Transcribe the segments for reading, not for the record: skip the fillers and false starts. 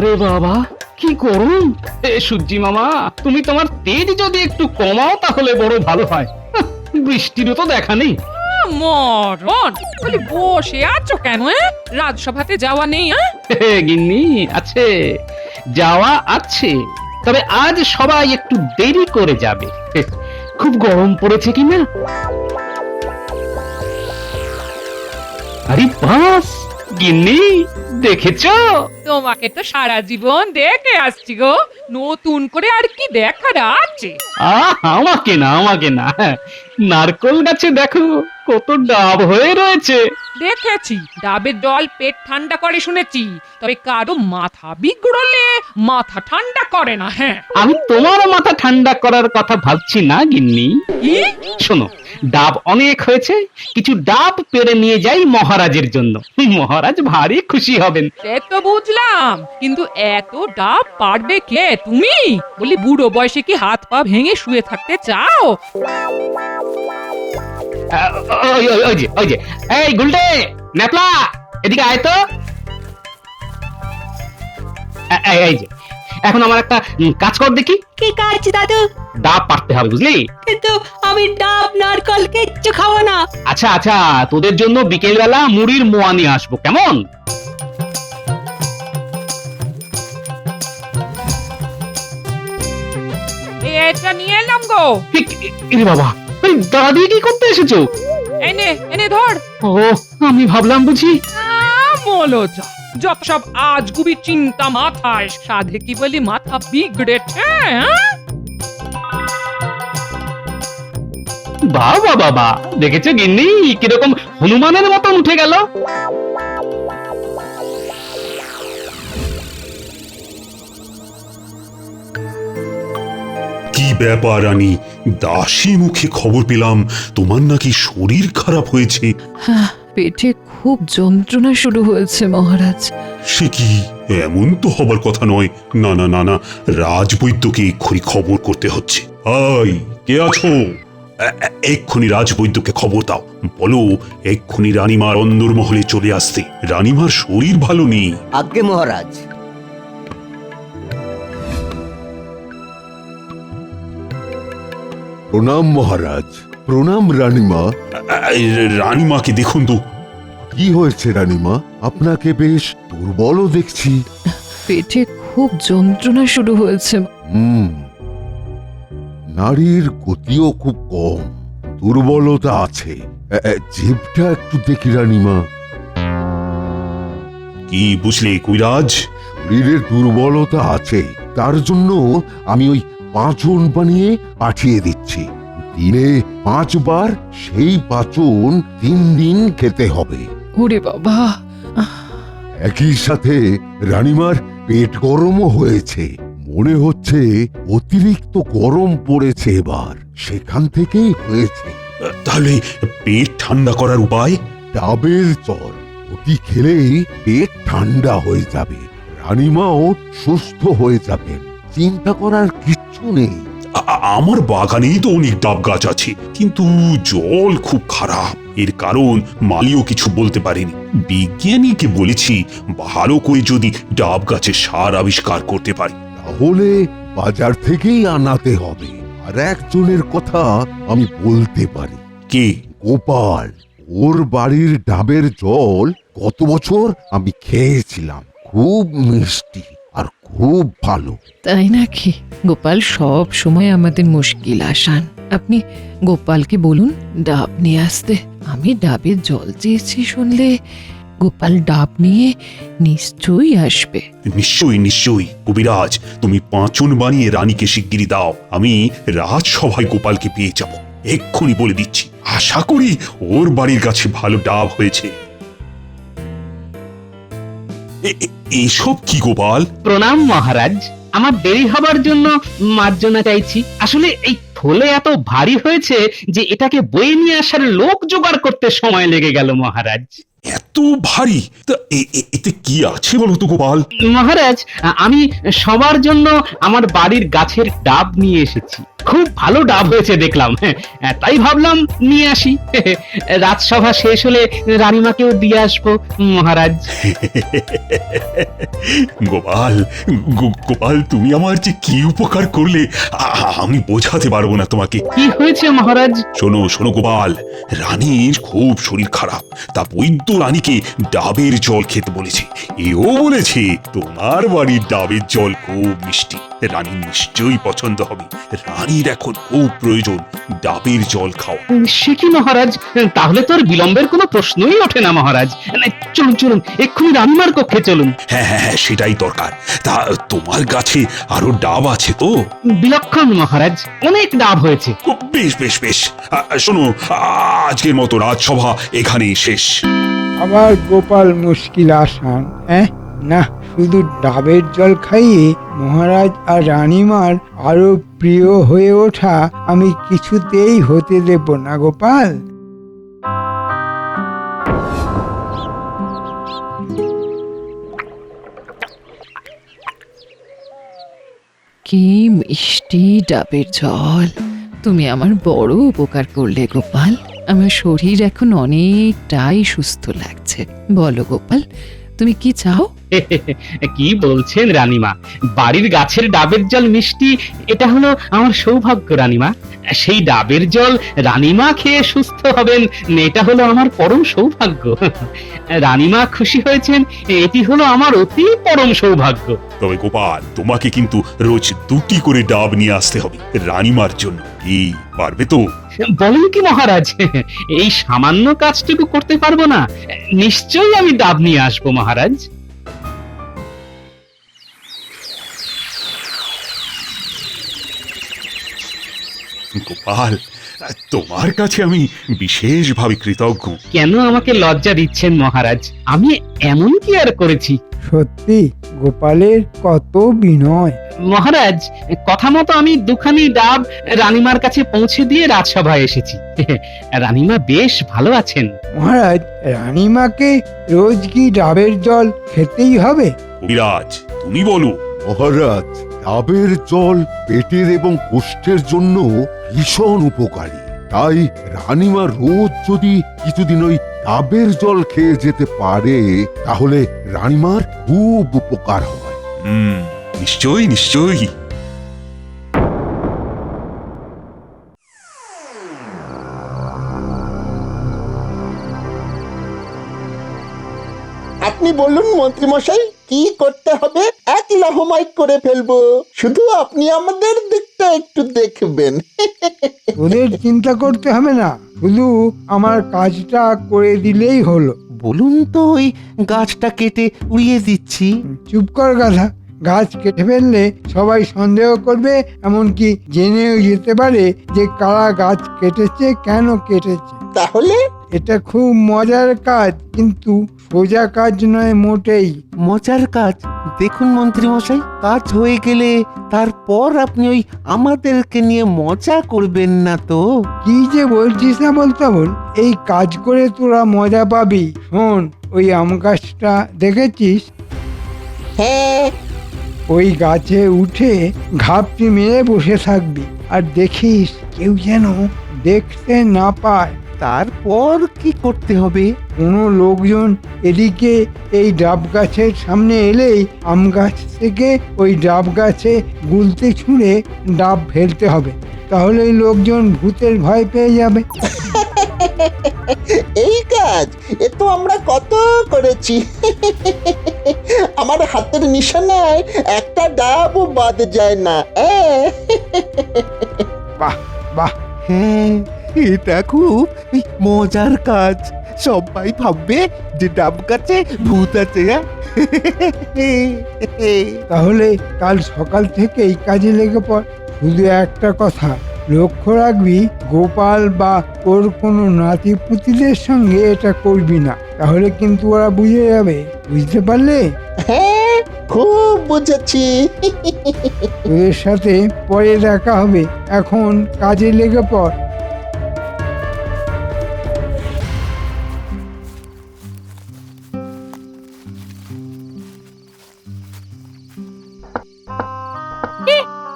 আরে বাবা, কি করুন! সূর্যি মামা, তুমি তোমার তেজ যদি একটু কমাও তাহলে বড় ভালো হয়। বৃষ্টিরও তো দেখা নেই। মরণ বলি, বসে আছো কেন? রাজসভাতে যাওয়া নেই? গিন্নি, আছে, যাওয়া আছে, তবে আজ সবাই একটু দেরি করে যাবে। খুব গরম পড়েছে কি না? আরে বাস, গিন্নি, দেখেছো? তোমাকে তো সারা জীবন দেখে আসছি গো, নতুন করে আর কি দেখার আছে? আমাকে না, আমাকে না, নারকোল গাছে দেখো কত ডাব হয়ে রয়েছে। দেখেছি, ডাবের জল পেট ঠান্ডা করে শুনেছি, তবে কারো মাথা বিগড়লে মাথা ঠান্ডা করে না। আমি তোমার মাথা ঠান্ডা করার কথা ভাবছি না গিন্নি। কি? শোনো, ডাব অনেক হয়েছে, কিছু ডাব পেড়ে নিয়ে যাই মহারাজের জন্য। মহারাজ ভারী খুশি হবেন। সে তো বুঝলাম, কিন্তু এত ডাব পারবে কে? তুমি বলি, বুড়ো বয়সে কি হাত পা ভেঙে শুয়ে থাকতে চাও? ওই যে এই গুলটে, ন্যাপলা, এদিকে আয় তো। এই যে, এখন আমার একটা কাজ কর দেখি। কি কাজ দাদু? ডাব পাড়তে হবে, বুঝলি? কিন্তু আমি ডাব নারকল কিচ্ছু খাবো না। আচ্ছা আচ্ছা, তোদের জন্য বিকেল বেলা মুড়ির মোয়া নিয়ে আসবো, কেমন? এটা নিয়ে এলাম গো। এরে বাবা, এই দাদি কি করতে এসেছো? এনে এনে ধর। ও, আমি ভাবলাম বুঝি। বলো যত সব আজগুবি চিন্তা মাথায়, সাধে কি বলি মাথা বিগড়েছে? বাবা বাবা, দেখেছো গিন্নি কিরকম হনুমানের মতন উঠে গেল? কি ব্যাপার রানী, দাসী মুখে খবর পেলাম তোমার নাকি শরীর খারাপ হয়েছে। পেটে খুব যন্ত্রণা শুরু হয়েছে মহারাজ। সে কি, এমন তো হবার কথা নয়। না না না না, রাজবৈদ্যকে এক্ষুনি খবর করতে হচ্ছে। আই, কে আছো? এক্ষুনি রাজবৈদ্যকে খবর দাও, বলো এক্ষুনি রানীমার অন্দরমহলে চলে আসতে। রানীমার শরীর ভালো নেই। আজ্ঞে মহারাজ। প্রণাম মহারাজ। প্রণাম রানীমা। রানীমাকে দেখুন তো। কি হয়েছে রানীমা? আপনাকে বেশ দুর্বলও দেখছি। পেটে খুব যন্ত্রণা শুরু হয়েছে। নারীর গতিও খুব কম, দুর্বলতা আছে। জিভটা একটু দেখি রানীমা। কি বুঝলে কবিরাজ? শরীরের দুর্বলতা আছে, তার জন্য আমি ওই পাঁচন বানিয়ে পাঠিয়ে দিচ্ছি। দিনে 5 বার, সেই পাঁচন 3 দিন খেতে হবে। ওরে বাবা! একই সাথে রানীমার পেট গরমও হয়েছে। মনে হচ্ছে অতিরিক্ত গরম পড়েছে এবার, সেখান থেকেই হয়েছে। তাহলে পেট ঠান্ডা করার উপায়? ডাবের জল, ওটি খেলেই পেট ঠান্ডা হয়ে যাবে, রানীমাও সুস্থ হয়ে যাবেন। চিন্তা করার কিচ্ছু নেই। আমার বাগানেই তো অনেক ডাব গাছ আছে, কিন্তু জল খুব খারাপ। এর কারণ মালিও কিছু বলতে পারেনি। বিজ্ঞানীকে বলেছি ভালো করে যদি ডাব গাছের সার আবিষ্কার করতে পারি। তাহলে বাজার থেকেই আনাতে হবে। আর একজনের কথা আমি বলতে পারি। কে? গোপাল। ওর বাড়ির ডাবের জল গত বছর আমি খেয়েছিলাম, খুব মিষ্টি আর খুব ভালো। তাই নাকি? গোপাল সব সময় আমাদের মুশকিল আসান। আপনি গোপালকে বলুন ডাব নিয়ে আসতে। আমি ডাবের জল চেয়েছি শুনলে গোপাল ডাব নিয়ে নিশ্চয়ই আসবে। নিশ্চয়ই নিশ্চয়ই। কবিরাজ, তুমি পাঁচন বানিয়ে রানীকে শিগগিরই দাও। আমি রাজসভায় গোপালকে পেয়ে যাব, এক্ষুনি বলে দিচ্ছি। আশা করি ওর বাড়ির কাছে ভালো ডাব হয়েছে। এসব কি গোপাল? প্রণাম মহারাজ, আমার দেরি হবার জন্য মার্জনা চাইছি। আসলে এই থলে এত ভারী হয়েছে যে এটাকে বয়ে নিয়ে আসার লোক জোগাড় করতে সময় লেগে গেল মহারাজ। এত ভারী তা এতে কি আছে বলো তো গোপাল? মহারাজ, আমি সবার জন্য আমার বাড়ির গাছের ডাব নিয়ে এসেছি। খুব ভালো ডাব হয়েছে দেখলাম, তাই ভাবলাম নিয়ে আসি। রাজসভা শেষ হলে রানীমাকেও দিয়ে আসবো মহারাজ। গোপাল, গোপাল তুমি আমার যে কি উপকার করলে আমি বোঝাতে পারবো না তোমাকে। কি হয়েছে মহারাজ? শোনো শোনো গোপাল, রানীর খুব শরীর খারাপ, তা বৈদ্য রানীকে ডাবের জল খেতে বলেছে। এও বলেছে তোমার বাড়ির ডাবের জল খুব মিষ্টি, রানীর নিশ্চয়ই পছন্দ হবে। রানীর এখন খুব প্রয়োজন ডাবের জল খাওয়া। সে কি মহারাজ, তাহলে তো আর বিলম্বের কোনো প্রশ্নই ওঠে না মহারাজ। চলুন চলুন, এক্ষুনি রানীমার কক্ষে চলুন। হ্যাঁ হ্যাঁ হ্যাঁ, সেটাই দরকার। তা তোমার গাছে আরো ডাব আছে তো? বিলক্ষণ মহারাজ, অনেক ডাব হয়েছে। ও, বেশ বেশ বেশ। শোনো, আজকের মতো রাজসভা এখানেই শেষ। আবার গোপাল মুশকিল আসান, না, শুধু ডাবের জল খাইয়ে মহারাজ আর রানীমার আরো প্রিয় হয়ে ওঠা আমি কিছুতেই হতে দেব না গোপাল। কি মিষ্টি ডাবের জল! তুমি আমার বড় উপকার করলে গোপাল। আমার শরীর এখন অনেকটাই সুস্থ লাগছে। বলো গোপাল, তুমি কি চাও? কি বলছেন রানীমা, বাড়ির গাছের ডাবের জল মিষ্টি, এটা হলো আমার সৌভাগ্য রানীমা। সেই ডাবের জল রানীমা খেয়ে সুস্থ হবেন, এটা হলো আমার পরম সৌভাগ্য। রানীমা খুশি হয়েছেন, এটি হলো আমার অতি পরম সৌভাগ্য। তবে গোপাল, তোমাকে কিন্তু রোজ 2টি করে ডাব নিয়ে আসতে হবে রানীমার জন্য। কি পারবে তো? বলেন কি মহারাজ, এই সামান্য কাজটুকু করতে পারবো না? নিশ্চয়ই আমি ডাব নিয়ে আসবো মহারাজ। গোপাল, তোমার কাছে আমি বিশেষভাবে কৃতজ্ঞ। কেন আমাকে লজ্জা দিচ্ছেন মহারাজ? আমি এমন কি আর করেছি? সত্যি গোপালের কত বিনয়! মহারাজ, কথা মতো আমি 2খানি ডাব রানীমার কাছে পৌঁছে দিয়ে রাজসভায় এসেছি। রানীমা বেশ ভালো আছেন। মহারাজ, রানীমাকে রোজ কি ডাবের জল খেতেই হবে? কবিরাজ, তুমি বলো। মহারাজ, ডাবের জল পেটের এবং কোষ্ঠের জন্য ভীষণ উপকারী। তাই রানীমা রোজ যদি কিছুদিন ওই ডাবের জল খেয়ে যেতে পারে, তাহলে রানীমার খুব উপকার হয়। নিশ্চয়ই নিশ্চয়ই। আপনি বলুন মন্ত্রীমশাই, কি করতে হবে? এক লাহমাই করে ফেলবো, শুধু আপনি আমাদের দিকটা একটু দেখবেন। ওদের চিন্তা করতে হবে না, শুধু আমার কাজটা করে দিলেই হলো। বলুন তো, ওই গাছটা কেটে উড়িয়ে দিচ্ছি। চুপ কর গাধা, গাছ কেটে ফেললে সবাই সন্দেহ করবে, এমনকি জেনেও যেতে পারে যে কারা গাছ কেটেছে, কেন কেটেছে। তাহলে এটা খুব মজার কাজ, কিন্তু সোজা কাজ নয় মোটেই। মজার কাজ? দেখুন মন্ত্রীমশাই, কাজ হয়ে গেলে তারপর আপনি ওই আমাদেরকে নিয়ে মজা করবেন না তো? কি যে বলছিস না বলতে বল, এই কাজ করে তোরা মজা পাবি। শোন, ওই আম গাছটা দেখেছিস? হ্যাঁ, ওই গাছে উঠে ঘাপটি মেরে বসে থাকবি, আর দেখিস কেউ যেন দেখতে না পায়। তারপর কি করতে হবে? কোনো লোকজন এদিকে এই ডাব গাছের সামনে এলেই আম গাছ থেকে ওই ডাব গাছে গুলতে ছুঁড়ে ডাব ফেলতে হবে, তাহলে লোকজন ভূতের ভয় পেয়ে যাবে। এই কাজ এ তো আমরা কত করেছি। আমার হাতের নিশানায় একটা ডাবও বাদ যায় না। বাহ বাহ, হ্যাঁ, এটা খুব মজার কাজ। সবাই ভাববে যে ডাব গাছে ভূত আছে। তাহলে কাল সকাল থেকে এই কাজে লেগে পড়। শুধু একটা কথা লক্ষ্য রাখবি, গোপাল বা ওর কোনো নাতি পুতিদের সঙ্গে এটা করবি না, তাহলে কিন্তু ওরা বুঝে যাবে। বুঝতে পারলে? হ্যাঁ, খুব বুঝেছি। তোদের সাথে পরে দেখা হবে, এখন কাজে লেগে পড়।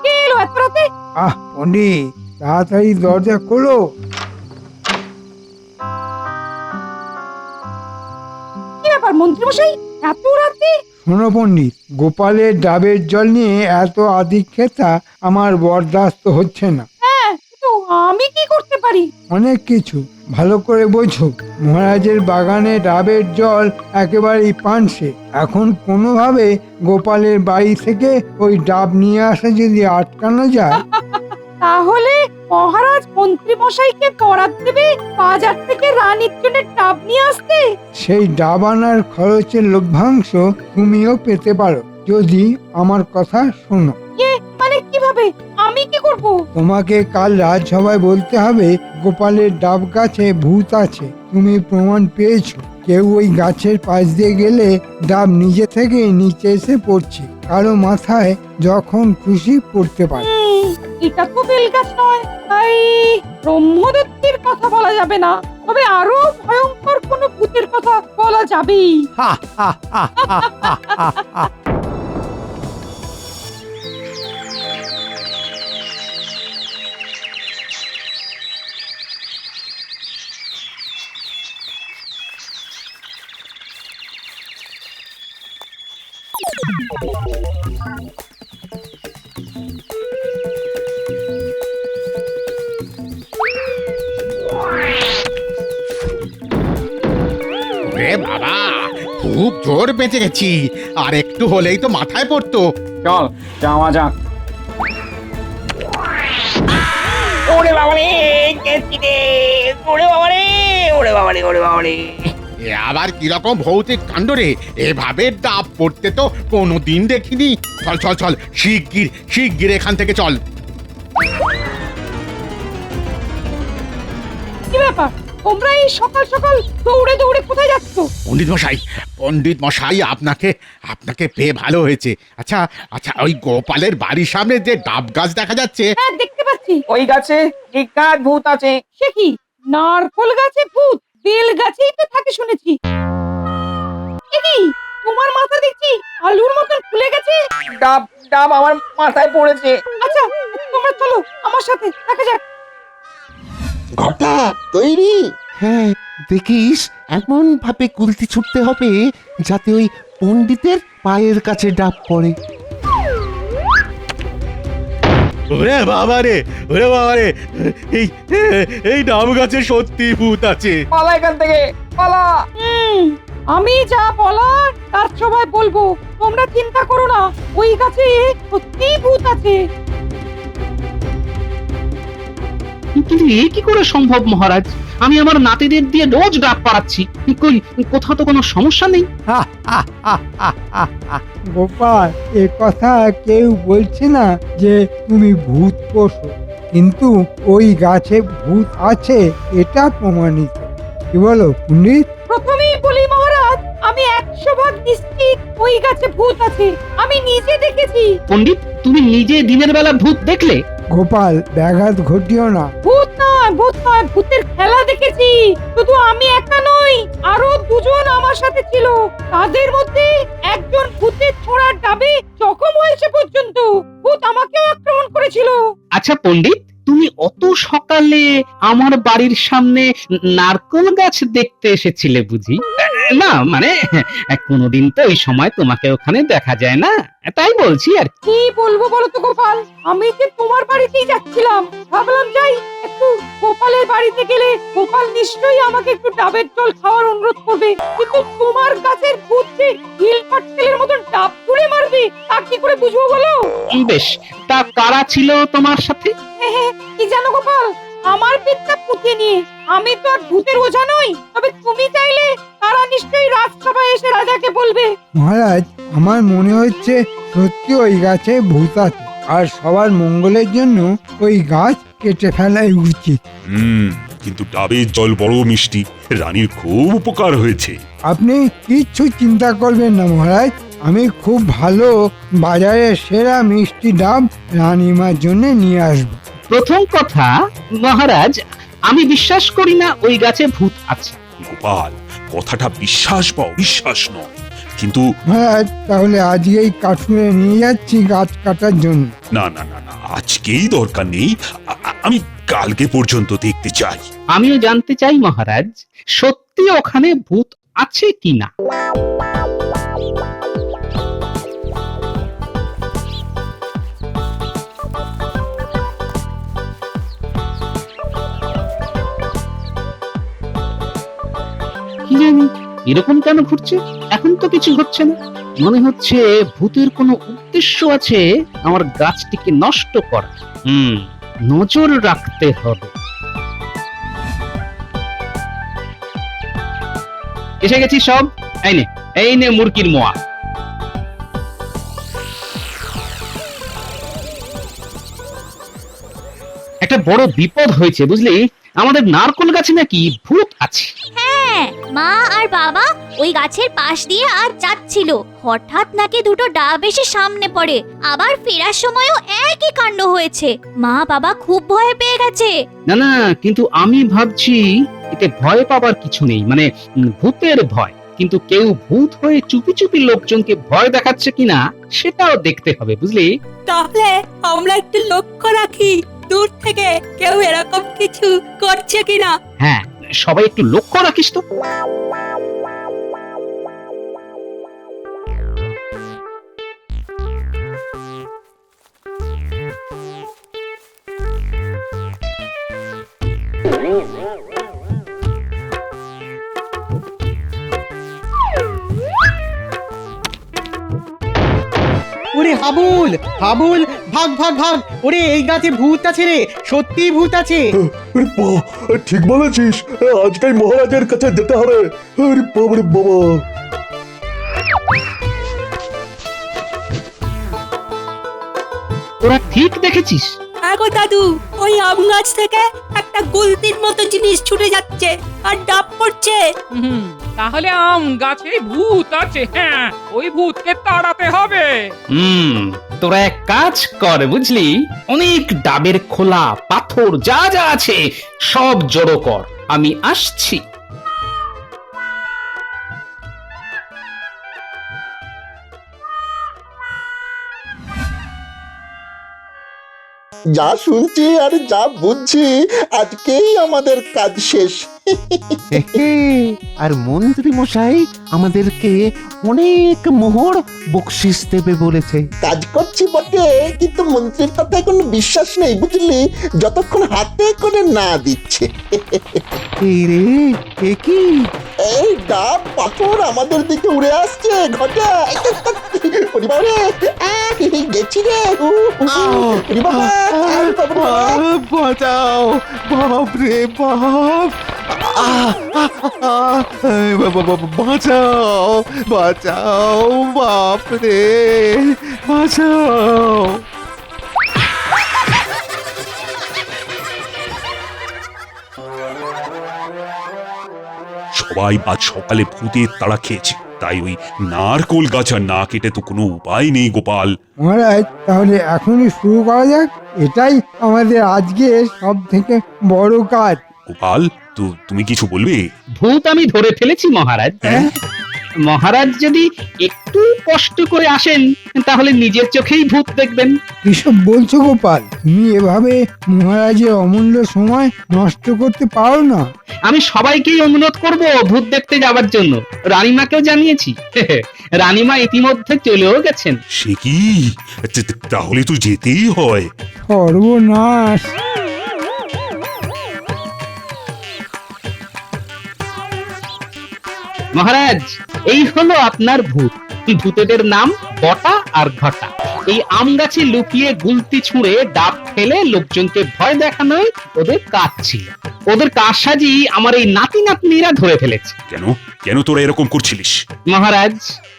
কে এলো এত রাতে? পণ্ডিত, তাড়াতাড়ি দরজা খোলো। কি ব্যাপার মন্ত্রীমশাই, এত রাতে? শোনো পণ্ডিত, গোপালের ডাবের জল নিয়ে এত আদিক্ষেতা আমার বরদাস্ত হচ্ছে না। হ্যাঁ, কিন্তু আমি কি করতে পারি? অনেক কিছু, ভালো করে বোঝো। মহারাজের বাগানে ডাবের জল একেবারেই পানসে। এখন কোনোভাবে গোপালের বাড়ি থেকে ওই ডাব নিয়ে আসা যদি আটকানো যায়। তাহলে মহারাজ মন্ত্রীমশাইকে বরাদ দেবে বাজার থেকে রানীর জন্য ডাব নিয়ে আসতে? সেই ডাব আনার খরচের লভ্যাংশ তুমিও পেতে পারো, যদি আমার কথা শোনো। মানে কিভাবে? আমি কি করব? তোমাকে কাল রাজসভায় বলতে হবে গোপালের ডাব গাছে ভূত আছে। তুমি প্রমাণ পেয়েছো, কেউ ওই গাছের পাশ দিয়ে গেলে ডাব নিজে থেকে নিচে এসে পড়ছে, কারো মাথায় যখন খুশি পড়তে পারে। এটা তো বেলগাছ নয়, তাই ব্রহ্মদত্তের কথা বলা যাবে না, তবে আরো ভয়ঙ্কর কোনো ভূতের কথা বলা যাবেই। রে বাবা, খুব জোর বেঁচে গেছি, আর একটু হলেই তো মাথায় পড়তো। চল যাওয়া যাক। ওরে বাবারে, গেছি রে। ওরে বাবারে, ওরে বাবারে, ওরে বাবারে। এ আবার কিরকম ভৌতিক কাণ্ড রে, এভাবে ডাব পড়তে তো কোনোদিন দেখিনি। চল চল চল, শিগগির শিগগির এখান থেকে চল। কি ব্যাপার, তোমরা এই সকাল সকাল দৌড়ে দৌড়ে কোথায় যাচ্ছ? পণ্ডিত মশাই, আপনাকে আপনাকে পেয়ে ভালো হয়েছে। আচ্ছা আচ্ছা, ওই গোপালের বাড়ির সামনে যে ডাব গাছ দেখা যাচ্ছে, হ্যাঁ, দেখতে পাচ্ছি। ওই গাছে বিখ্যাত ভূত আছে। সে কি, নারকল গাছে ভূত? বেল গাছেই তো থাকে শুনেছি। এ কি, তোমার মাথা দেখছি আলুর মতন ফুলে গেছে। ডাব ডাব আমার মাথায় পড়েছে। আচ্ছা, তোমরা চলো আমার সাথে, দেখা যাক। ঘটা তৈরি। হ্যাঁ, দেখিস এমন ভাবে কুলতি ছুটতে হবে যাতে ওই পণ্ডিতের পায়ের কাছে ডাব পড়ে। ওরে বাবা রে, ওরে বাবা রে, এই এই ডাব গাছে সত্যি ভূত আছে। পালা এখান থেকে, পালা। আমি যা বলার তার সবাই বলবো, তোমরা চিন্তা করো না, ওই গাছে সত্যিই ভূত আছে। কিন্তু এ কি করে সম্ভব মহারাজ? আমি আমার নাতিদের দিয়ে রোজ ডাব পাড়াচ্ছি, কই কোথাও তো কোনো সমস্যা নেই। গোপাল, এ কথা কেউ বলছে না যে তুমি ভূত পোষো, কিন্তু ওই গাছে ভূত আছে এটা প্রমাণিত। কি বলো পণ্ডিত? প্রথমেই বলি মহারাজ, আমি 100% নিশ্চিত ওই গাছে ভূত আছে, আমি নিজে দেখেছি। পণ্ডিত, তুমি নিজে দিনের বেলা ভূত দেখলে? গোপাল, ব্যাঘাত ঘটিও না। ভূত নয়, ভূত নয়, ভূতের খেলা দেখেছি। শুধু আমি একা নই, আরো দুজন আমার সাথে ছিল। তাদের মধ্যে একজন ভূতের ছোড়ার ডাবে জখম হয়েছে পর্যন্ত। ভূত আমাকেও আক্রমণ করেছিল। আচ্ছা পণ্ডিত, তুমি অত সকালে আমার বাড়ির সামনে নারকল গাছ দেখতে এসেছিলে বুঝি? না মানে কোনোদিন তো এই সময় তোমাকে ওখানে দেখা যায় না, তাই বলছি আর কি। কি বলবো বলো তো গোপাল, আমি যে তোমার বাড়িতেই যাচ্ছিলাম, ভাবলাম যাই একটু গোপালের বাড়িতে গেলে গোপাল নিশ্চয়ই আমাকে একটু ডাবের জল খাওয়ার অনুরোধ করবে, কিন্তু তোমার গাছের ভূত যে হিল পাটকেলের মতন ডাব ছুঁড়ে মারবে তা কি করে বুঝবো বলো? বেশ, তা কারা ছিল তোমার সাথে? কি জানো গোপাল, আমার পিঠটা পুঁতে নিয়ে আমি তো আর ভূতের ওঝা নই, তবে তুমি চাইলে তারা নিশ্চয়ই রাজসভায় এসে রাজাকে বলবে। মহারাজ, আমার মনে হচ্ছে সত্যি ওই গাছে ভূত আছে, আর সবার মঙ্গলের জন্য ওই গাছ কেটে ফেলাই উচিত। কিন্তু ডাবের জল বড় মিষ্টি, রানীর খুব উপকার হয়েছে। আপনি কিচ্ছু চিন্তা করবেন না মহারাজ, আমি খুব ভালো বাজারের সেরা মিষ্টি ডাব রানীমার জন্য নিয়ে আসবো। প্রথম কথা মহারাজ, আমি বিশ্বাস করি না ওই গাছে ভূত আছে। গোপাল, কথাটা বিশ্বাস বা অবিশ্বাস নয়, কিন্তু মহারাজ, তাহলে আজকেই কাঠুরে নিয়ে যাচ্ছি গাছ কাটার জন্য। না না না না, আজকেই দরকার নেই। আমি কালকে পর্যন্ত দেখতে চাই। আমিও জানতে চাই মহারাজ, সত্যি ওখানে ভূত আছে কিনা। কি জানি এরকম কেন ঘুরছে? এখন তো কিছু হচ্ছে না। মনে হচ্ছে ভূতের কোনো উদ্দেশ্য আছে আমার গাছটিকে নষ্ট করা। নজর রাখতে হবে। এসে গেছি সব। এই নে মুরগির মোয়া। একটা বড় বিপদ হয়েছে বুঝলি, আমাদের নারকোল গাছে নাকি ভূত আছে। হ্যাঁ, মা আর বাবা ওই গাছের পাশ দিয়ে আর যাচ্ছিল, হঠাৎ নাকি দুটো ডাব এসে সামনে পড়ে। আবার ফেরার সময়ও একই কাণ্ড হয়েছে। মা বাবা খুব ভয় পেয়ে গেছে। না না, কিন্তু আমি ভাবছি এতে ভয় পাবার কিছু নেই, মানে ভূতের ভয়। কিন্তু কেউ ভূত হয়ে চুপি চুপি লোকজনকে ভয় দেখাচ্ছে কিনা সেটাও দেখতে হবে বুঝলি। তাহলে আমরা একটু লক্ষ্য রাখি দূর থেকে কেউ এরকম কিছু করছে কিনা। হ্যাঁ, সবাই একটু লক্ষ্য রাখিস তো। ওরে হাবুল, হাবুল, ভাগ ভাগ ভাগ। ওরে এই গাছে ভূত আছে রে, সত্যি ভূত আছে। ঠিক বলেছিস, আজকাল মহারাজের কাছে যেতে হবে। আরে বাবা রে বাবা। তোরা ঠিক দেখেছিস? আগো দাদু, ওই আম গাছ থেকে একটা গুলতির মতো জিনিস ছুটে যাচ্ছে আর ডাব পড়ছে। তাহলে আম গাছে ভূত আছে। হ্যাঁ, ওই ভূতকে তাড়াতে হবে। তোরা এক কাজ কর বুঝলি, অনেক ডাবের খোলা পাথর যা যা আছে সব জড়ো কর, আমি আসছি। যা শুনছি আর যা বুঝছি, আজকেই আমাদের কাজ শেষ। আর মন্ত্রী মশাই আমাদেরকে অনেক মোহর বকশিস দেবে বলেছে। কাজ করছি বটে, কিন্তু মন্ত্রীর কথায় কোনো বিশ্বাস নেই বুঝলি, যতক্ষণ হাতে করে না দিচ্ছে। এই রে, এ কি? এই ডাব পাথর আমাদের দিকে উড়ে আসছে। ঘটা পরিবারে গেছি রে। বাঁচাও, বাপ রে বাপ! বাঁচাও, বাঁচাও, বাপ রে বাঁচাও! সবাই আজ সকালে ভূতের তাড়া খেয়েছে, তাই ওই নারকোল গাছ আর না কেটে তো কোনো উপায় নেই গোপাল। মহারাজ, তাহলে এখনই শুরু করা যাক। এটাই আমাদের আজকে সব থেকে বড় কাজ। গোপাল, তো তুমি কিছু বলবে? ভূত আমি ধরে ফেলেছি মহারাজ। মহারাজ যদি একটু কষ্ট করে আসেন তাহলে নিজের চোখেই ভূত দেখবেন। এসব বলছো গোপাল? তুমি এভাবে মহারাজের অমূল্য সময় নষ্ট করতে পারো না। আমি সবাইকেই অনুরোধ করব ভূত দেখতে যাবার জন্য। রানীমাকেও জানিয়েছি। রানীমা ইতিমধ্যে চলেও গেছেন। সে কি? তাহলে তো যেতেই হয়। সর্বনাশ! মহারাজ, এই হলো আপনার ভূত। ভূতেদের নাম বটা আর ঘটা। এই আম গাছে লুকিয়ে গুলতি ছুঁড়ে ডাব ফেলে লোকজনকে ভয় দেখানোই ওদের কাজ ছিল। ওদের কারসাজি আমার এই নাতি নাতনিরা ধরে ফেলেছে। কেন কেন তোরা এরকম করছিলিস? মহারাজ,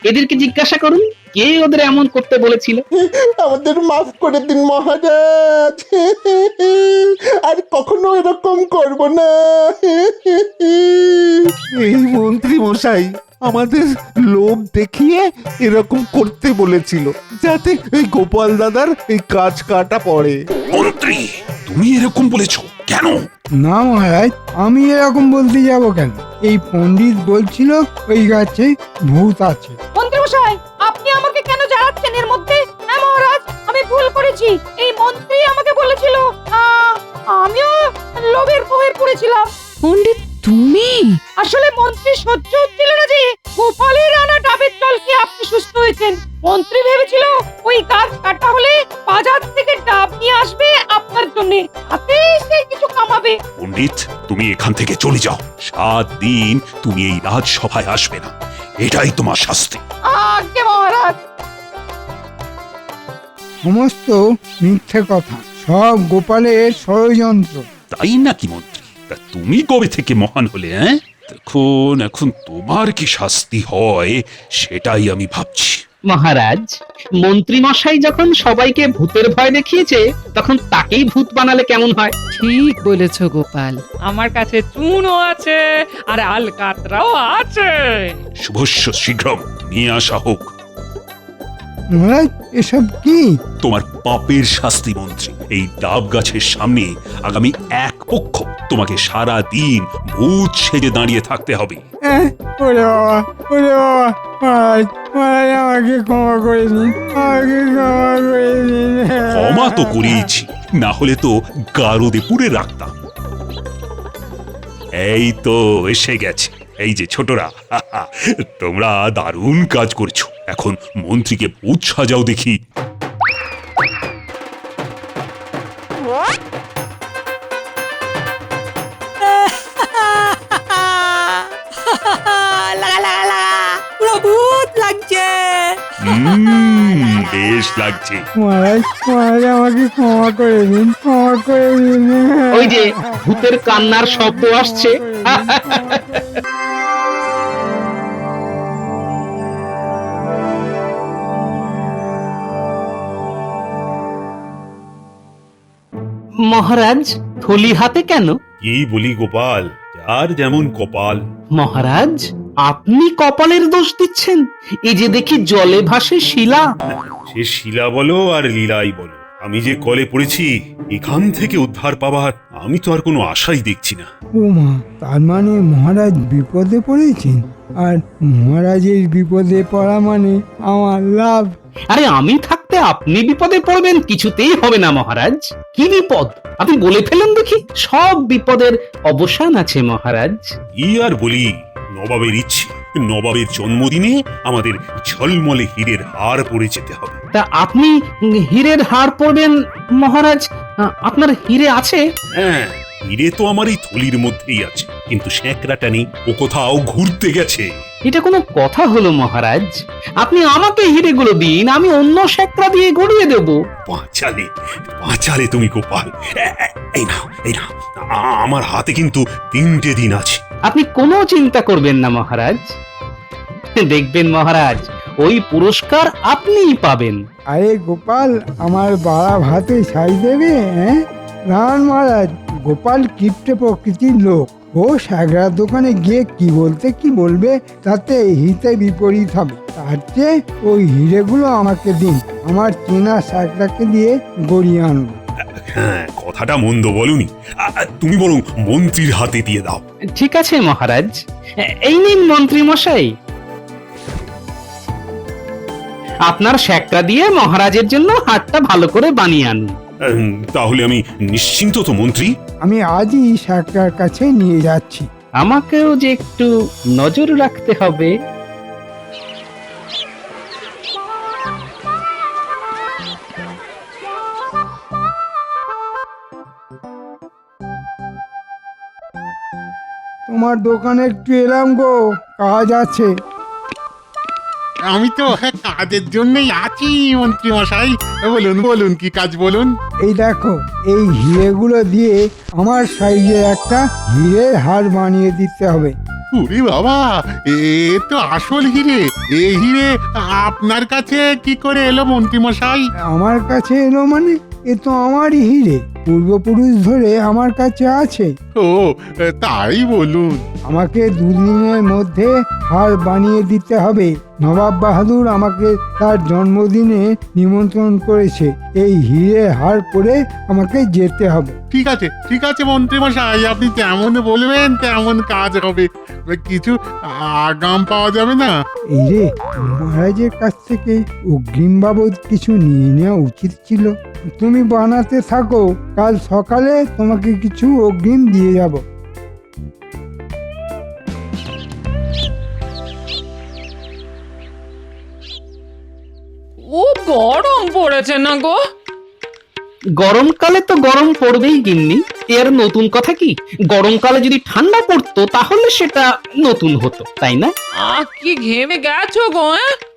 এদেরকে জিজ্ঞাসা করুন কে ওদের এমন করতে বলেছিল। আমাদের মাফ করে দিন মহারাজ, আর কখনো এরকম করব না। এই মন্ত্রী মশাই আমাদের লোভ দেখিয়ে এরকম করতে বলেছিল, যাতে এই গোপাল দাদার এই কাজ কাটা পড়ে। মন্ত্রী তুমি এরকম বলেছো কেন? না মহারাজ, আমি এরকম বলতে যাব কেন? এই পণ্ডিত বলছিল ওই গাছে ভূত আছে। মন্ত্রীমশাই, আপনি আমাকে কেন জানাচ্ছেন এর মধ্যে? হ্যাঁ মহারাজ, আমি ভুল করেছি। এই মন্ত্রী আমাকে বলেছিল। আমিও লোভের মোহে পড়েছিলাম। পণ্ডিত তুমি? আসলে মন্ত্রী সহ্য হচ্ছিল না যে গোপালের আনা ডাবের জল খেয়ে আপনি সুস্থ হয়েছেন। মন্ত্রী ভেবেছিল ওই গাছ কাটা হলে বাজার থেকে ডাব নিয়ে আসবে আপনার জন্য, তাতে সে কিছু কামাবে। পণ্ডিত তুমি এখান থেকে চলে যাও, 7 দিন তুমি এই রাজসভায় আসবে না, এটাই তোমার শাস্তি। আজ্ঞে মহারাজ। সমস্ত মিথ্যে কথা, সব গোপালের ষড়যন্ত্র। তাই নাকি মন্ত্রী? তা তুমি কবে থেকে মহান হলে? এখন তোমার কি শাস্তি হয় সেটাই আমি ভাবছি। মহারাজ, মন্ত্রী মশাই যখন সবাইকে ভূতের ভয় দেখিয়েছে, তখন তাকেই ভূত বানালে কেমন হয়? ঠিক বলেছ গোপাল। আমার কাছে চুনও আছে আর আলকাতরাও আছে। শুভস্য শীঘ্রম নিয়ে আসা হোক। মহারাজ, এসব কি? তোমার পাপের শাস্তি মন্ত্রী। এই ডাব গাছের সামনে আগামী 1 পক্ষ তোমাকে সারা দিন ভূত সেজে দাঁড়িয়ে থাকতে হবে। ওরে বাবা, ওরে বাবা, মহারাজ, মহারাজ আমাকে ক্ষমা করে দিন, আমাকে ক্ষমা করে দিন। ক্ষমা তো করিয়েছি, না হলে তো গারদে পুরে রাখতাম। এই তো এসে গেছে। এই যে ছোটরা, তোমরা দারুণ কাজ করছো। এখন মন্ত্রীকে ভূত সাজাও দেখি। লাগা লাগা লাগা, পুরো ভূত লাগছে। বেশ লাগছে। মহারাজ, মহারাজ আমাকে ক্ষমা করে দিন, ক্ষমা করে দিন। ওই যে ভূতের কান্নার শব্দ আসছে। মহারাজ, থলি হাতে কেন? কি বলি গোপাল, যার যেমন কপাল। মহারাজ, আপনি কপালের দোষ দিচ্ছেন। এই যে দেখি জলে ভাসে শিলা। সে শিলা বলো আর লীলাই বলো, আমি যে কলে পড়েছি, এখান থেকে উদ্ধার পাবার আমি তো আর কোনো আশাই দেখছি না। ও মা, তার মানে মহারাজ বিপদে পড়েছেন, আর মহারাজের বিপদে পড়া মানে আমার লাভ। আরে আমি থাকতে আপনি বিপদে পড়বেন কিছুতেই হবে না মহারাজ। কি বিপদ আপনি বলে ফেলুন দেখি। সব বিপদের অবসান আছে মহারাজ। ই আর বলি, নবাবের ইচ্ছে, নবাবের জন্মদিনে আমাদের ঝলমলে হীরের হার পরে যেতে হবে। তা আপনি হীরের হার পরবেন মহারাজ? আপনার হীরে আছে? হ্যাঁ, হীরে তো আমার এই থলির মধ্যেই আছে, কিন্তু স্যাঁকড়াটা নেই, ও কোথাও ঘুরতে গেছে। এটা কোনো কথা হলো মহারাজ? আপনি আমাকে হিরেগুলো দিন, আমি অন্য শেকরা দিয়ে গড়িয়ে দেব। বাঁচালে, বাঁচালে তুমি গোপাল। এই নাও, এই নাও, আমার হাতে কিন্তু 3টে দিন আছে। আপনি কোনো চিন্তা করবেন না মহারাজ, দেখবেন মহারাজ ওই পুরস্কার আপনিই পাবেন। আরে গোপাল, আমার বাড়া ভাতে ছাই দেবে? রান মহারাজ, গোপাল কিপ্টে প্রকৃতির লোক। ও সাগরার দোকানে গিয়ে কি বলতে কি বলবে, তাতে হিতে বিপরীত হবে। তার চেয়ে ওই হিরেগুলো আমাকে দিন, আমার চেনা সাগরাকে দিয়ে গড়িয়ে আনবো। হ্যাঁ, কথাটা মন্দ বলুনি। তুমি বরং মন্ত্রীর হাতে দিয়ে দাও। ঠিক আছে মহারাজ, এই নিন মন্ত্রী মশাই, আপনার শেকরা দিয়ে মহারাজের জন্য হাতটা ভালো করে বানিয়ে আনুন। তাহলে আমি নিশ্চিন্ত তো মন্ত্রী? আমি আজই সাগরার কাছে নিয়ে যাচ্ছি। আমাকেও যে একটু নজর রাখতে হবে। তোমার দোকানে একটু এলাম গো, কাজ আছে। আমি তো কাজের জন্যই আছি মন্ত্রী মশাই। বলুন বলুন, কি কাজ বলুন। এই দেখো, এই হিরেগুলো দিয়ে আমার সাইজের একটা হিরের হার বানিয়ে দিতে হবে। ওরে বাবা, এ তো আসল হিরে। এই হিরে আপনার কাছে কি করে এলো মন্ত্রী মশাই? আমার কাছে এলো মানে এ তো আমারই হিরে। পূর্বপুরুষ ধরে আমার কাছে আছে। ও তাই বলুন। আমাকে দুদিনের মধ্যে হার বানিয়ে দিতে হবে। নবাব বাহাদুর আমাকে তার জন্মদিনে নিমন্ত্রণ করেছে। এই হিরে হার পরে আমাকে যেতে হবে। ঠিক আছে মন্ত্রী মশাই, আপনি যেমন বলবেন তেমন কাজ হবে। কিছু আগাম পাওয়া যাবে না? এই রে, মহারাজের কাছ থেকে অগ্রিম বাবদ কিছু নিয়ে নেওয়া উচিত ছিল। তুমি বানাতে থাকো, কাল সকালে তোমাকে কিছু অগ্রিম দিয়ে যাব। ও গরম পড়েছে না গো? গরমকালে তো গরম পড়বেই গিন্নি, এর নতুন কথা কি? গরমকালে যদি ঠান্ডা পড়তো তাহলে সেটা নতুন হতো, তাই না? কি ঘেমে গেছো গো?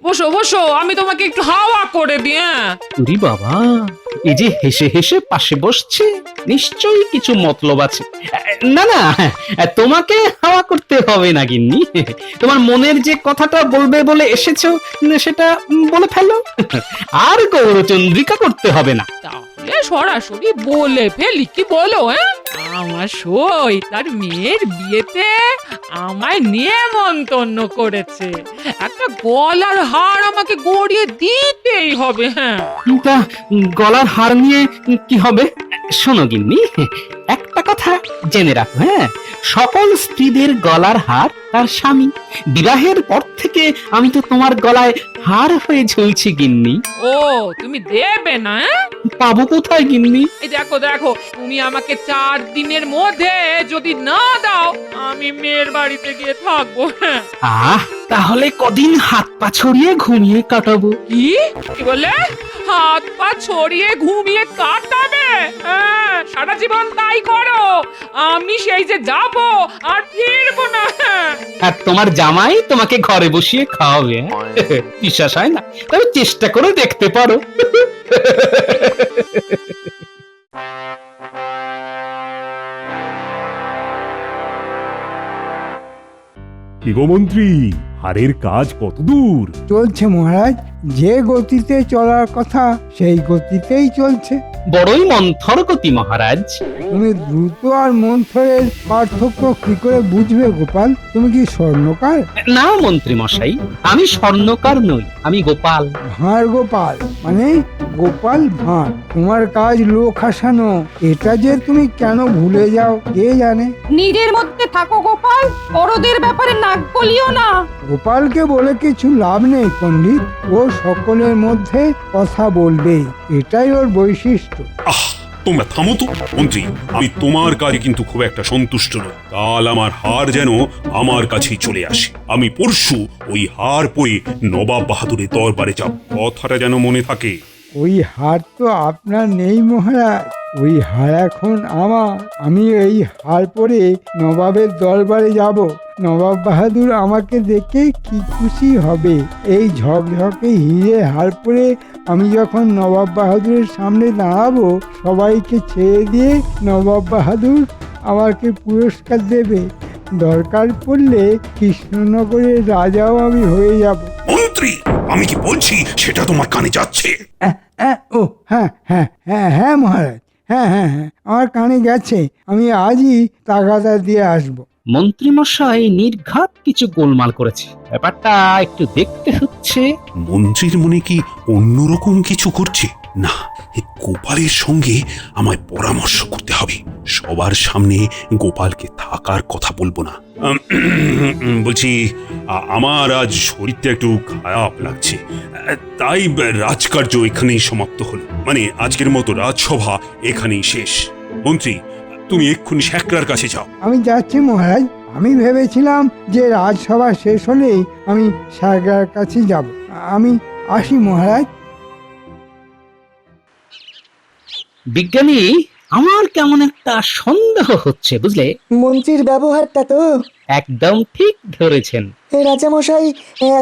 বসো বসো, আমি তোমাকে একটু হাওয়া করে দিই। উরি বাবা, এই যে হেসে হেসে পাশে বসছে, নিশ্চয়ই কিছু মতলব আছে। না না, তোমাকে হাওয়া করতে হবে না গিন্নি। তোমার মনের যে কথাটা বলবে বলে এসেছো সেটা বলে ফেলো, আর গৌরচন্দ্রিকা করতে হবে না। তাহলে সরাসরি বলে ফেলি, কি বলো? আমার সই তার মেয়ের বিয়েতে আমায় নিমন্ত্রণ করেছে। একটা গলার হার আমাকে গড়িয়ে দিতেই হবে। হ্যাঁ, তা গলার হার নিয়ে কি হবে? শোনো গিন্নি, একটা কথা জেনে রাখো, হ্যাঁ, সকল স্ত্রীদের গলার হার তার স্বামী। বিবাহের পর থেকে আমি তো তোমার গলায় হার হয়ে ঝুলছি গিন্নি। ও তুমি দেবে না? পাবো কোথায় গিন্নি? এই দেখো দেখো, তুমি আমাকে 4 দিনের মধ্যে যদি না দাও, আমি মেয়ের বাড়িতে গিয়ে থাকবো। তাহলে কদিন হাত পা ছড়িয়ে ঘুমিয়ে কাটাবো। কি বলে? হাত পা ছড়িয়ে ঘুমিয়ে কাটাবে? সারা জীবন তাই করো। আমি সেই যে যাব আর ফিরবো না। আর তোমার জামাই তোমাকে ঘরে বসিয়ে খাওয়াবে। বিশ্বাস হয় না? তবে চেষ্টা করে দেখতে পারো। কি গো মন্ত্রী, হারের কাজ কত দূর? চলছে মহারাজ, যে গতিতে চলার কথা সেই গতিতেই চলছে। বড়ই মন্থর গতি মহারাজ। তুমি দ্রুত আর মন্থরের পার্থক্য কি করে বুঝবে গোপাল? তুমি কি স্বর্ণকার? না মন্ত্রী মশাই, আমি স্বর্ণকার নই, আমি গোপাল। ভাঁড় গোপাল মানে গোপাল ভাঁড়। তোমার কাজ লোক হাসানো, এটা যে তুমি কেন ভুলে যাও কে জানে। নিজের মধ্যে থাকো গোপাল, বড়দের ব্যাপারে নাক গলিও না। গোপালকে বলে কিছু লাভ নেই পণ্ডিত, ও সকলের মধ্যে কথা বলবে, এটাই ওর বৈশিষ্ট্য। তোমরা থামো তো মন্ত্রী, আমি তোমার কাজে কিন্তু খুব একটা সন্তুষ্ট নই। কাল আমার হার যেন আমার কাছেই চলে আসে। আমি পরশু ওই হার পরে নবাব বাহাদুরের দরবারে যাব, কথাটা যেন মনে থাকে। ওই হার তো আপনার নেই মহারাজ, ওই হার এখন আমার। আমি এই হার পরে নবাবের দরবারে যাব। নবাব বাহাদুর আমাকে দেখে কি খুশি হবে। এই ঝকঝকে হিরে হার পরে আমি যখন নবাব বাহাদুরের সামনে দাঁড়াবো, সবাইকে ছেড়ে দিয়ে নবাব বাহাদুর আমাকে পুরস্কার দেবে। দরকার পড়লে কৃষ্ণনগরের রাজাও আমি হয়ে যাব। মন্ত্রী, আমি কি বলছি সেটা তোমার কানে যাচ্ছে? ও হ্যাঁ হ্যাঁ হ্যাঁ হ্যাঁ মহারাজ, হ্যাঁ হ্যাঁ হ্যাঁ, আমার কানে গেছে। আমি আজই তাগাদা দিয়ে আসবো। মন্ত্রী মশাই নির্ঘাত কিছু গোলমাল করেছে, ব্যাপারটা একটু দেখতে হচ্ছে। মন্ত্রীর মনে কি অন্যরকম কিছু করছে? না, এই গোপালের সঙ্গে আমায় পরামর্শ করতে হবে। সবার সামনে গোপালকে থাকার কথা বলবো না। বলছি, আমার আজ শরীরটা একটু খারাপ লাগছে, তাই রাজকার্য এখানেই সমাপ্ত হলো। মানে আজকের মতো রাজসভা এখানেই শেষ। মন্ত্রী, তুমি এক্ষুনি শেখরার কাছে যাও। আমি যাচ্ছি মহারাজ। আমি ভেবেছিলাম যে রাজসভা শেষ হলেই আমি সাগরার কাছে যাব। আমি আসি মহারাজ। বিজ্ঞানী, আমার কেমন একটা সন্দেহ হচ্ছে বুঝলে। মন্ত্রীর ব্যবহারটা তো একদম ঠিক ধরেছেন। রাজামশাই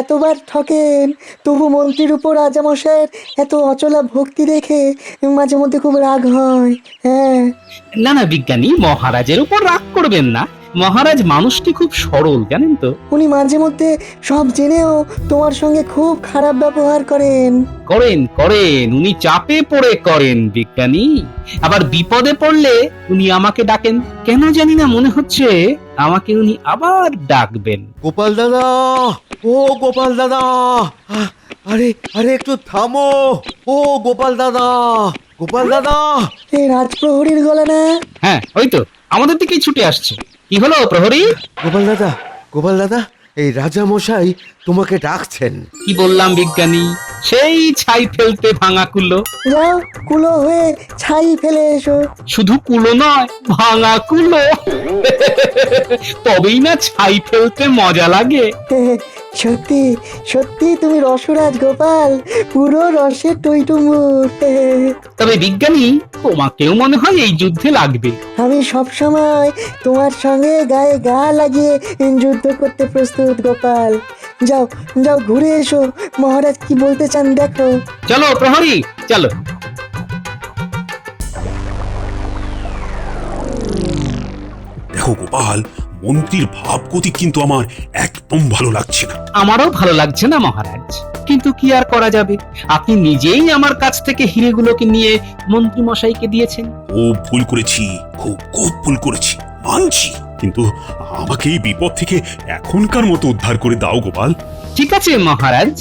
এতবার ঠকেন, তবু মন্ত্রীর উপর রাজামশাইয়ের এত অচলা ভক্তি দেখে মাঝে মধ্যে খুব রাগ হয়। হ্যাঁ, না না বিজ্ঞানী, মহারাজের উপর রাগ করবেন না। মহারাজ মানুষটি খুব সরল, জানেন তো। উনি মাঝে মধ্যে সব জেনেও তোমার সঙ্গে খুব খারাপ ব্যবহার করেন। করেন করেন, উনি চাপে পড়ে করেন বিজ্ঞানী। আবার বিপদে পড়লে উনি আমাকে ডাকেন, কেন জানি না মনে হচ্ছে আমাকে উনি আবার ডাকবেন। গোপাল দাদা, ও গোপাল দাদা, আরে আরে একটু থামো, ও গোপাল দাদা, গোপাল দাদা। এই রাজপ্রহরীর গলা না? হ্যাঁ, ওই তো আমাদের দিকেই ছুটে আসছে। কি হলো প্রহরী? গোপাল দাদা, গোপাল দাদা, এই রাজা মশাই তোমাকে ডাকছেন। কি বললাম বিজ্ঞানী, সেই ছাই ফেলতে ভাঙা কুলো। যাও, কুলো হয়ে ছাই ফেলে এসো। শুধু কুলো নয়, ভাঙা কুলো। তবেই না ছাই ফেলতে মজা লাগে। সত্যি সত্যি তুমি রসরাজ গোপাল, পুরো রসে টইটুম্বুর। তবে বিজ্ঞানী, তোমাকেও মনে হয় এই যুদ্ধে লাগবে। আমি সব সময় তোমার সঙ্গে গায়ে গা লাগিয়ে যুদ্ধ করতে প্রস্তুত গোপাল। যাও যাও, ঘুরে এসো, মহারাজ কি বলতে চান দেখো। চলো প্রহরী, চলো। দেখো গোপাল, মন্ত্রীর ভাবগতি কিন্তু আমার একদম ভালো লাগছে না। আমারও ভালো লাগছে না মহারাজ, কিন্তু কি আর করা যাবে, আপনি নিজেই আমার কাছ থেকে হিরেগুলোকে নিয়ে মন্ত্রী মশাইকে দিয়েছেন। খুব ভুল করেছি, খুব খুব ভুল করেছি, মানছি। কিন্তু আমাকে এই বিপদ থেকে এখনকার মতো উদ্ধার করে দাও গোপাল। ঠিক আছে মহারাজ,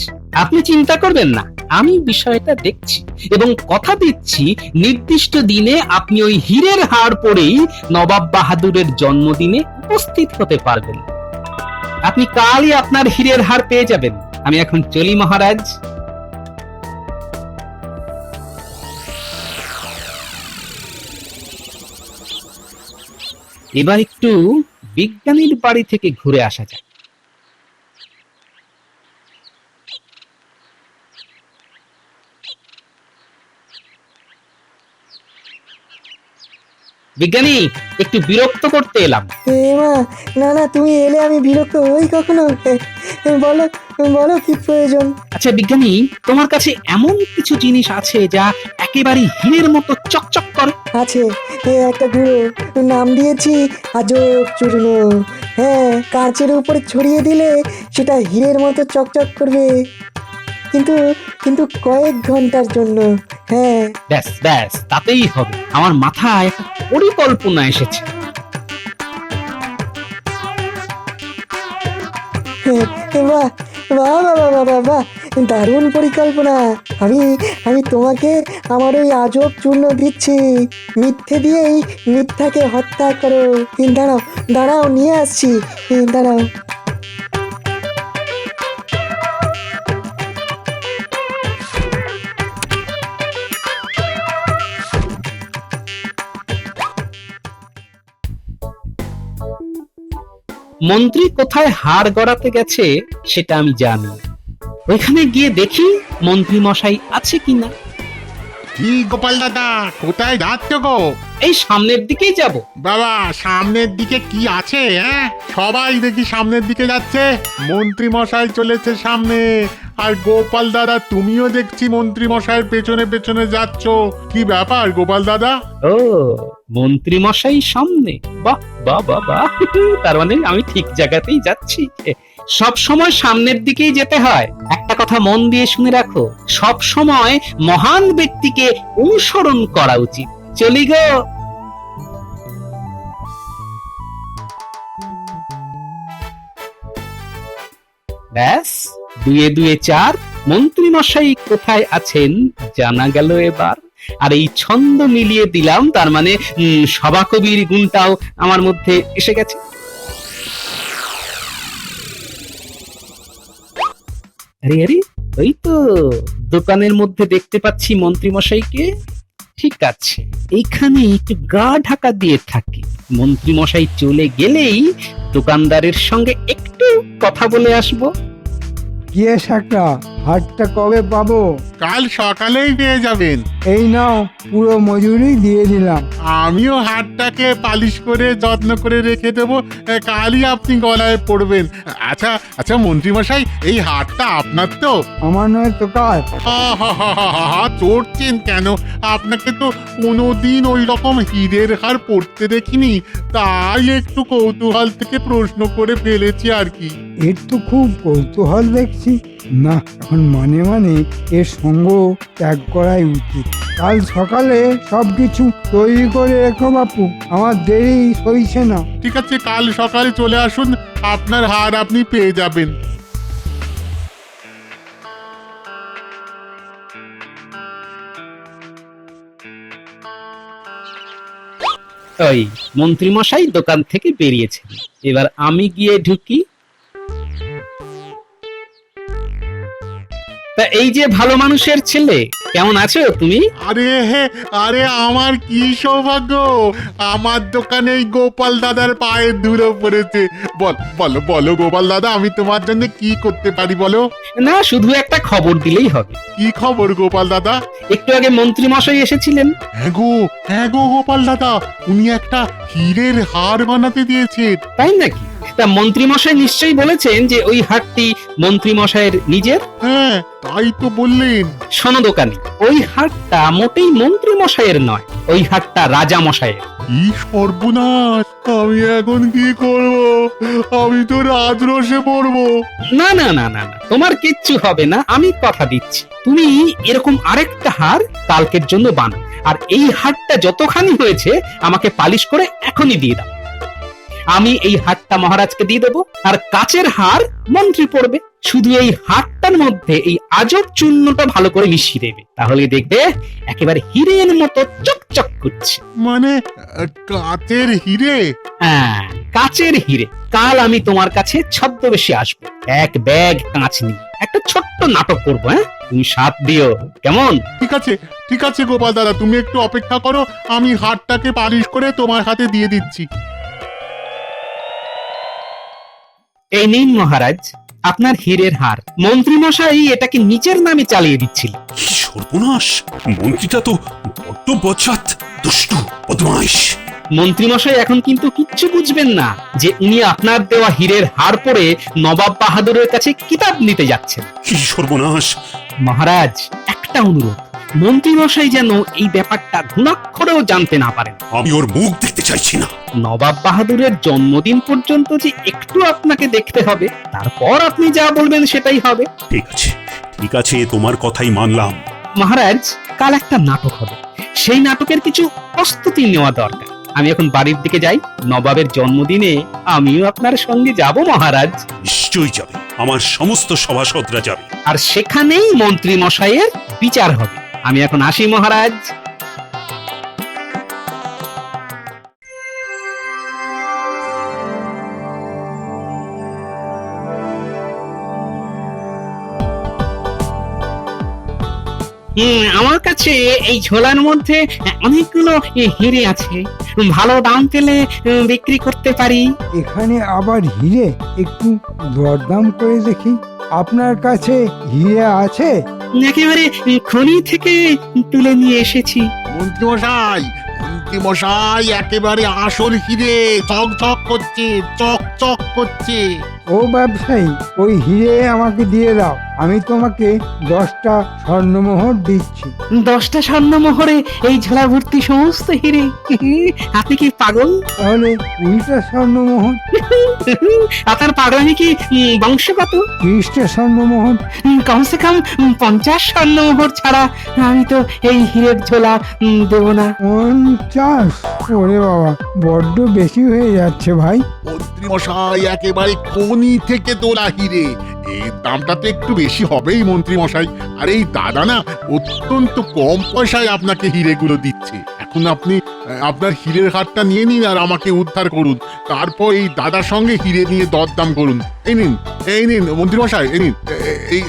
আপনি চিন্তা করবেন না, আমি বিষয়টা দেখছি এবং কথা দিচ্ছি নির্দিষ্ট দিনে আপনি ওই হীরের হাড় পরেই নবাব বাহাদুরের জন্মদিনে উপস্থিত হতে পারবেন। আপনি কালই আপনার হীরের হাড় পেয়ে যাবেন। আমি এখন চলি মহারাজ। এবার একটু বিজ্ঞানীর বাড়ি থেকে ঘুরে আসা যাক। বিজ্ঞানী, একটু বিরক্ত করতে এলাম। মা, না না, তুমি এলে আমি বিরক্ত হই কখনো? বলো বলো, কি প্রয়োজন? আচ্ছা বিজ্ঞানী, তোমার কাছে এমন কিছু জিনিস আছে যা একেবারে হীরের মতো চকচক করে? আছে, একটা গুঁড়ো, নাম দিয়েছি আজব চূর্ণ। হ্যাঁ, কাঁচের উপরে ছড়িয়ে দিলে সেটা হীরের মতো চকচক করবে, কিন্তু কিন্তু কয়েক ঘন্টার জন্য। হ্যাঁ, ব্যাস ব্যাস, তাতেই হবে। আমার মাথায় একটা পরিকল্পনা এসেছে। বাহ বাহ বাহ বাহ বাহ বাহ, দারুণ পরিকল্পনা। আমি আমি তোমাকে আমার ওই আজব চূর্ণ দিচ্ছি। মিথ্যে দিয়েই মিথ্যাকে হত্যা করো। দাঁড়াও দাঁড়াও, নিয়ে আসছি, দাঁড়াও। মন্ত্রী কোথায় হাড় গড়াতে গেছে সেটা আমি জানি। ওইখানে গিয়ে দেখি মন্ত্রী মশাই আছে কিনা। কি গোপাল দাদা, কোথায় যাচ্ছ গো? এই সামনের দিকেই যাব। বাবা, সামনের দিকে কি আছে? হ্যাঁ, সবাই দেখি সামনের দিকে যাচ্ছে। মন্ত্রী মশাই চলেছে সামনে, আর গোপাল দাদা তুমিও দেখছি মন্ত্রী মশাইয়ের পেছনে পেছনে যাচ্ছ। কি ব্যাপার গোপাল দাদা? ও, মন্ত্রী মশাই সামনে? বাহ বাহ বাহ বাহ, তার মানে আমি ঠিক জায়গাতেই যাচ্ছি। সব সময় সামনের দিকেই যেতে হয়। একটা কথা মন দিয়ে শুনে রাখো, সব সময় মহান ব্যক্তিকে অনুসরণ করা উচিত। চলি গো। ব্যাস, দুয়ে দুয়ে চার, মন্ত্রী মশাই কোথায় আছেন জানা গেল এবার। আর এই ছন্দ মিলিয়ে দিলাম, তার মানে সভাকবির গুণটাও আমার মধ্যে এসে গেছে। আরে আরে, ওই তো দোকানের মধ্যে দেখতে পাচ্ছি মন্ত্রী মশাইকে। ঠিক আছে, এইখানে একটু গা ঢাকা দিয়ে থাকি। মন্ত্রী মশাই চলে গেলেই দোকানদারের সঙ্গে একটু কথা বলে আসবো। কি সাকরা, হাটটা কবে পাবো? কাল সকালেই পেয়ে যাবেন। এই নাও, পুরো মজুরি দিয়ে দিলাম। আমিও হাটটাকে পালিশ করে যত্ন করে রেখে দেবো, কালই আপনি গলায় পড়বেন। আচ্ছা আচ্ছা মন্ত্রীমশাই, এই হাটটা আপনার তো? আমার নয় তো কার? চড়ছেন কেন? আপনাকে তো কোনোদিন ওই রকম হীরের হার পড়তে দেখিনি, তাই একটু কৌতূহল থেকে প্রশ্ন করে ফেলেছি আর কি। এর তো খুব কৌতূহল দেখছি। না, এখন মানে মানে এর সঙ্গ ত্যাগ করাই উচিত। কাল সকালে সবকিছু তৈরি করে রেখো বাপু, আমার দেরি সইছে না। ঠিক আছে, কাল সকালে চলে আসুন, আপনার হার আপনি পেয়ে যাবেন। ওই মন্ত্রীমশাই দোকান থেকে বেরিয়েছেন, এবার আমি গিয়ে ঢুকি। তা এই যে ভালো মানুষের ছেলে, কেমন আছো তুমি? আরে আমার কি সৌভাগ্য, আমার দোকানে এই গোপাল দাদার পায়ের ধুলো পড়েছে। বলো বলো গোপাল দাদা, আমি তোমার জন্য কি করতে পারি বলো? না, শুধু একটা খবর দিলেই হবে। কি খবর গোপাল দাদা? একটু আগে মন্ত্রীমশাই এসেছিলেন। হ্যাঁ গো গোপাল দাদা, উনি একটা হীরের হার বানাতে দিয়েছেন। তাই নাকি? তা মন্ত্রীমশাই নিশ্চয়ই বলেছেন যে ওই হারটি মন্ত্রীমশাইয়ের নিজের। হ্যাঁ, তাই তো বললেন। শোনো দোকানি, ওই হারটা মোটেই মন্ত্রীমশাইয়ের নয়, ওই হারটা রাজা মশাইয়ের। কি সর্বনাশ, আমি এখন কি করব? আমি তো রাজরোষে পড়বো। না না না না না, তোমার কিচ্ছু হবে না, আমি কথা দিচ্ছি। তুমি এরকম আরেকটা হার কালকের জন্য বানাও, আর এই হারটা যতখানি হয়েছে আমাকে পালিশ করে এখনই দিয়ে দাও। আমি এই হারটা মহারাজকে দিয়ে দেবো, আর কাচের হার মন্ত্রী পড়বে। শুধু এই হারটার মধ্যে এই আজব চূর্ণটা ভালো করে মিশিয়ে দেবে, তাহলে দেখবে একেবারে হীরের মতো চকচক করছে। মানে কাচের হিরে? হ্যাঁ, কাচের হিরে। কাল আমি তোমার কাছে ছদ্মবেশে আসবো, এক ব্যাগ কাঁচ নিয়ে একটা ছোট্ট নাটক করবো। হ্যাঁ, তুমি সাথ দিও, কেমন? ঠিক আছে গোপাল দাদা, তুমি একটু অপেক্ষা করো, আমি হারটাকে পালিশ করে তোমার হাতে দিয়ে দিচ্ছি। এই নিন মহারাজ, আপনার হীরের হার। মন্ত্রী মশাই এটাকে নিচের নামে চালিয়ে দিচ্ছিল। কি সর্বনাশ! মন্ত্রীটা তো বড্ড বজ্জাত, দুষ্টু, বদমাইশ। মন্ত্রী মশাই এখন কিন্তু কিচ্ছু বুঝবেন না যে উনি আপনার দেওয়া হীরের হার পরে নবাব বাহাদুরের কাছে কিতাব নিতে যাচ্ছেন। কি সর্বনাশ! মহারাজ, একটা অনুরোধ, মন্ত্রী মশাই যেন এই ব্যাপারটা ঘুণাক্ষরেও জানতে না পারেন। আমি ওর মুখ দেখতে চাইছি না। নবাব বাহাদুরের জন্মদিন পর্যন্ত যে একটু আপনাকে দেখতে হবে, তারপর আপনি যা বলবেন সেটাই হবে। ঠিক আছে, তোমার কথাই মানলাম। মহারাজ, কাল একটা নাটক হবে, সেই নাটকের কিছু প্রস্তুতি নেওয়া দরকার। আমি এখন বাড়ির দিকে যাই, নবাবের জন্মদিনে আমিও আপনার সঙ্গে যাব মহারাজ। নিশ্চয়ই যাবে, আমার সমস্ত সভাসদরা যাবে। আর সেখানেই মন্ত্রী মশাইয়ের বিচার হবে। আমি এখন আসি মহারাজ। আমার কাছে এই ঝোলার মধ্যে অনেকগুলো হিরে আছে, ভালো দাম পেলে বিক্রি করতে পারি। এখানে আবার হিরে? একটু দরদাম করে দেখি। আপনার কাছে হিরে আছে? একেবারে খনি থেকে তুলে নিয়ে এসেছি। মন্ত্রীমশাই, একেবারে আসল হিরে, চকচক করছে, চকচক করছে। ও ব্যবসায়ী, ওই হিরে আমাকে দিয়ে দাও, আমি তোমাকে 10টা স্বর্ণমোহর দিচ্ছি। 10টা স্বর্ণমোহরে এই ঝোলা ভর্তি সমস্ত হিরে? আপনি কি পাগল? তাহলে 20টা স্বর্ণমোহর। আপনার পাগলামি কি বংশগত? 30টা স্বর্ণমোহর। কমসে কম 50 স্বর্ণমোহর ছাড়া আমি তো এই হিরের ঝোলা দেব না। 50? ওরে বাবা, বড্ড বেশি হয়ে যাচ্ছে ভাই। মন্ত্রীমশাই, একেবারে খনি থেকে তোলা হিরে, এই দামটা তো একটু বেশি হবেই মন্ত্রীমশাই। আর এই দাদা না অত্যন্ত কম পয়সায় আপনাকে হিরেগুলো দিচ্ছে। এখন আপনি আপনার হিরের হারটা নিয়ে নিন আর আমাকে উদ্ধার করুন, তারপর এই দাদার সঙ্গে হিরে নিয়ে দরদাম করুন। এই নিন মন্ত্রীমশাই, এই নিন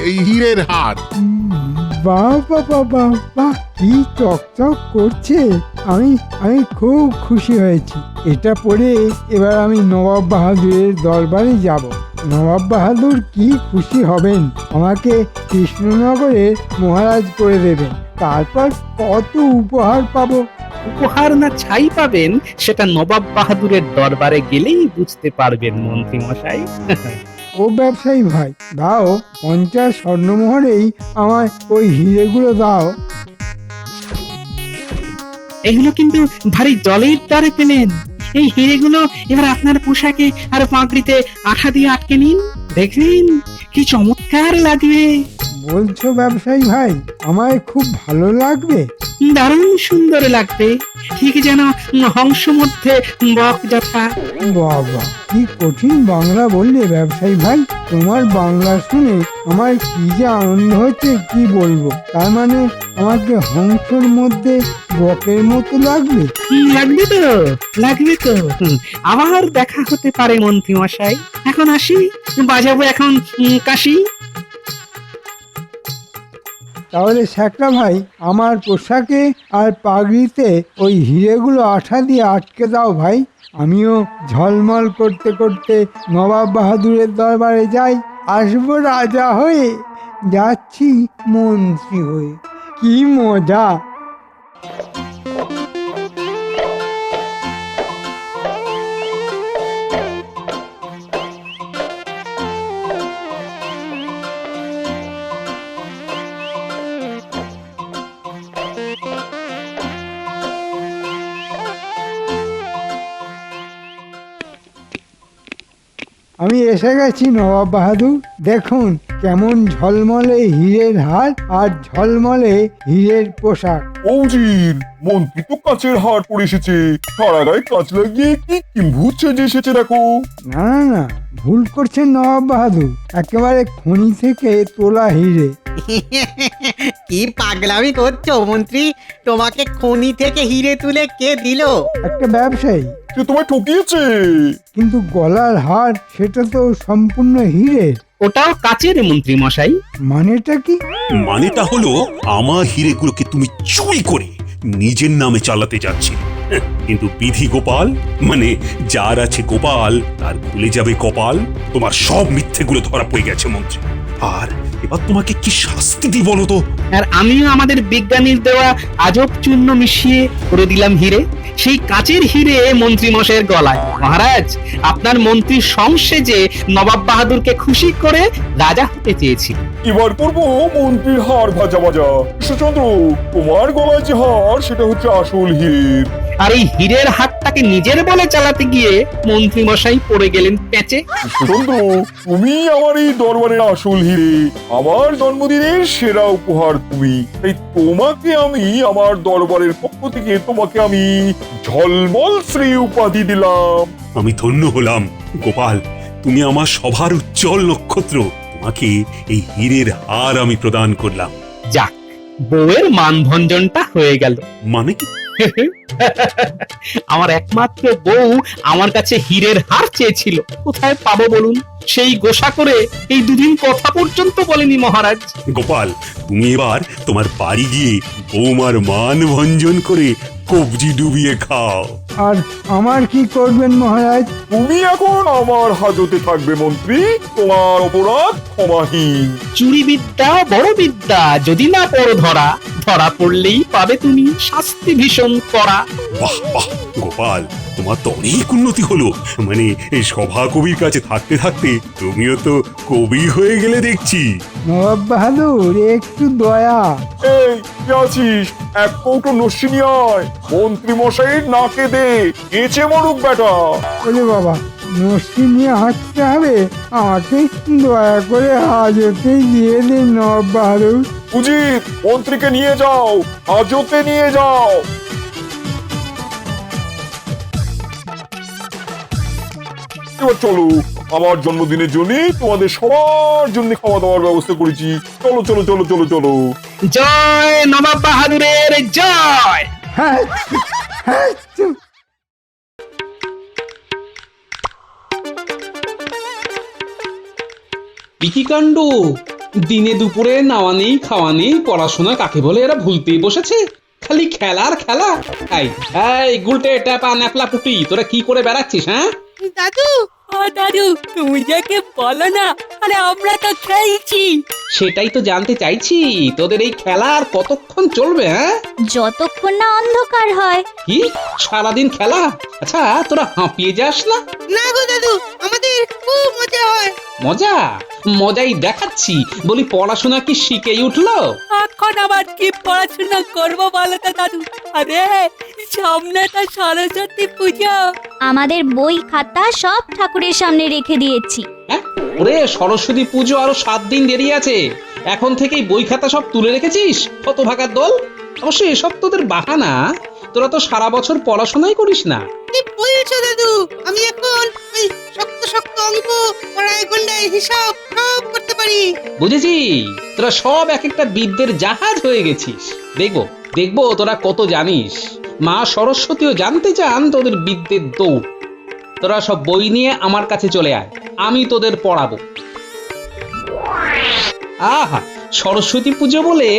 এই হিরের হার। বাবা বাবা বাহ, কি চকচক করছে! আমি খুব খুশি হয়েছি। এটা পরে এবার আমি নবাব বাহাদুরের দরবারে যাব। নবাব বাহাদুর কি খুশি হবেন, আমাকে কৃষ্ণনগরে মহারাজ করে দেবেন। তারপর কত উপহার পাবো। উপহার না ছাই পাবেন সেটা নবাব বাহাদুরের দরবারে গেলেই বুঝতে পারবেন মন্ত্রী মশাই। ও ব্যবসায়ী ভাই, দাও 50 স্বর্ণমোহরেই আমায় ওই হিরেগুলো দাও। এগুলো কিন্তু ভারী জলের দ্বারে পেলেন। এই হিরেগুলো এবার আপনার পোশাকে আর পাগড়িতে আঠা দিয়ে আটকে নিন, দেখবেন কি চমৎকার লাগবে। বলছো ব্যবসায়ী ভাই, আমায় খুব ভালো লাগবে? দারুণ সুন্দর লাগবে, ঠিক যেন হংস মধ্যে বক যথা। বাবা, কি কঠিন বাংলা বললে ব্যবসায়ী ভাই। তোমার বাংলা শুনে আমার কি যে আনন্দ হচ্ছে কি বলবো। তার মানে আমাকে হংসর মধ্যে বকের মতো লাগবে? লাগবে তো, লাগবে তো। আবার দেখা হতে পারে মন্ত্রী মশাই। এখন আসি, বাজাবো এখন কাশি। তাহলে শ্যাকরা ভাই, আমার পোশাকে আর পাগড়িতে ওই হিরেগুলো আঠা দিয়ে আটকে দাও ভাই। আমিও ঝলমল করতে করতে নবাব বাহাদুরের দরবারে যাই। আসবো রাজা হয়ে, যাচ্ছি মন্ত্রী হয়ে। কি মজা! আমি এসে গেছি নবাব বাহাদুর। দেখুন কেমন ঝলমলে হীরের হার আর ঝলমলে হীরের পোশাক। ওজির, মন্ত্রী তো কাচের হার পরে এসেছে, সারা গায়ে কাচ লাগিয়ে কি কিম্ভূত সেজে এসেছে দেখো। না না না, ভুল করছেন নবাব বাহাদুর, একেবারে খনি থেকে তোলা হিরে। কি পাগলামি করছো মন্ত্রী? তোমাকে খনি থেকে হিরে তুলে কে দিল? একটা ব্যবসায়ী। সে তোমায় ঠকিয়েছে। কিন্তু গলার হার সেটা তো সম্পূর্ণ হিরে। ওটাও কাচের মন্ত্রী মশাই। মানেটা কি? মানেটা হলো আমার হিরেগুলোকে তুমি চুরি করে নিজের নামে চালাতে যাচ্ছিলে। কিন্তু বিধি গোপাল, মানে যার আছে গোপাল তার খুলে যাবে কপাল। তোমার সব মিথ্যেগুলো ধরা পড়ে গেছে মন্ত্রী। আর এবার তোমাকে কি শাস্তি দিই বলো তো? আর আমিও আমাদের বিজ্ঞানীর দেওয়া আজব চূর্ণ মিশিয়ে করে দিলাম হিরে, সেই কাচের হিরে মন্ত্রী মশাইয়ের গলায়। মহারাজ, আপনার মন্ত্রী সংসেজে নবাব বাহাদুরকে খুশি করে রাজা হতে চেয়েছিল। এবার করবো মন্ত্রীর হার ভাজা ভাজা। কৃষ্ণচন্দ্র, তোমার গলায় যে হার সেটা হচ্ছে আসল হীরের। আর এই হীরের হাতটাকে নিজের বলে চালাতে গিয়ে মন্ত্রী মশাই পড়ে গেলেন প্যাচে। কৃষ্ণচন্দ্র, তুমি আমার এই দরবারের আসল হিরে, আমার জন্মদিনের সেরা উপহার তুমি। তাই তোমাকে আমি আমার দরবারের পক্ষ থেকে তোমাকে আমি ঝলমল শ্রী উপাধি দিলাম। আমি ধন্য হলাম গোপাল, তুমি আমার সভার উজ্জ্বল নক্ষত্র। তোমাকে এই হীরের হার আমি প্রদান করলাম। যাক, বউয়ের মানভঞ্জনটা হয়ে গেল। মানে কি? আমার একমাত্র বউ আমার কাছে হীরের হার চেয়েছিল, কোথায় পাবো বলুন? সেই গোসা করে এই দুদিন কথা পর্যন্ত বলেনি মহারাজ। গোপাল, তুমি এবার তোমার বাড়ি গিয়ে বৌমার মান ভঞ্জন করে কবজি ডুবিয়ে খাও। আর আমার কি করবেন মহারাজ? তুমি এখন আমার হাজতে থাকবে মন্ত্রী, তোমার অপরাধ ক্ষমাহীন। চুরি বিদ্যা বড় বিদ্যা, যদি না পড়ো ধরা, ধরা পড়লেই পাবে তুমি শাস্তি ভীষণ করা। বাহ বাহ গোপাল, তোমার তো অনেক উন্নতি হলো। মানে এই সভা কবির কাছে থাকতে থাকতে তুমিও তো কবি হয়ে গেলে দেখছি। নবাব বাহাদুর, একটু দয়া। এই কে আছিস? এক কৌটো নস্যি নিয়ে আয়, মন্ত্রী মশাইয়ের নাকে দে, কেচে মরুক বেটা। ওরে বাবা, নস্যি নিয়ে হাঁটতে হবে? আমাকে দয়া করে হাজতে দিয়ে দিন নবাব বাহাদুর। উজির, মন্ত্রীকে নিয়ে যাও, হাজতে নিয়ে যাও। এবার চলো, আমার জন্মদিনের জন্য তোমাদের সবার জন্য খাওয়া দাওয়ার ব্যবস্থা করেছি। চলো চলো চলো চলো চলো। জয় নবাব বাহাদুরের জয়। হ্যাঁ হ্যাঁ। কি কাণ্ড! দিনে দুপুরে নাওয়া নেই খাওয়া নেই, পড়াশোনা কাকে বলে এরা ভুলতেই বসেছে। খালি খেলার খেলা। এই গুলটে ট্যাপা ন্যাপলা পুটি, তোরা কি করে বেড়াচ্ছিস? হ্যাঁ দাদু, দাদু তুমি যাকে বলো না, আরে আমরা তো খেলছি। সেটাই তো জানতে চাইছি, তোদের এই খেলা আর কতক্ষণ চলবে? হ্যাঁ, যতক্ষণ না অন্ধকার হয়। কি সারাদিন খেলা? আচ্ছা, তোরা হাঁপিয়ে যাস না? না গো দাদু, আমাদের খুব মজা হয়। মজা মজাই দেখাচ্ছি। বলি পড়াশোনা কি শিখেই উঠলো? এখন আবার কি পড়াশোনা করবো বলো তো দাদু? আরে সামনে তো সরস্বতী পুজো। আমাদের বই খাতা সব ঠাকুরের সামনে রেখে দিয়েছি। হ্যাঁ, ওরে সরস্বতী পুজো আরো 7 দিন দেরি আছে। এখন থেকেই বই খাতা সব তুলে রেখেছিস? হতভাগার দল। অবশ্য এসব তোদের বাহানা, তোরা তো সারা বছর পড়াশোনাই করিস না। কি বলছো দাদু? আমি এখন ওই শক্ত শক্ত অঙ্ক, পড়ায় গন্ডায় হিসাব সব করতে পারি। বুঝেছি, তোরা সব এক একটা বিদ্যের জাহাজ হয়ে গেছিস। দেখবো দেখবো তোরা কত জানিস। মা সরস্বতীও জানতে চান তোদের বিদ্যের দৌড়। তোরা সব বই নিয়ে আমার কাছে চলে আয়, আমি তোদের পড়াবো। আহা, সরস্বতী পুজো বলে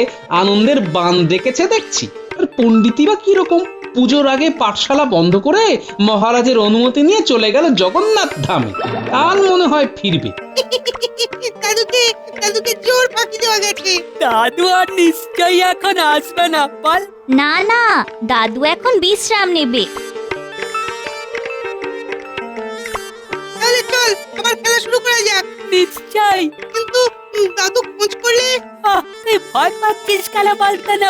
আনন্দের বান ডেকেছে দেখছি। আর পণ্ডিতই বা কিরকম? পুজোর আগে পাঠশালা বন্ধ করে মহারাজের অনুমতি নিয়ে চলে গেল জগন্নাথ ধামে। কাল মনে হয় ফিরবে। দাদুকে জোর ফাঁকি দেওয়া গেছে। দাদু আর নিশ্চয়ই এখন আসবে না বল। না না, দাদু এখন বিশ্রাম নেবে। তাহলে চল আবার খেলা শুরু করা যাক। নিশ্চয়, কিন্তু দাদু খোঁজ করলে তুই ভয় পাচ্ছিস কেন বলতে না?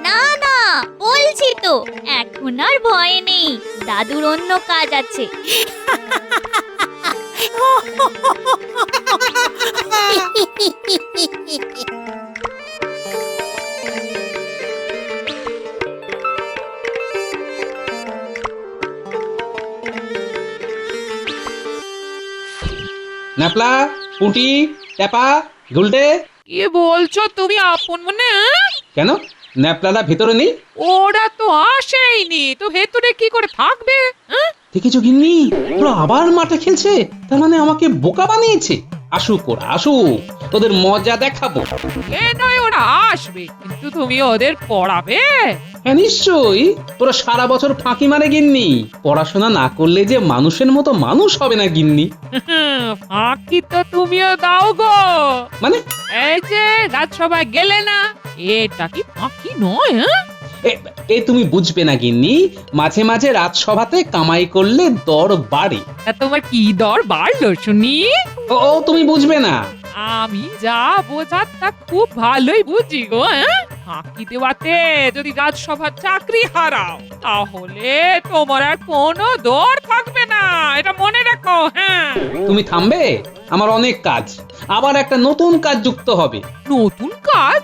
না না, বলছি তো এখন আর ভয় নেই, দাদুর অন্য কাজ আছে। ন্যাপলা, পুঁটি, টেপা, গুলটে। কি বলছো তুমি আপন মনে? কেন, ন্যাপলাদা ভেতরে নেই? ওরা তো আসেইনি, তো ভেতরে কি করে থাকবে? দেখেছো গিন্নি, ওরা আবার মাঠে খেলছে। তার মানে আমাকে বোকা বানিয়েছে। আসুক ওরা, আসুক, তোদের মজা দেখাবো। এ নয় ওরা আসবে, কিন্তু তুমি ওদের পড়াবে? হ্যাঁ নিশ্চয়ই। তোরা সারা বছর ফাঁকি মারে গিন্নি। পড়াশোনা না করলে যে মানুষের মতো মানুষ হবে না গিন্নি। ফাঁকি তো তুমিও দাও গো। মানে? এই যে রাজসভায় গেলে না, এটা কি ফাঁকি নয়? এ তুমি বুঝবে না গিন্নি, মাঝে মাঝে রাজসভাতে কামাই করলে দর বাড়ে। তা তোমার কি দর বাড়লো শুনি? ও তুমি বুঝবে না। আমি যা বোঝার তা খুব ভালোই বুঝি গো। ফাঁকি দেওয়াতে যদি রাজসভার চাকরি হারাও, তাহলে তোমার আর কোনো দর থাকবে না, এটা মনে রাখো। হ্যাঁ, তুমি থামবে? আমার অনেক কাজ, আবার একটা নতুন কাজ যুক্ত হবে। নতুন কাজ?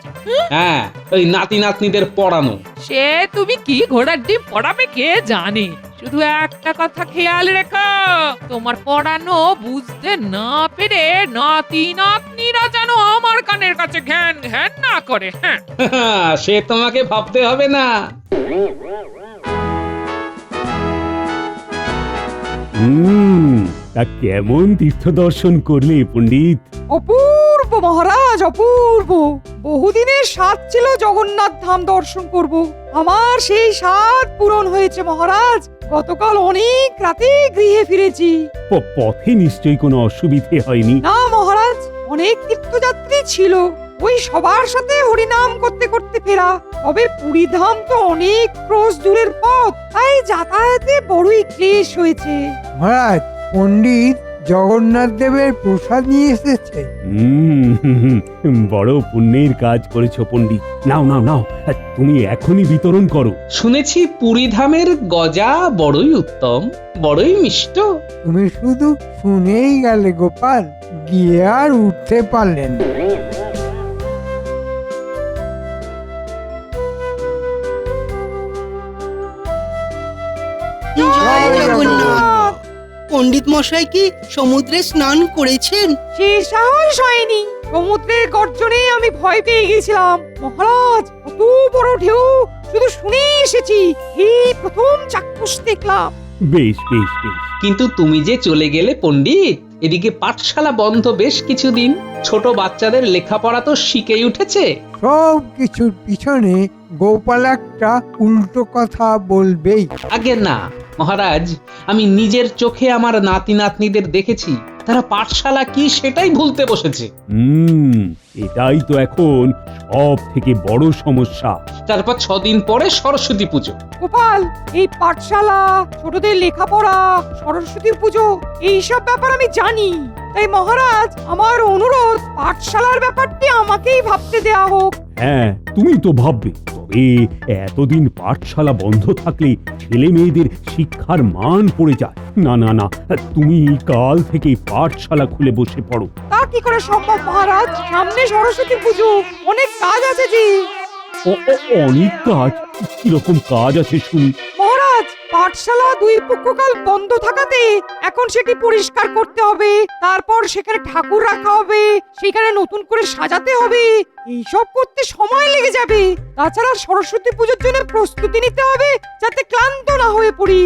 হ্যাঁ, ওই নাতি নাতনিদের পড়ানো। সে তুমি কি ঘোড়ার ডিম পড়াবে কে জানে। শুধু একটা কথা খেয়াল রেখো, তোমার পড়ানো বুঝতে না পেরে নাতি নাতনিরা যেন আমার কানের কাছে ঘ্যান ঘ্যান না করে। হ্যাঁ, সে তোমাকে ভাবতে হবে না। তা কেমন তীর্থ দর্শন করলে পণ্ডিত? অপূর্ব মহারাজ, অপূর্ব। বহুদিনের স্বাদ ছিল জগন্নাথ ধাম দর্শন করব। আমার সেই স্বাদ পূরণ হয়েছে মহারাজ। গতকাল অনেক রাতে গৃহে ফিরেছি। পথে নিশ্চয়ই কোনো অসুবিধে হয়নি? না মহারাজ, অনেক তীর্থযাত্রী ছিল, ওই সবার সাথে হরিনাম করতে করতে ফেরা। তবে পুরী ধাম তো অনেক ক্রোশ দূরের পথ, তাই যাতায়াতে বড়ই ক্লেশ হয়েছে। মহারাজ, পণ্ডিত জগন্নাথ দেবের প্রসাদ নিয়ে এসেছে। বড় পুণ্যের কাজ করেছো পণ্ডিত। নাও নাও নাও, তুমি এখনই বিতরণ করো। শুনেছি পুরী ধামের গজা বড়ই উত্তম, বড়ই মিষ্ট। তুমি শুধু শুনেই গেলে গোপাল, গিয়ে আর উঠতে পারলেন না। জয় জগন্নাথ। পণ্ডিত মশাই কি সমুদ্রে স্নান করেছেন? সে সাহস হয়নি, সমুদ্রের গর্জনে আমি ভয় পেয়ে গেছিলাম। মহারাজ, কত বড় ঢেউ শুধু শুনে এসেছি, এই প্রথম চাক্ষুষ দেখলাম। বেশ বেশ বেশ। কিন্তু তুমি যে চলে গেলে পণ্ডিত, এদিকে পাঠশালা বন্ধ বেশ কিছুদিন। ছোট বাচ্চাদের লেখাপড়া তো শিখেই উঠেছে। সব কিছুর পিছনে গোপাল একটা উল্টো কথা বলবেই। আগে না মহারাজ, আমি নিজের চোখে আমার নাতি নাতনিদের দেখেছি, তারা পাঠশালা কি সেটাই ভুলতে বসেছে। এটাই তো এখন সব থেকে বড় সমস্যা। তারপর 6 দিন পরে সরস্বতী পুজো। গোপাল, এই পাঠশালা, ছোটদের লেখাপড়া, সরস্বতী পুজো, এইসব ব্যাপার আমি জানি। তাই মহারাজ, আমার অনুরোধ, পাঠশালার ব্যাপারটি আমাকেই ভাবতে দেয়া হোক। হ্যাঁ, তুমি তো ভাববে, তবে এতদিন পাঠশালা বন্ধ থাকলে ছেলে মেয়েদের শিক্ষার মান পড়ে যায়। না না না, তুমি কাল থেকে পাঠশালা খুলে বসে পড়ো। তা কি করে সম্ভব মহারাজ? সামনে সরস্বতী পুজো, অনেক কাজ আছে যে। অনেক কাজ? কিরকম কাজ আছে শুনি? মহারাজ, পাঠশালা 2 পক্ষকাল বন্ধ থাকাতে এখন সেটি পরিষ্কার করতে হবে, তারপর সেখানে ঠাকুর রাখা হবে, সেখানে নতুন করে সাজাতে হবে, এইসব করতে সময় লেগে যাবে। তাছাড়া সরস্বতী পুজোর জন্য প্রস্তুতি নিতে হবে, যাতে ক্লান্ত না হয়ে পড়ি।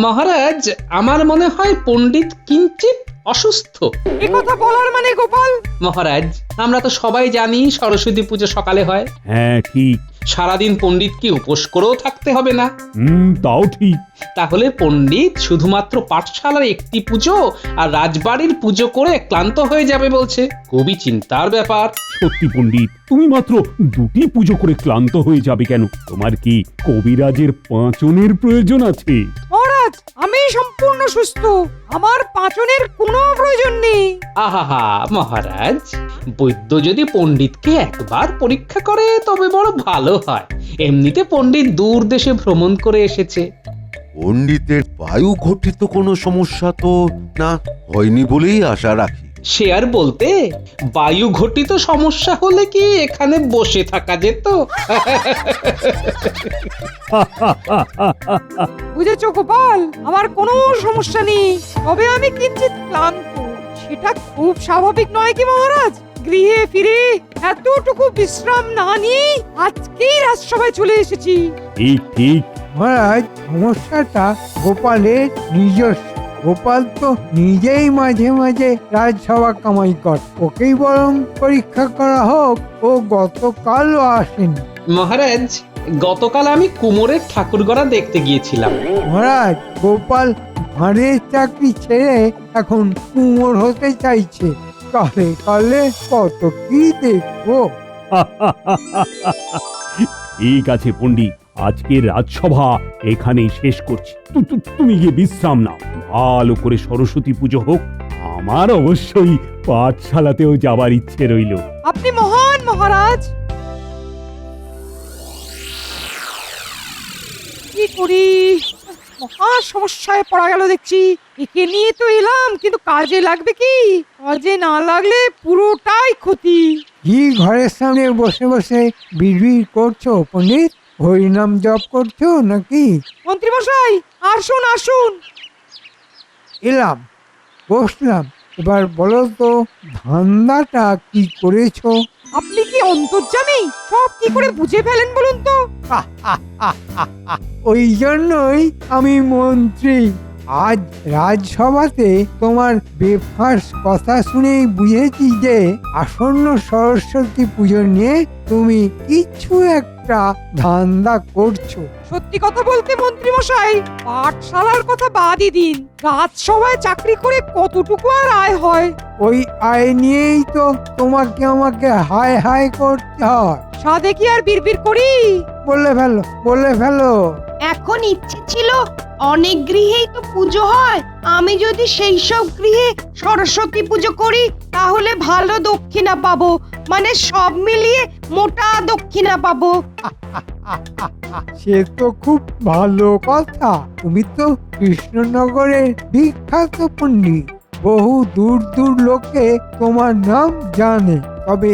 মহারাজ, আমার মনে হয় পণ্ডিত কিঞ্চিত অসুস্থ। এ কথা বলার মানে গোপাল? মহারাজ, আমরা তো সবাই জানি সরস্বতী পুজো সকালে হয়। হ্যাঁ ঠিক। সারাদিন পণ্ডিতকে উপোস করেও থাকতে হবে না। তাও ঠিক। তাহলে পণ্ডিত শুধুমাত্র পাঠশালার একটি পুজো আর রাজবাড়ির পুজো করে ক্লান্ত হয়ে যাবে বলছে। খুবই চিন্তার ব্যাপার। সত্যি পণ্ডিত, তুমি মাত্র 2টি পুজো করে ক্লান্ত হয়ে যাবে কেন? তোমার কি কবিরাজের পাঁচনের প্রয়োজন আছে? মহারাজ, আমি সম্পূর্ণ সুস্থ, আমার পাঁচনের কোনো প্রয়োজন নেই। আহা মহারাজ, বৈদ্য যদি পণ্ডিতকে একবার পরীক্ষা করে তবে বড় ভালো হয়। এমনিতে পণ্ডিত দূর দেশে ভ্রমণ করে এসেছে। পণ্ডিতের বায়ু ঘটিত কোনো সমস্যা তো না হয়নি বলেই আশা রাখি। সে আর বলতে, বায়ু ঘটিত সমস্যা হলে কি এখানে বসে থাকা যেত? বুঝেছো গোপাল, আমার কোনো সমস্যা নেই, তবে আমি কিঞ্চিত ক্লান্ত। সেটা খুব স্বাভাবিক নয় কি মহারাজ? গৃহে ফিরে এতটুকু বিশ্রাম না নিয়ে আজকেই রাজসভায় চলে এসেছি। ঠিক ঠিক। মহারাজ, সমস্যাটা গোপালের নিজস্ব। গোপাল তো নিজেই মাঝে মাঝে রাজসভা কামাই কর, ওকেই বরং পরীক্ষা করা হোক। ও গতকালও আসেনি। মহারাজ, গতকাল আমি কুমোরের ঠাকুরগড়া দেখতে গিয়েছিলাম। মহারাজ, গোপাল ভাঁড়ের চাকরি ছেড়ে এখন কুমোর হতে চাইছে। কালে কালে কত কি দেখবো। ঠিক আছে পণ্ডিত, আজকে রাজসভা এখানেই শেষ করছি। তুমি গিয়ে বিশ্রাম নাও, ভালো করে সরস্বতী পুজো হোক। আমার অবশ্যই পাঠশালাতেও যাবার ইচ্ছে রইল। আপনি মহান মহারাজ। কি করি, মহা সমস্যায় পড়া গেল দেখছি। একে নিয়ে তো এলাম, কিন্তু কাজে লাগবে কি? কাজে না লাগলে পুরোটাই ক্ষতি। কি ঘরের সামনে বসে বসে বিড়বিড় করছো পণ্ডিত? হরিনাম জপ করছো নাকি? মন্ত্রী মশাই, আসুন আসুন। এলাম, বসলাম। এবার বলো তো, ধান্দাটা কি করেছো? আপনি কি অন্তর্যামী? সব কি করে বুঝে ফেলেন বলুন তো? ওই জন্যই আমি মন্ত্রী। আজ রাজসভাতে তোমার বেফাঁস কথা শুনেই বুঝেছি যে আসন্ন সরস্বতী পুজো নিয়ে তুমি কিছু একটা ধান্দা করছো। সত্যি কথা বলতে মন্ত্রী মশাই, পাঠশালার কথা বাদই দিন, রাজসভায় চাকরি করে কতটুকু আর আয় হয়? ওই আয় নিয়েই তো তোমাকে আমাকে হায় হায় করতে হয়। সাধে কি আর বিড়বিড় করি? বলে ফেলো, বলে ফেলো। এখন ইচ্ছে ছিল, অনেক গৃহেই তো পুজো হয়, আমি যদি সেই সব গৃহে সরস্বতী পুজো করি তাহলে ভালো দক্ষিণা পাবো, মানে সব মিলিয়ে মোটা দক্ষিণা পাবো। সে তো খুব ভালো কথা। তুমি তো কৃষ্ণনগরের বিখ্যাত পণ্ডিত, বহু দূর দূর লোকে তোমার নাম জানে। তবে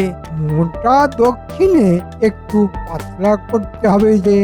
মোটা দক্ষিণে একটু পাতলা করতে হবে যে।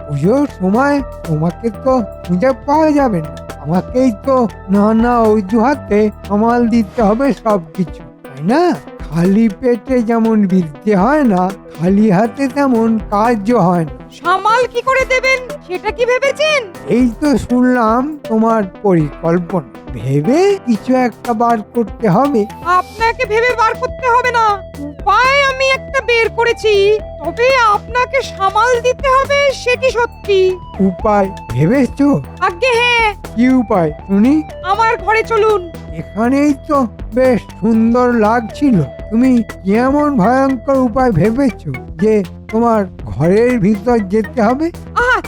পুজোর সময় তোমাকে তো খুঁজে পাওয়া যাবে না, আমাকেই তো নানা অজুহাতে সামাল দিতে হবে সবকিছু, তাই না? খালি পেটে যেমন বিদ্যে হয় না, খালি হাতে তেমন কাজও হয় না। সামাল কি করে দেবেন সেটা কি ভেবেছেন? এই তো শুনলাম তোমার পরিকল্পনা। ভেবে কিছু একটা বার করতে হবে। আপনাকে ভেবে বার করতে হবে না, উপায় আমি একটা বের করেছি। তবে আপনাকে সামাল দিতে হবে, সেটি সত্যি। উপায় ভেবেছো? আজ্ঞে হ্যাঁ। কি উপায় শুনি? আমার ঘরে চলুন। এখানেই তো বেশ সুন্দর লাগছিল। তুমি কেমন ভয়ঙ্কর উপায় ভেবেছো যে তোমার ঘরের ভিতর যেতে হবে?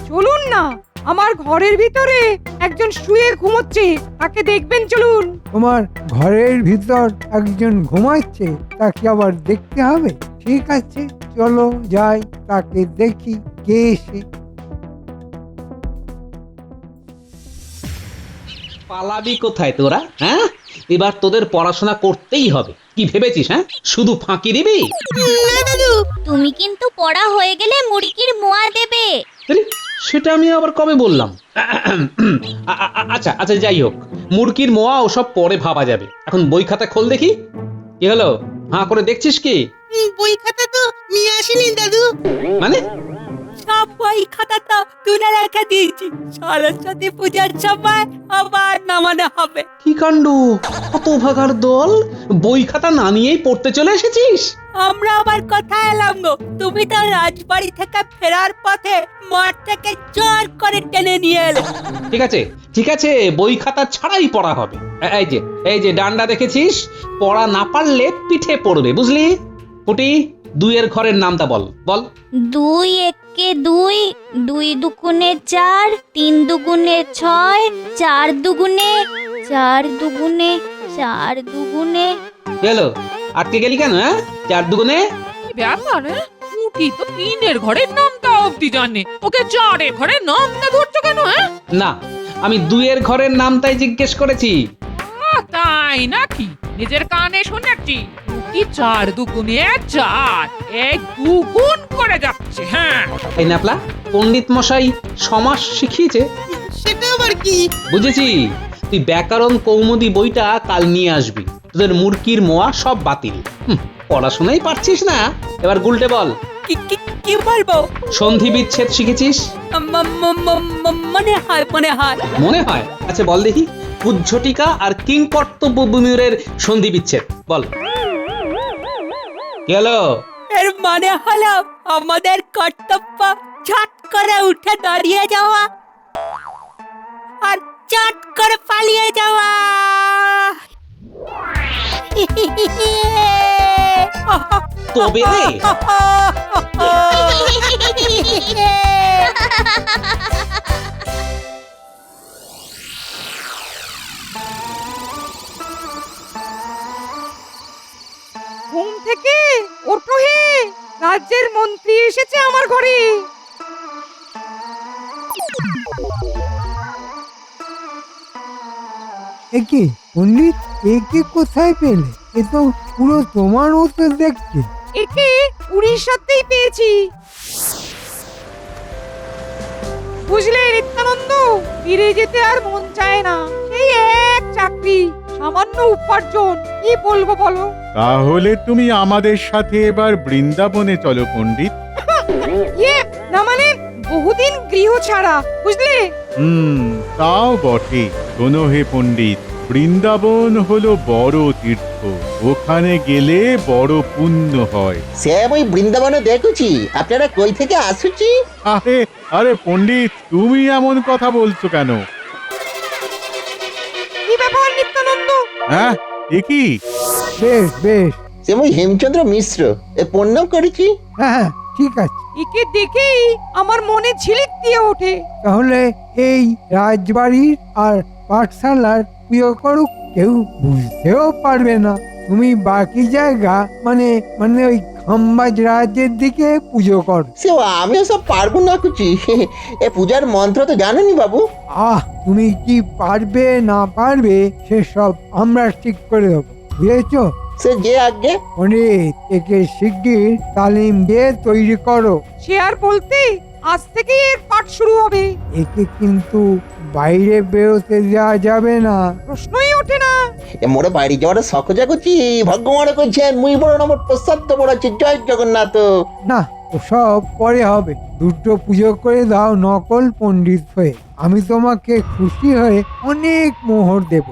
চলুন না, আমার ঘরের ভিতরে একজন শুয়ে ঘুমোচ্ছে, তাকে দেখবেন, চলুন। তোমার ঘরের ভিতর একজন ঘুমাচ্ছে, তাকে আবার দেখতে হবে? ঠিক আছে, চলো যাই, তাকে দেখি কে সে। পালাবি কোথায় তোরা? হ্যাঁ, এবার তোদের পড়াশোনা করতেই হবে। কি ভেবেছিস? হ্যাঁ, শুধু ফাঁকি দিবি? তুমি কিন্তু পড়া হয়ে গেলে মুরগির মোয়া দেবে। আরে, সেটা আমি আবার কবে বললাম? আচ্ছা আচ্ছা, যাই হোক, মুরগির মোয়া ওসব পরে ভাবা যাবে। এখন বই খাতা খোল দেখি। কি হলো, হাঁ করে দেখছিস কি? বই খাতা তো নিয়ে আসিনি দাদু। মানে? সব বই খাতা তো তুলে রেখে দিয়েছি, সরস্বতী পূজার সময় আবার নামানো হবে। কি কাণ্ড, কত ভাগার দল! বই খাতা না নিয়েই পড়তে চলে এসেছিস? আমরা আবার কোথায় এলাম গো? তুমি তো রাজবাড়ি থেকে ফেরার পথে মাঠ থেকে জোর করে টেনে নিয়ে এলে। ঠিক আছে ঠিক আছে, বই খাতা ছাড়াই পড়া হবে। এই যে ডান্ডা দেখেছিস, পড়া না পারলে পিঠে পড়বে, বুঝলি? পুটি, 2 এর ঘরের নামটা বল বল। 2 একে 2, 2 দুগুণে 4, 3 দুগুণে 6, 4 দুগুণে 4 দুগুণে 4 দুগুণে। গেলো, আটকে গেলি কেন? হ্যাঁ, 4 দুগুণে। ব্যাপার, মুটি তো 3 এর ঘরের নামটা অবধি জানে, ওকে 4 এর ঘরের নামটা ধরছো কেন? হ্যাঁ না, আমি 2 এর ঘরের নামটাই জিজ্ঞেস করেছি। তাই নাকি? নিজের কানে শুনেছি কি 4 দুগুণে 4, এই দুগুণ করে যাচ্ছে। হ্যাঁ, এই নাপলা, পণ্ডিত মশাই সমাস শিখিয়েছে। সেটা আবার কি? বুঝেছি, তুই ব্যাকরণ কৌমুদী বইটা কাল নিয়ে আসবি। তোদের মুরগির মোয়া সব বাতিল। পড়াশোনাই পারছিস না, এবার গুলটে বল। কি বলবো? সন্ধি বিচ্ছেদ শিখেছিস? মনে হয়। আচ্ছা বল দেখি, উজ্ঝটিকা আর কিংকর্তব্য বিমূঢ়ের সন্ধি বিচ্ছেদ বল। গেল? এর মানে হলো আমাদের কর্তব্য ঝট করে উঠে দাঁড়িয়ে যাওয়া আর চট করে পালিয়ে যাওয়া। তবে রে, ঘুম থেকে ওঠো হে, রাজ্যের মন্ত্রী এসেছে আমার ঘরে। একে পণ্ডিত, একে কোথায় পেলে? এ তো পুরো তোমার মতো দেখতে। একে উড়িষ্যাতেই পেয়েছি। বুঝলে নিত্যানন্দ, ফিরে যেতে আর মন চায় না। এই এক চাকরি, সামান্য উপার্জন, কি বলবো বলো? তাহলে তুমি আমাদের সাথে এবার বৃন্দাবনে চলো পণ্ডিত। না মানে বহুদিন গৃহ ছাড়া, বুঝলে? তাও বটে। শোনো হে পণ্ডিত, বৃন্দাবন হলো বড় তীর্থ, ওখানে গেলে বড় পুণ্য হয়। সে আমি বৃন্দাবনে দেখেছি, আপনারা কই থেকে আসুছি? আরে পণ্ডিত, তুমি এমন কথা বলছো কেন? কি ব্যাপার নিত্যানন্দ? হ্যাঁ, এ কি? বেশ বেশ, সে আমি হেমচন্দ্র মিশ্র, এ পণ্য করেছি। হ্যাঁ ঠিক আছে। একে দেখেই আমার মনে ঝিলিক দিয়ে ওঠে। তাহলে এই রাজবাড়ির আর পাঠশালার প্রিয় করুক, কেউ বুঝতেও পারবে না। তুমি বাকি জায়গা মানে মানে ওই খাম্বাজ রাজ্যের দিকে পুজো কর। সে আমিও সব পারবো না কুচি, এ পূজার মন্ত্র তো জানেনি বাবু। তুমি কি পারবে না পারবে সেসব আমরা ঠিক করে দেবো, বুঝেছো? সে যে আগে পণ্ডিত, একে শিগগির তালিম দিয়ে তৈরি করো। সে আর বলতে, আজ থেকেই এর পাঠ শুরু হবে। একে কিন্তু বাইরে বেরোতে দেওয়া যাবে না। প্রশ্নই ওঠে না। এ মোরে বাইরে যাওয়ার সকজা কুচি, ভগবান করছেন, মুই বড় নম্বর প্রসাদ পড়াচ্ছি। জয় জগন্নাথ। না, ওসব পরে হবে। দুটো পুজো করে দাও নকল পণ্ডিত হয়ে, আমি তোমাকে খুশি হয়ে অনেক মোহর দেব।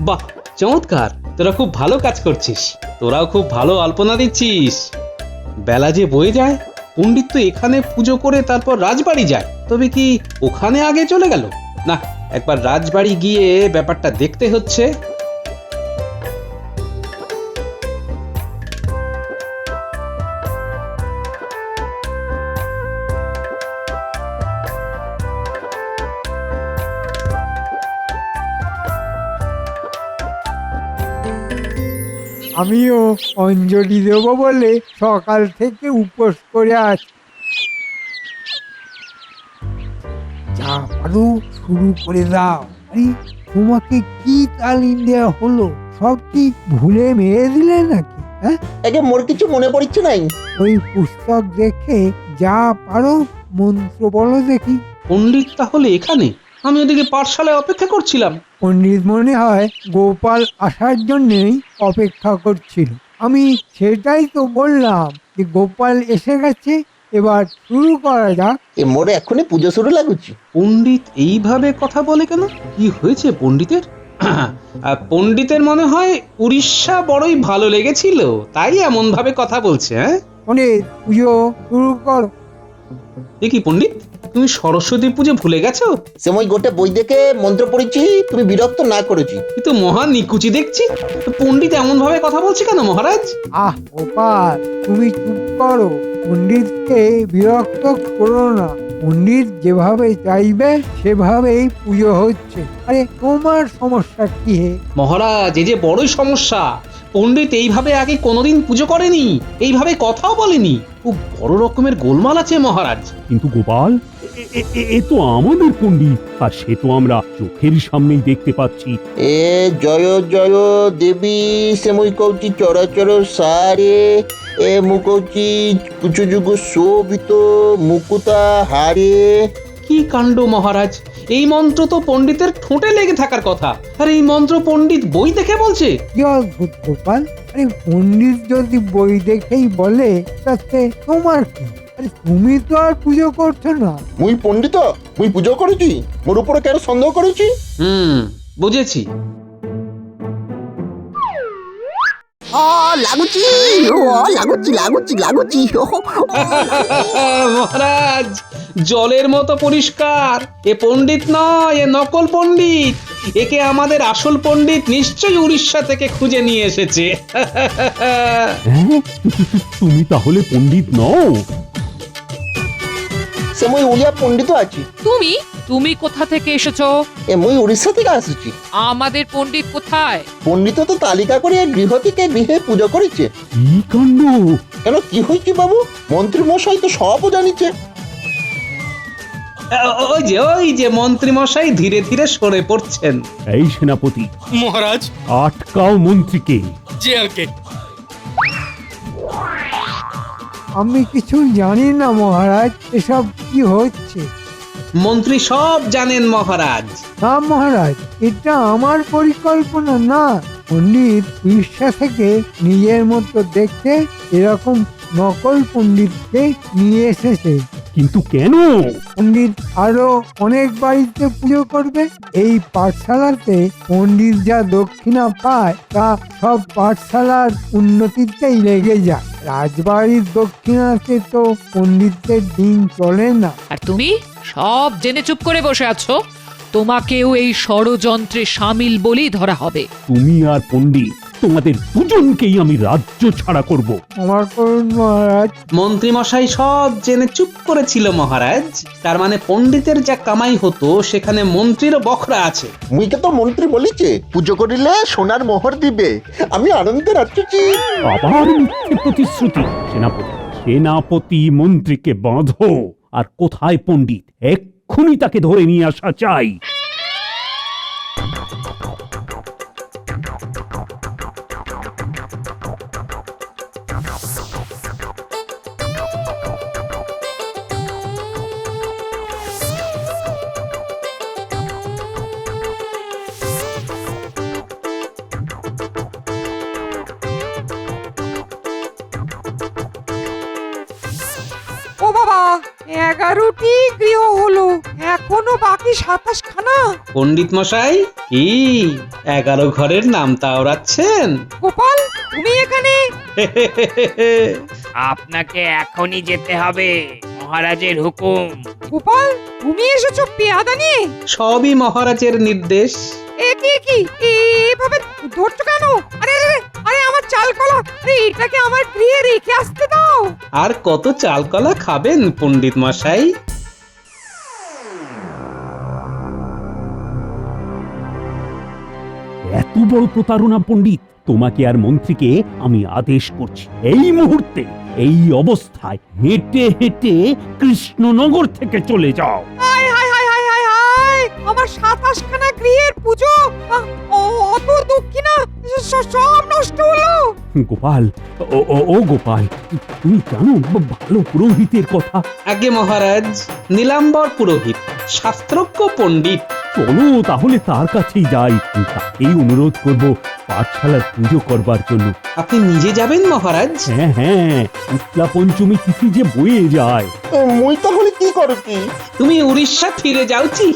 বাহ, চমৎকার! তোরা খুব ভালো কাজ করছিস। তোরাও খুব ভালো আলপনা দিচ্ছিস। বেলা যে বয়ে যায়, পণ্ডিত তো এখানে পুজো করে তারপর রাজবাড়ি যায়, তবে কি ওখানে আগে চলে গেল? না, একবার রাজবাড়ি গিয়ে ব্যাপারটা দেখতে হচ্ছে। আমিও অঞ্জলি দেব বলে সকাল থেকে উপোস করে আছি। যা পারো শুরু করে দাও। আরে তোমাকে কি তালিম দেওয়া হলো? সব কি ভুলে মেরে দিলে নাকি? হ্যাঁ, আগে মোর কিছু মনে পড়ছে নাই। ওই পুস্তক দেখে যা পারো মন্ত্র বলো দেখি। পণ্ডিত তাহলে এখানে? আমি ওদিকে পাঠশালায় অপেক্ষা করছিলাম। পণ্ডিত মনে হয় গোপাল আসার জন্যই অপেক্ষা করছিল। আমি সেটাই তো বললাম যে গোপাল এসে গেছে, এবার শুরু করা যাক। এ মোরে এখনই পুজো শুরু লাগুছি। পণ্ডিত এইভাবে কথা বলে কেন? কি হয়েছে পণ্ডিতের? পণ্ডিতের মনে হয় উড়িষ্যা বড়ই ভালো লেগেছিল, তাই এমন ভাবে কথা বলছে। হ্যাঁ, পণ্ডিত পুজো শুরু করো। এ কি পণ্ডিত, তুমি সরস্বতী পুজো ভুলে গেছো? সময় গোটে বই দেখে মন্ত্র পড়েছি, তুমি বিরক্ত না করেছি। কিন্তু মহা নিকুচি দেখছি। পণ্ডিত এমন ভাবে কথা বলছে কেন মহারাজ? আহ গোপাল, তুমি চুপ করো। পণ্ডিতকে বিরক্ত করো না। পণ্ডিত যেভাবে চাইবে সেভাবেই পুজো হচ্ছে। আরে তোমার সমস্যা কি হে? মহারাজ, এই যে বড়ই সমস্যা। পণ্ডিত এইভাবে আগে কোনোদিন পুজো করেনি, এইভাবে কথাও বলেনি। খুব বড় রকমের গোলমাল আছে মহারাজ। কিন্তু গোপাল, এ তো আমাদের পণ্ডিত, আর সে তো আমরা চোখের সামনেই দেখতে পাচ্ছি। এ জয় জয় দেবী সেমই কৌচি চরাচর সারে এ মুকৌচি কুচুযুগ শোভিত মুকুতা হারে। কি কাণ্ড মহারাজ! এই মন্ত্র তো পণ্ডিতের ঠোঁটে লেগে থাকার কথা, আর এই মন্ত্র পণ্ডিত বই দেখে বলছে। কি অদ্ভুত গোপাল! আরে পণ্ডিত যদি বই দেখেই বলে তাতে তোমার কি? আরে তুমি তো আর পুজো করছো না। মুই পণ্ডিত, মুই পুজো করেছি, মোর উপরে কেন সন্দেহ করেছি? বুঝেছি। লাগুচি লাগুচি লাগুচি লাগুচি। মহারাজ, জলের মতো পরিষ্কার। এ পণ্ডিত নয়, এ নকল পণ্ডিত। একে আমাদের আসল পণ্ডিত নিশ্চয়ই উড়িষ্যা থেকে খুঁজে নিয়ে এসেছে। তুমি তাহলে পণ্ডিত নও? সে মুই উড়িয়া পণ্ডিত আছি। তুমি তুমি কোথা থেকে এসেছো? এ মুই উড়িষ্যা থেকে আসছি। আমাদের পণ্ডিত কোথায়? পণ্ডিত তো তালিকা করে গৃহ থেকে গৃহে পুজো করেছে। কি কাণ্ড! কেন, কি হয়েছে বাবু? মন্ত্রী মশাই তো সবও জানিছে। ওই যে মন্ত্রী মশাই ধীরে ধীরে সরে পড়ছেন। এই সেনাপতি মহারাজ, আটকাও মন্ত্রীকে। যে আগে আমি কিছু জানি না মহারাজ, এসব কি হচ্ছে। মন্ত্রী সব জানেন মহারাজ। না মহারাজ, এটা আমার পরিকল্পনা না। পণ্ডিত উড়িষ্যা থেকে নিজের মতো দেখতে এরকম নকল পণ্ডিতকে নিয়ে এসেছে। কিন্তু কেন? পণ্ডিত আরো অনেক বাড়িতে পুজো করবে। এই পাঠশালাতে পণ্ডিত যা দক্ষিণা পায় তা সব পাঠশালার উন্নতিতেই লেগে যায়। রাজবাড়ির দক্ষিণাতে তো পণ্ডিতদের দিন চলে না। আর তুমি সব জেনে চুপ করে বসে আছো? তোমাকেও এই ষড়যন্ত্রে সামিল বলেই ধরা হবে। তুমি আর পণ্ডিত, তোমাদের দুজনকেই আমি রাজ্য ছাড়া করব। আমার করুন মহারাজ। মন্ত্রী মশাই সব জেনে চুপ করেছিল মহারাজ। তার মানে পণ্ডিতের যা কামাই হতো সেখানে মন্ত্রীরও বখরা আছে। মুইকে তো মন্ত্রী বলিছে পুজো করিলে সোনার মোহর দিবে। আমি আনন্দে রাখছি। আবার মিথ্যে প্রতিশ্রুতি। সেনাপতি মন্ত্রীকে বাঁধো। আর কোথায় পণ্ডিত? এক্ষুনি তাকে ধরে নিয়ে আসা চাই। ও বাবা, 11টি গৃহ হলো। এখনো বাকি 27 খানা। পণ্ডিত মশাই কি 11 ঘরের নাম তাওরাচ্ছেন? গোপাল তুমি এখানে? আপনাকে এখনই যেতে হবে, মহারাজের হুকুম। গোপাল তুমি এসেছো পেয়াদা নিয়ে? সবই মহারাজের নির্দেশ। কি এভাবে ধরছো কেন? আরে আরে আরে আমার চালকলা, আরে এটাকে আমার গৃহে রেখে আসতে দাও। আর কত চালকলা খাবেন পণ্ডিত মশাই? এত বড় প্রতারণা পণ্ডিত, তোমাকে আর মন্ত্রীকে আমি আদেশ করছি এই মুহূর্তে এই অবস্থায় হেঁটে হেঁটে কৃষ্ণনগর থেকে চলে যাও। হায় হায় হায় হায় হায় হায়, আমার 27 খানা গৃহের পুজো, অত দক্ষিণা সব নষ্ট হলো। গোপাল, ও গোপাল, তুমি জানো ভালো পুরোহিতের কথা? আগে মহারাজ, নীলাম্বর পুরোহিত, শাস্ত্রজ্ঞ পণ্ডিত। চলো তাহলে তার কাছেই যাই, তাকেই অনুরোধ করব পাঠশালার পুজো করবার জন্য। আপনি নিজে যাবেন মহারাজ? হ্যাঁ হ্যাঁ, শুক্লা পঞ্চমী তিথি যে বয়ে যায়। মুই তাহলে কি করতি? তুমি উড়িষ্যা ফিরে যাওছি।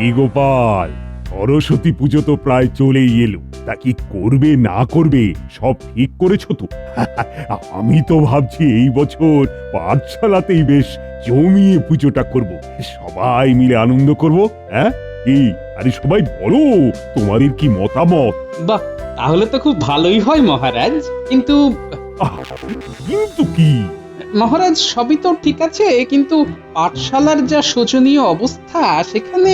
এই গোপাল, সরস্বতী পুজো তো প্রায় চলেই এলো, তা কি করবে না করবে সব ঠিক করেছো তো? আমি তো ভাবছি এই বছর পাঠশালাতেই বেশ জমিয়ে পুজোটা করব, সবাই মিলে আনন্দ করব। হ্যাঁ কি, আরে সবাই বলো তোমাদের কি মতামত? বাহ, তাহলে তো খুব ভালোই হয় মহারাজ। কিন্তু কিন্তু কি? মহারাজ সবই তো ঠিক আছে, কিন্তু পাঠশালার যা শোচনীয় অবস্থা, সেখানে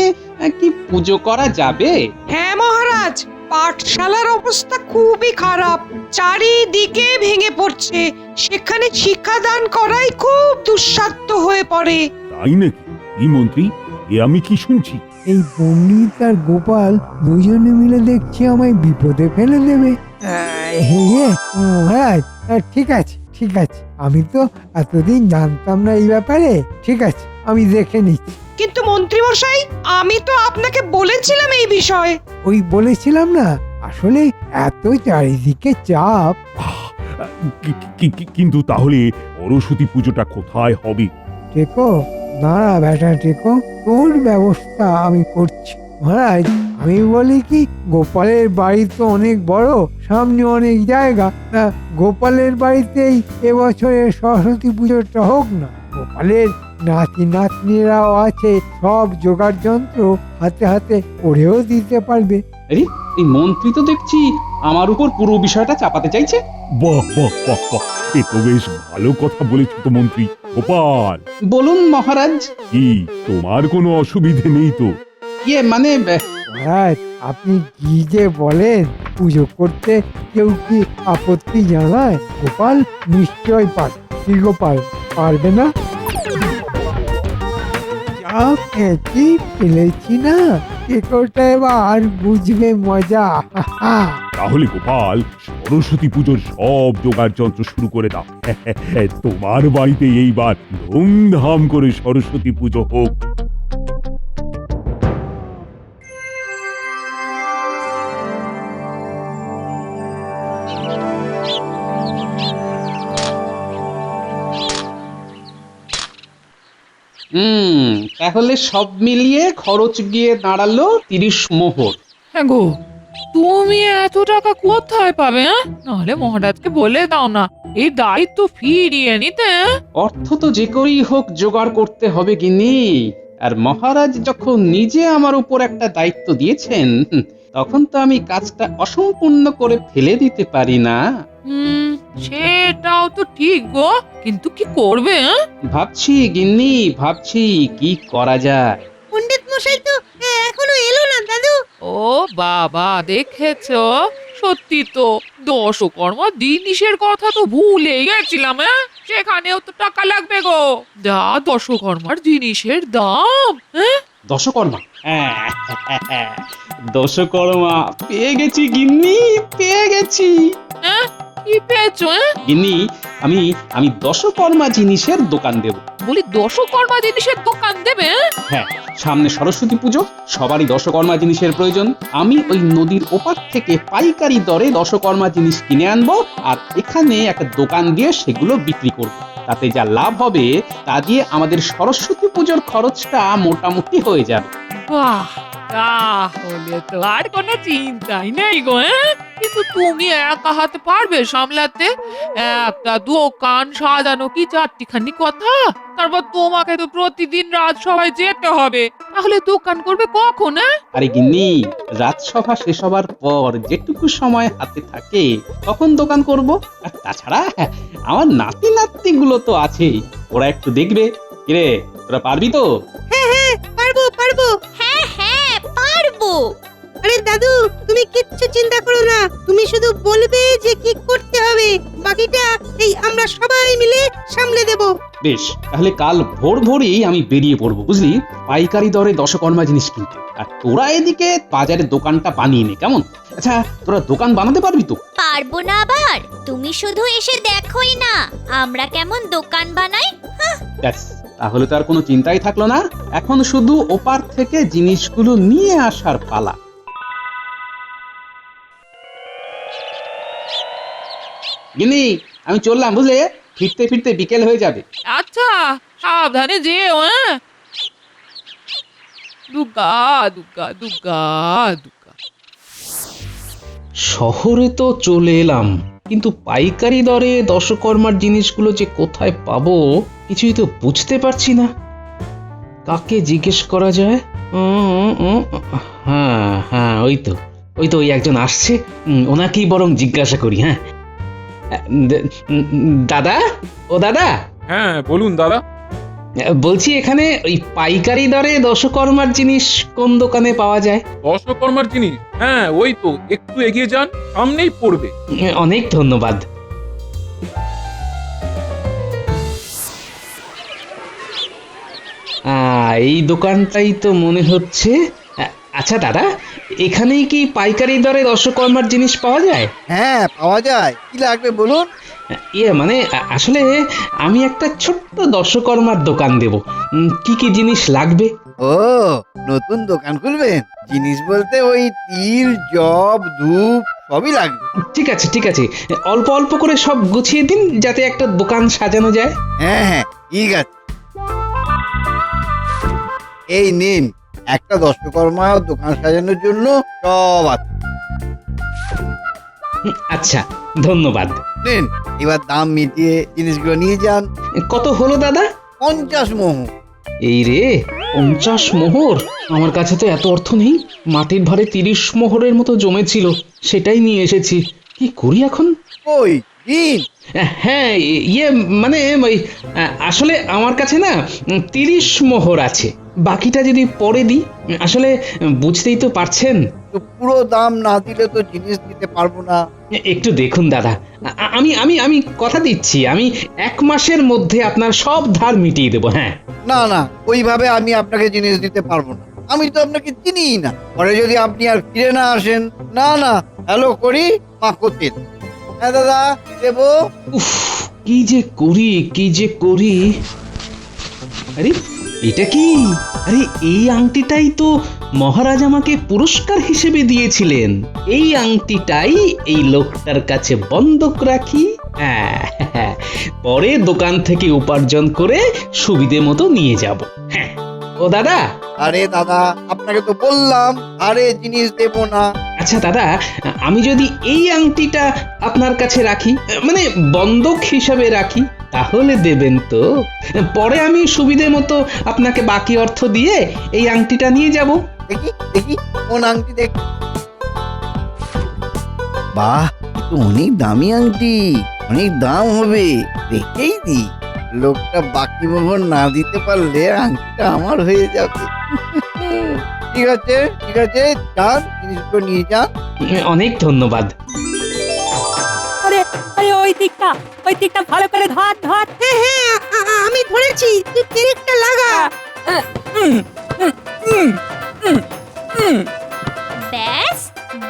কি পুজো করা যাবে? হ্যাঁ মহারাজ, পাঠশালার অবস্থা খুবই খারাপ, চারিদিকে ভেঙে পড়ছে, সেখানে শিক্ষাদান করাই খুব দুঃসাধ্য হয়ে পড়ে। তাই নাকি? এই মন্ত্রী, এ আমি কি শুনছি? এই পণ্ডিত আর গোপাল দুজনে মিলে দেখছি আমায় বিপদে ফেলে দেবে। মহারাজ, ঠিক আছে ঠিক আছে, আমি তো এতদিন জানতাম না এই ব্যাপারে। ঠিক আছে, আমি দেখে নিচ্ছি। কিন্তু মন্ত্রী মশাই, আমি তো আপনাকে বলেছিলাম এই বিষয়ে। ওই বলেছিলাম না, আসলে এত চারিদিকে চাপ। কিন্তু তাহলে সরস্বতী পুজোটা কোথায় হবে? টেকো, দাঁড়া বেটা টেকো, তোর ব্যবস্থা আমি করছি। মহারাজ, আমি বলি কি, গোপালের বাড়ি তো অনেক বড়, সামনে অনেক জায়গা, গোপালের বাড়িতেই এবছরের সরস্বতী পুজোটা হোক না। গোপালের নাতি নাতনিরাও আছে, সব জোগাড় যন্ত্র হাতে হাতে করেও দিতে পারবে। এই মন্ত্রী তো দেখছি আমার উপর পুরো বিষয়টা চাপাতে চাইছে। বাহ বাহ বাহ বাহ, এ তো বেশ ভালো কথা বলেছো তো মন্ত্রী। গোপাল, বলুন মহারাজ। কি তোমার কোনো অসুবিধে নেই তো? মানে মহারাজ, আপনি কি যে বলেন, পুজো করতে কেউ কি আপত্তি জানায়? গোপাল নিশ্চয় পারবে। কি গোপাল, পারবে না? যা খেতে ফেলেছি না, কেকোটা এবার বুঝবে মজা। তাহলে গোপাল, সরস্বতী পুজোর সব জোগাড় যন্ত্র শুরু করে দাও। তোমার বাড়িতে এইবার ধুমধাম করে সরস্বতী পুজো হোক। তাহলে সব মিলিয়ে খরচ গিয়ে দাঁড়ালো 30 মোহর। হ্যাঁ গো, তুমি এত টাকা কোথায় পাবে? নাহলে মহারাজকে বলে দাও না এই দায়িত্ব ফিরিয়ে নিতে। অর্থ তো যে করেই হোক জোগাড় করতে হবে গিন্নি। আর মহারাজ যখন নিজে আমার উপর একটা দায়িত্ব দিয়েছেন, তখন তো আমি কাজটা অসম্পূর্ণ করে ফেলে দিতে পারি না। সেটাও তো ঠিক গো, কিন্তু কি করবে? ভাবছি গিন্নি, ভাবছি কি করা যায়। পণ্ডিত মশাই তো এখনো এলো না দাদু। ও বাবা, দেখেছো, সত্যি তো দশকর্মা জিনিসের কথা তো ভুলেই গেছিলাম। সেখানেও তো টাকা লাগবে গো, যা দশকর্মার জিনিসের দাম। দশকর্মা, দশকর্মা পেয়ে গেছি গিন্নি, পেয়ে গেছি। কি পেয়েছো? গিন্নি, আমি আমি দশকর্মা জিনিসের দোকান দেব। বলি দশকর্মা জিনিসের দোকান দেবে? হ্যাঁ, সামনে সরস্বতী পুজো, সবারই দশকর্মা জিনিসের প্রয়োজন। আমি ওই নদীর ওপার থেকে পাইকারি দরে দশকর্মা জিনিস কিনে আনবো, আর এখানে একটা দোকান দিয়ে সেগুলো বিক্রি করব। তাতে যা লাভ হবে তা দিয়ে আমাদের সরস্বতী পুজোর খরচটা মোটামুটি হয়ে যাবে। বাহ, তাহলে তো আর কোনো চিন্তাই নেই গো। কিন্তু তুমি একা হাতে পারবে সামলাতে? একটা দোকান সাজানো কি চারটিখানি কথা? তারপর তোমাকে তো প্রতিদিন রাজসভায় যেতে হবে, তাহলে দোকান করবে কখন? আরে গিন্নি, রাজসভা শেষ হবার পর যেটুকু সময় হাতে থাকে তখন দোকান করব। আর তাছাড়া আমার নাতি নাতনি গুলো তো আছেই, ওরা একটু দেখবে। কিরে, তোরা পারবি তো? পারবো পারবো। হ্যাঁ হ্যাঁ পারবো। আরে দাদু, তুমি কিচ্ছু চিন্তা করো না, তুমি শুধু বলবে যে কি করতে হবে, বাকিটা এই আমরা সবাই মিলে সামলে দেব। বেশ, তাহলে কাল ভোর ভোরই আমি বেরিয়ে পড়বো, বুঝলি, পাইকারি দরে দশকর্মা জিনিস কিনতে। আর তোরা এদিকে বাজারের দোকানটা বানিয়ে নে, কেমন? আচ্ছা, তোরা দোকান বানাতে পারবি তো? পারবো না আবার? তুমি শুধু এসে দেখোই না আমরা কেমন দোকান বানাই। ব্যাস, তাহলে তো আর কোনো চিন্তাই থাকলো না। এখন শুধু ওপার থেকে জিনিসগুলো নিয়ে আসার পালা। গিনি, আমি চললাম, বুঝলে, ফিরতে ফিরতে বিকেল হয়ে যাবে। আচ্ছা, সাবধানে যেও। দুর্গা দুর্গা দুর্গা দুর্গা। শহরে তো চলে এলাম, কিন্তু পাইকারি দরে দশকর্মার জিনিসগুলো যে কোথায় পাবো কিছুই তো বুঝতে পারছি না। কাকে জিজ্ঞেস করা যায়? হ্যাঁ হ্যাঁ, ওই তো ওই একজন আসছে, ওনাকেই বরং জিজ্ঞাসা করি। হ্যাঁ, দাদা, ও দাদা। হ্যাঁ বলুন দাদা। বলছি, এখানে ওই পাইকারি দরে দশকর্মার জিনিস কোন দোকানে পাওয়া যায়? দশকর্মার জিনিস? হ্যাঁ, ওই তো একটু এগিয়ে যান, সামনেই পড়বে। অনেক ধন্যবাদ। এই দোকানটাই তো মনে হচ্ছে। আচ্ছা দাদা, এখানেই কি পাইকারি দরে দশকর্মার জিনিস পাওয়া যায়? হ্যাঁ পাওয়া যায়, কি লাগবে বলুন? মানে আসলে আমি একটা ছোট্ট দশকর্মার দোকান দেব, কি কি জিনিস লাগবে? ও, নতুন দোকান খুলবেন? জিনিস বলতে ওই তিল, জব, ধূপ সবই লাগবে। ঠিক আছে ঠিক আছে, অল্প অল্প করে সব গুছিয়ে দিন যাতে একটা দোকান সাজানো যায়। হ্যাঁ হ্যাঁ ঠিক আছে, এই নিন একটা দশকর্মা দোকান সাজানোর জন্য সব আছে। আচ্ছা, ধন্যবাদ। নিন, এবার দাম মিটিয়ে জিনিসগুলো নিয়ে যান। কত হলো দাদা? 50 মোহর। এই রে, 50 মোহর! আমার কাছে তো এত অর্থ নেই। মাটির ভারে 30 মোহরের মতো জমেছিল, সেটাই নিয়ে এসেছি। কি করি এখন? ওই দিন। হ্যাঁ, মানে ওই আসলে আমার কাছে না 30 মোহর আছে, বাকিটা যদি পরে দিই। আসলে বুঝতেই তো পারছেন। তো পুরো দাম না দিলে তো জিনিস দিতে পারবো না। একটু দেখুন দাদা, আমি আমি আমি কথা দিচ্ছি, আমি 1 মাসের মধ্যে আপনার সব ধার মিটিয়ে দেবো। হ্যাঁ, না না, ওইভাবে আমি আপনাকে জিনিস দিতে পারবো না, আমি তো আপনাকে চিনিই না। পরে যদি আপনি আর ফিরে না আসেন, না না, হ্যালো করি মা করতে। হ্যাঁ দাদা, দেবো। উফ, কি যে করি। আরে এটা কি? আরে এই আংটিটাই তো মহারাজ আমাকে পুরস্কার হিসেবে দিয়েছিলেন। এই আংটিটাই এই লোকটার কাছে বন্ধক রাখি। হ্যাঁ, পরে দোকান থেকে উপার্জন করে সুবিধে মতো নিয়ে যাব। হ্যাঁ, ও দাদা। আরে দাদা, আপনাকে তো বললাম আরে জিনিস দেবো না। আচ্ছা দাদা, আমি যদি এই আংটিটা আপনার কাছে রাখি, মানে বন্ধক হিসাবে রাখি, তাহলে দেবেন তো? পরে আমি সুবিধে মতো আপনাকে বাকি অর্থ দিয়ে এই আংটিটা নিয়ে যাব। দেখি দেখি কোন আংটি দেখি। বাহ, তো অনেক দামি আংটি, অনেক দাম হবে, দেখেই দি। লোকটা বাকি মোহর না দিতে পারলে আংটিটা আমার হয়ে যাবে। ঠিক আছে ঠিক আছে, যান জিনিসগুলো নিয়ে যান। অনেক ধন্যবাদ। আরে আরে, ওই দিকটা ভালো করে ধর ধর। হ্যাঁ হ্যাঁ, আমি ধরেছি, তুই পেরেকটা লাগা। ব্যাস,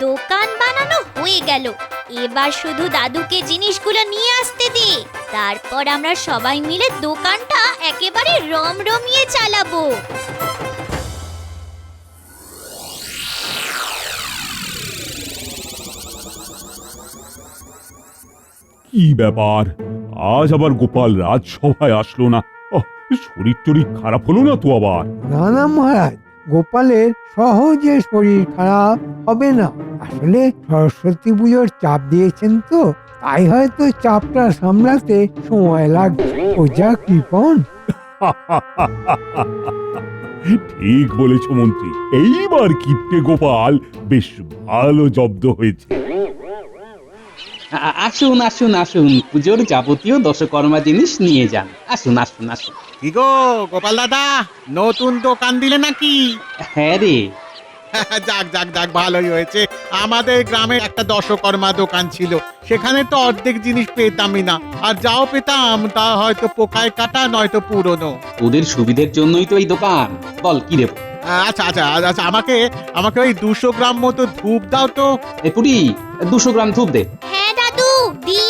দোকান বানানো হয়ে গেল। এবার শুধু দাদুকে জিনিসগুলো নিয়ে আসতে দে, তারপর আমরা সবাই মিলে দোকানটা একেবারে রমরমিয়ে চালাবো। কি ব্যাপার, আজ আবার গোপাল রাজসভায় আসলো না? শরীর টরীর খারাপ হলো না তো আবার? না না মহারাজ, গোপালের সহজে শরীর খারাপ হবে না। আসলে সরস্বতী পুজোর চাপ দিয়েছেন তো, তাই হয়তো চাপটা সামলাতে সময় লাগবে। ও যা কৃপণ। ঠিক বলেছ মন্ত্রী, এইবার কিপ্টে গোপাল বেশ ভালো জব্দ হয়েছে। আসুন আসুন আসুন, পুজোর যাবতীয় দশকর্মা জিনিস নিয়ে যান। আসুন আসুন আসুন। কি গো গোপাল দাদা, নতুন দোকান দিলে নাকি? হ্যাঁ রে। যাক যাক যাক, ভালোই হয়েছে। আমাদের গ্রামে একটা দশকর্মা দোকান ছিল, সেখানে তো অর্ধেক জিনিস পেতামই না, আর যাও পেতাম তা হয়তো পোকায় কাটা নয়তো পুরনো। ওদের সুবিধের জন্যই তো এই দোকান। বল কি দেবো? আচ্ছা আচ্ছা আচ্ছা, আমাকে ওই 200 গ্রাম মতো ধূপ দাও তো। এ পুরি, 200 গ্রাম ধূপ দে। হ্যাঁ দাদু, দি।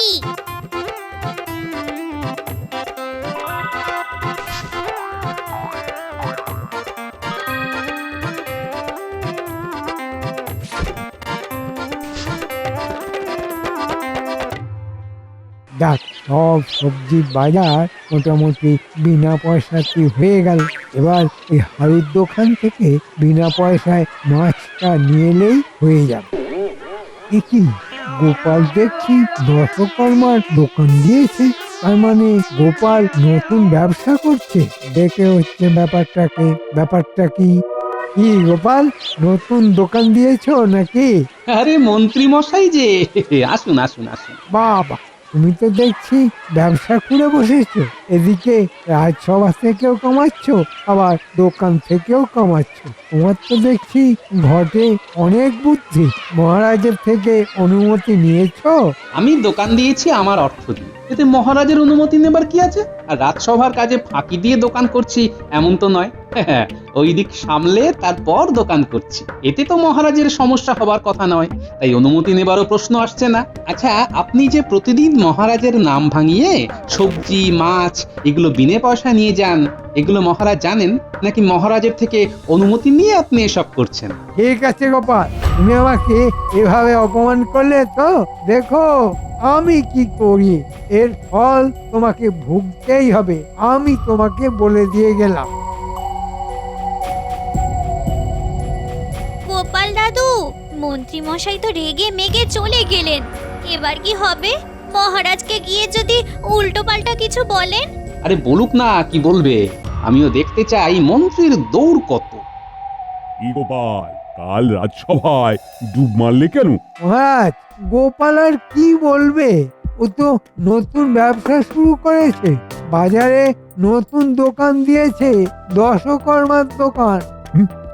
যাক, সব সবজির বাজার মোটামুটি বিনা পয়সাতে হয়ে গেল। এবার এই হাড়ুর দোকান থেকে বিনা পয়সায় মাছটা নিয়ে এলেই হয়ে যাবে। কি গোপাল দেখছি দশকর্মার দোকান দিয়েছে, তার মানে গোপাল নতুন ব্যবসা করছে। দেখে হচ্ছে ব্যাপারটা কি? কি গোপাল, নতুন দোকান দিয়েছো নাকি? আরে মন্ত্রী মশাই যে, আসুন আসুন আসুন। বাবা, তুমি তো দেখছি ব্যবসা খুলে বসেছো। এদিকে রাজসভা থেকেও কামাচ্ছ, আবার দোকান থেকেও কামাচ্ছ। তোমার তো দেখছি ঘটে অনেক বুদ্ধি। মহারাজের থেকে অনুমতি নিয়েছো? আমি দোকান দিয়েছি আমার অর্থ দিয়ে, এতে মহারাজের অনুমতি নেবার কি আছে? আর রাজসভার কাজে ফাঁকি দিয়ে দোকান করছি এমন তো নয়। ওই দিক সামলে তারপর দোকান করছি, এতে তো মহারাজের সমস্যা হবার কথা নয়, তাই অনুমতি নেবারও প্রশ্ন আসছে না। আচ্ছা, আপনি যে প্রতিদিন মহারাজের নাম ভাঙিয়ে সবজি মাছ এগুলো বিনে পয়সা নিয়ে যান, এগুলো মহারাজ জানেন নাকি মহারাজের থেকে অনুমতি নিয়ে আপনি এসব করছেন? ঠিক আছে গোপাল, তুমি আমাকে এভাবে অপমান করলে তো দেখো আমি কি করি। এর ফল তোমাকে ভুগতেই হবে, আমি তোমাকে বলে দিয়ে গেলাম। গোপাল দাদু, মন্ত্রী মশাই তো রেগে মেগে চলে গেলেন, এবার কি হবে? মহারাজকে গিয়ে যদি উল্টো পাল্টা কিছু বলেন? আরে বলুক না, কি বলবে? আমিও দেখতে চাই মন্ত্রীর দৌড় কত। কি গোপাল, কাল রাজসভায় ডুব মারলে কেন? মহারাজ, গোপাল আর কি বলবে? ও তো নতুন ব্যবসা শুরু করেছে, বাজারে নতুন দোকান দিয়েছে, দশকর্মার দোকান।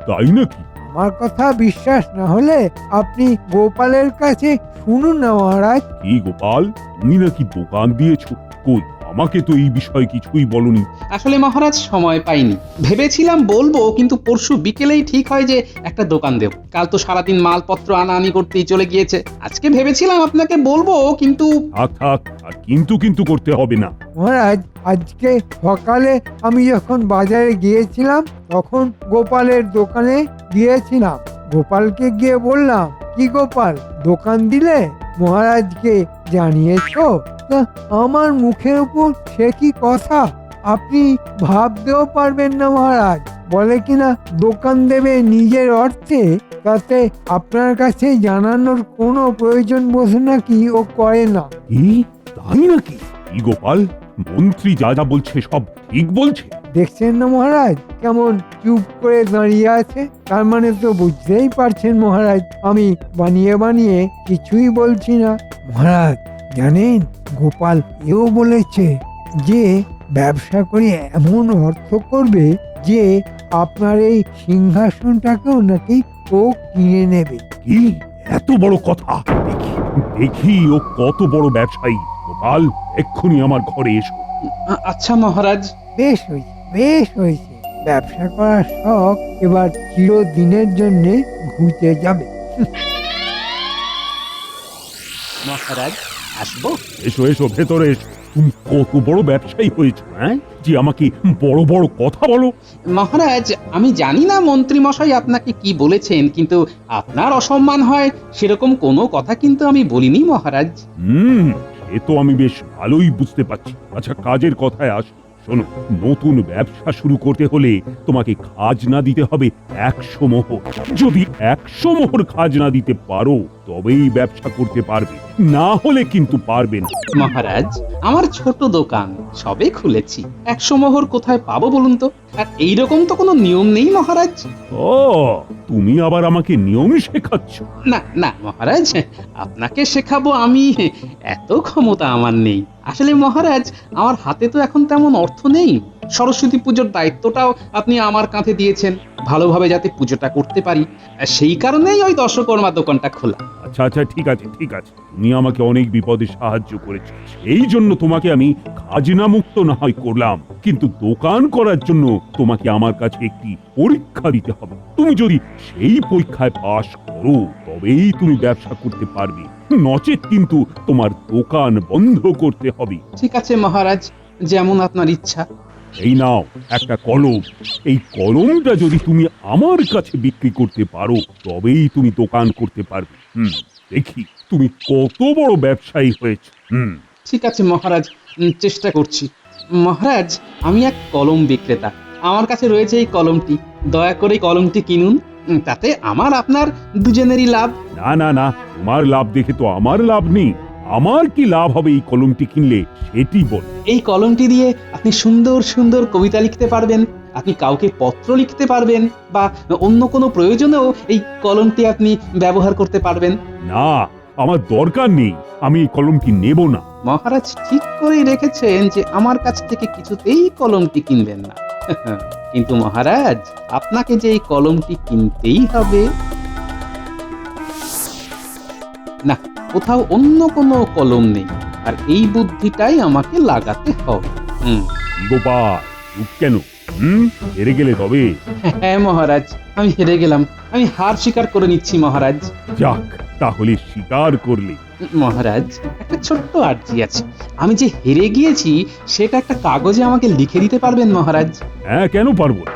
তাই নাকি? আমার কথা বিশ্বাস না হলে আপনি গোপালের কাছে শুনুন না মহারাজ। কি গোপাল, তুমি নাকি দোকান দিয়েছো? কই, আমাকে তো এই বিষয়ে কিছুই বলনি। আসলে মহারাজ সময় পাইনি, ভেবেছিলাম বলবো, কিন্তু পরশু বিকেলেই ঠিক হয় যে একটা দোকান দেব। কাল তো সারাদিন মালপত্র আনাআনি করতেই চলে গিয়েছে। আজকে ভেবেছিলাম আপনাকে বলবো, কিন্তু থাক, আর কিন্তু করতে হবে না। মহারাজ, আজকে সকালে আমি যখন বাজারে গিয়েছিলাম তখন গোপালের দোকানে গিয়েছিলাম। গোপালকে গিয়ে বললাম, কি গোপাল, দোকান দিলে? মহারাজকে জানিয়েছো? তা আমার মুখের উপর সে কি কথা, আপনি ভাবতেও পারবেন না মহারাজ। বলে কিনা দোকান দেবে নিজের অর্থে, তাতে আপনার কাছে জানানোর কোনো প্রয়োজন বোধ নাকি ও করে না। কি, তাই নাকি? কি গোপাল, মন্ত্রী যা যা বলছে সব ঠিক বলছে? দেখছেন না মহারাজ কেমন চুপ করে দাঁড়িয়ে আছে? তার মানে তো বুঝতেই পারছেন মহারাজ আমি বানিয়ে কিছুই বলছি না। মহারাজ জানেন, গোপাল এও বলেছে যে ব্যবসা করে এমন অর্থ করবে যে আপনার এই সিংহাসনটাকেও নাকি ও কিনে নেবে। কি এত বড় কথা? দেখি ও কত বড় ব্যবসায়ী। গোপাল, এক্ষুনি আমার ঘরে এসো। আচ্ছা মহারাজ। বেশ হয়েছে, ব্যবসা করার শখ এবার চিরদিনের জন্য ঘুচে যাবে। মহারাজ আসবো? এসো এসো, ভেতরে এসো। তুমি কত বড় ব্যবসায়ী হয়েছো, হ্যাঁ, যে আমাকে বড় বড় কথা বলো? মহারাজ, আমি জানি না মন্ত্রী মশাই আপনাকে কি বলেছেন, কিন্তু আপনার অসম্মান হয় সেরকম কোনো কথা কিন্তু আমি বলিনি মহারাজ। এ তো আমি বেশ ভালোই বুঝতে পারছি। আচ্ছা, কাজের কথায় আসো। শোনো, নতুন ব্যবসা শুরু করতে হলে তোমাকে খাজনা দিতে হবে 100 মোহর। যদি 100 মোহর খাজনা দিতে পারো তবেই ব্যবসা করতে পারবে, না হলে কিন্তু পারবে না। মহারাজ, আমার ছোট দোকান সবে খুলেছি, 100 মোহর কোথায় পাবো বলুন তো? আর এইরকম তো কোনো নিয়ম নেই মহারাজ। ও, তুমি আবার আমাকে নিয়ম শেখাচ্ছ? না না মহারাজ, আপনাকে শেখাবো আমি, এত ক্ষমতা আমার নেই। আসলে মহারাজ, আমার হাতে তো এখন তেমন অর্থ নেই। সরস্বতী পুজোর দায়িত্বটাও আপনি আমার কাঁধে দিয়েছেন, ভালোভাবে যাতে পুজোটা করতে পারি, আর সেই কারণেই ওই দশকর্মা দোকানটা খোলা। আচ্ছা আচ্ছা, ঠিক আছে ঠিক আছে, তুমি আমাকে অনেক বিপদে সাহায্য করেছো, এই জন্য তোমাকে আমি খাজনা মুক্ত না হয় করলাম, কিন্তু দোকান করার জন্য তোমাকে আমার কাছে একটি পরীক্ষা দিতে হবে। তুমি যদি সেই পরীক্ষায় পাশ করো তবেই তুমি ব্যবসা করতে পারবে, নচেত কিন্তু তোমার দোকান বন্ধ করতে হবে। ঠিক আছে মহারাজ, যেমন আপনার ইচ্ছা। এই নাও একটা কলম, এই কলমটা যদি তুমি আমার কাছে বিক্রি করতে পারো তবেই তুমি দোকান করতে পারবে। দেখি তুমি কত বড় ব্যবসায়ী হয়েছ। ঠিক আছে মহারাজ, চেষ্টা করছি। মহারাজ, আমি এক কলম বিক্রেতা, আমার কাছে রয়েছে এই কলমটি, দয়া করে কলমটি কিনুন, তাতে আমার আপনার দুজনেরই লাভ। না না না, তোমার লাভ দেখে তো আমার লাভ নেই। আমার কি লাভ হবে এই কলমটি কিনলে সেটি বল। এই কলমটি দিয়ে আপনি সুন্দর সুন্দর কবিতা লিখতে পারবেন, আপনি কাউকে পত্র লিখতে পারবেন, বা অন্য কোনো প্রয়োজনেও এই কলমটি আপনি ব্যবহার করতে পারবেন। না, আমার দরকার নেই, আমি এই কলমটি নেব না। মহারাজ ঠিক করেই রেখেছেন যে আমার কাছ থেকে কিছুতেই কলমটি কিনবেন না। কিন্তু মহারাজ, আপনাকে যে এই কলমটি কিনতেই হবে। না, কোথাও অন্য কোনো কলম নেই, আর এই বুদ্ধিটাই আমাকে লাগাতে হবে। গোপাল, চুপ কেন? হেরে গেলে তবে? হ্যাঁ মহারাজ, আমি হেরে গেলাম, আমি হার স্বীকার করে নিচ্ছি মহারাজ। যাক, তাহলে স্বীকার করলে। মহারাজ, একটা ছোট্ট আর্জি আছে, আমি যে হেরে গিয়েছি সেটা একটা কাগজে আমাকে লিখে দিতে পারবেন মহারাজ? হ্যাঁ, কেন পারবো না।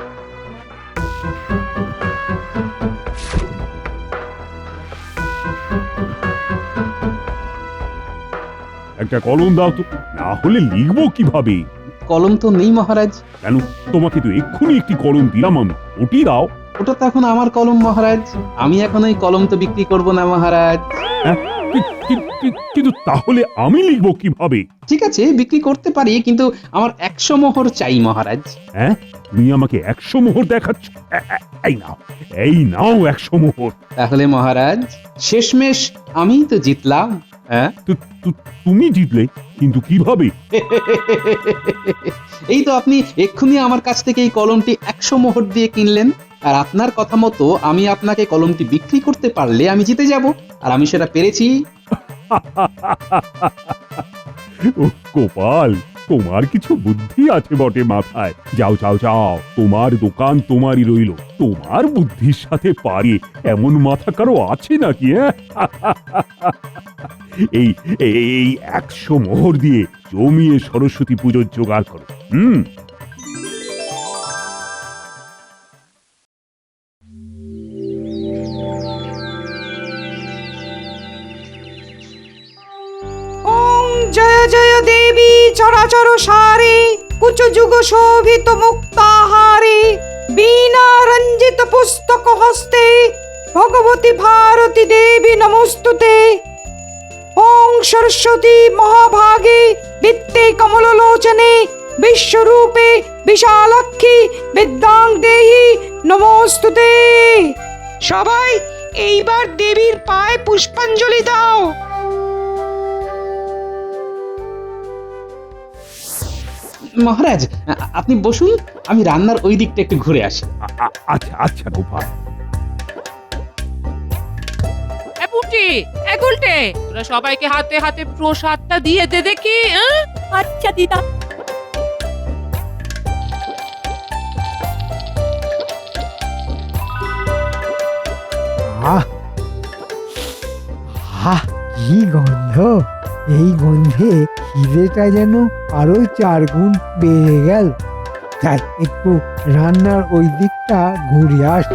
একটা কলম দাও তো, না হলে লিখবো কিভাবে? কলম তো নেই মহারাজ। কেন? তোমাকে তো এক্ষুনি একটি কলম দিলাম আমি, ওটি দাও। ওটা তো এখন আমার কলম মহারাজ, আমি এখন ওই কলম তো বিক্রি করব না মহারাজ। কিন্তু তাহলে আমি লিখবো কিভাবে? ঠিক আছে, বিক্রি করতে পারি, কিন্তু আমার 100 মোহর চাই মহারাজ। হ্যাঁ, তুমি আমাকে 100 মোহর দেখাচ্ছ? এই নাও 100 মোহর। তাহলে মহারাজ, শেষমেশ আমি তো জিতলাম। হ্যাঁ, তুমি জিতলে, কিন্তু কিভাবে? এই তো আপনি এক্ষুনি আমার কাছ থেকে এই কলমটি 100 মোহর দিয়ে কিনলেন, আর আপনার কথা মতো আমি আপনাকে কলমটি বিক্রি করতে পারলে আমি জিতে যাব, আর আমি সেটা পেরেছি। গোপাল, তোমার কিছু বুদ্ধি আছে বটে মাথায়। যাও যাও যাও, তোমার দোকান তোমারই রইল, তোমার বুদ্ধির সাথে পারে এমন মাথা কারো আছে নাকি? এই এই 100 মোহর দিয়ে জমিয়ে সরস্বতী পুজোর জোগাড় করো। জয় জয় দেবী চরাচর সারে, কুচ যুগ শোভিত মুক্তাহারে, বীণা রঞ্জিত পুস্তক হস্তে, ভগবতী ভারতী দেবী নমস্তুতে। ওং সরস্বতী মহাভাগে বিত্তে কমললোচনে, বিশ্বরূপে বিশালাক্ষী বিদ্যাং দেহি নমস্তুতে। সবাই এইবার দেবীর পায়ে পুষ্পাঞ্জলি দাও। মহারাজ, আপনি বসুন, আমি রান্নার ওই দিকটা একটু ঘুরে আসি। আচ্ছা আচ্ছা গোপাল। গুলটে, তোরা সবাইকে হাতে হাতে প্রসাদটা দিয়ে দে দেখি। আচ্ছা দিদা। কি গন্ধ! দেখো এই গন্ধে খিদেটা যেন আরো 4 গুণ বেড়ে গেল। তাই একটু রান্নার ওই দিকটা ঘুরে আস।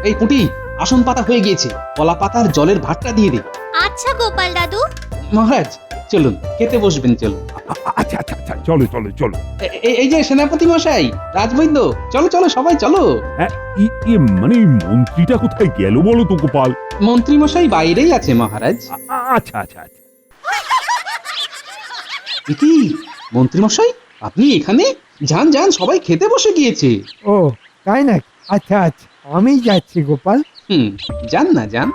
এই পুটি, আসন পাতা হয়ে গিয়েছে, কলা পাতার জলের ভাতটা দিয়ে দে। আচ্ছা গোপাল দাদু। মহারাজ চলুন, খেতে বসবেন, চলুন। আচ্ছা আচ্ছা আচ্ছা, চলো চলো চলো। এই যে সেনাপতি মশাই, রাজবৈদ্য, চলো চলো সবাই চলো। মানে মন্ত্রীটা কোথায় গেল বলো তো গোপাল? মন্ত্রী মশাই বাইরেই আছে মহারাজ। আচ্ছা আচ্ছা আচ্ছা। কি মন্ত্রী মশাই, আপনি এখানে? যান যান, সবাই খেতে বসে গিয়েছে। ও তাই নাকি? আচ্ছা আচ্ছা, আমি যাচ্ছি গোপাল। যান না যান।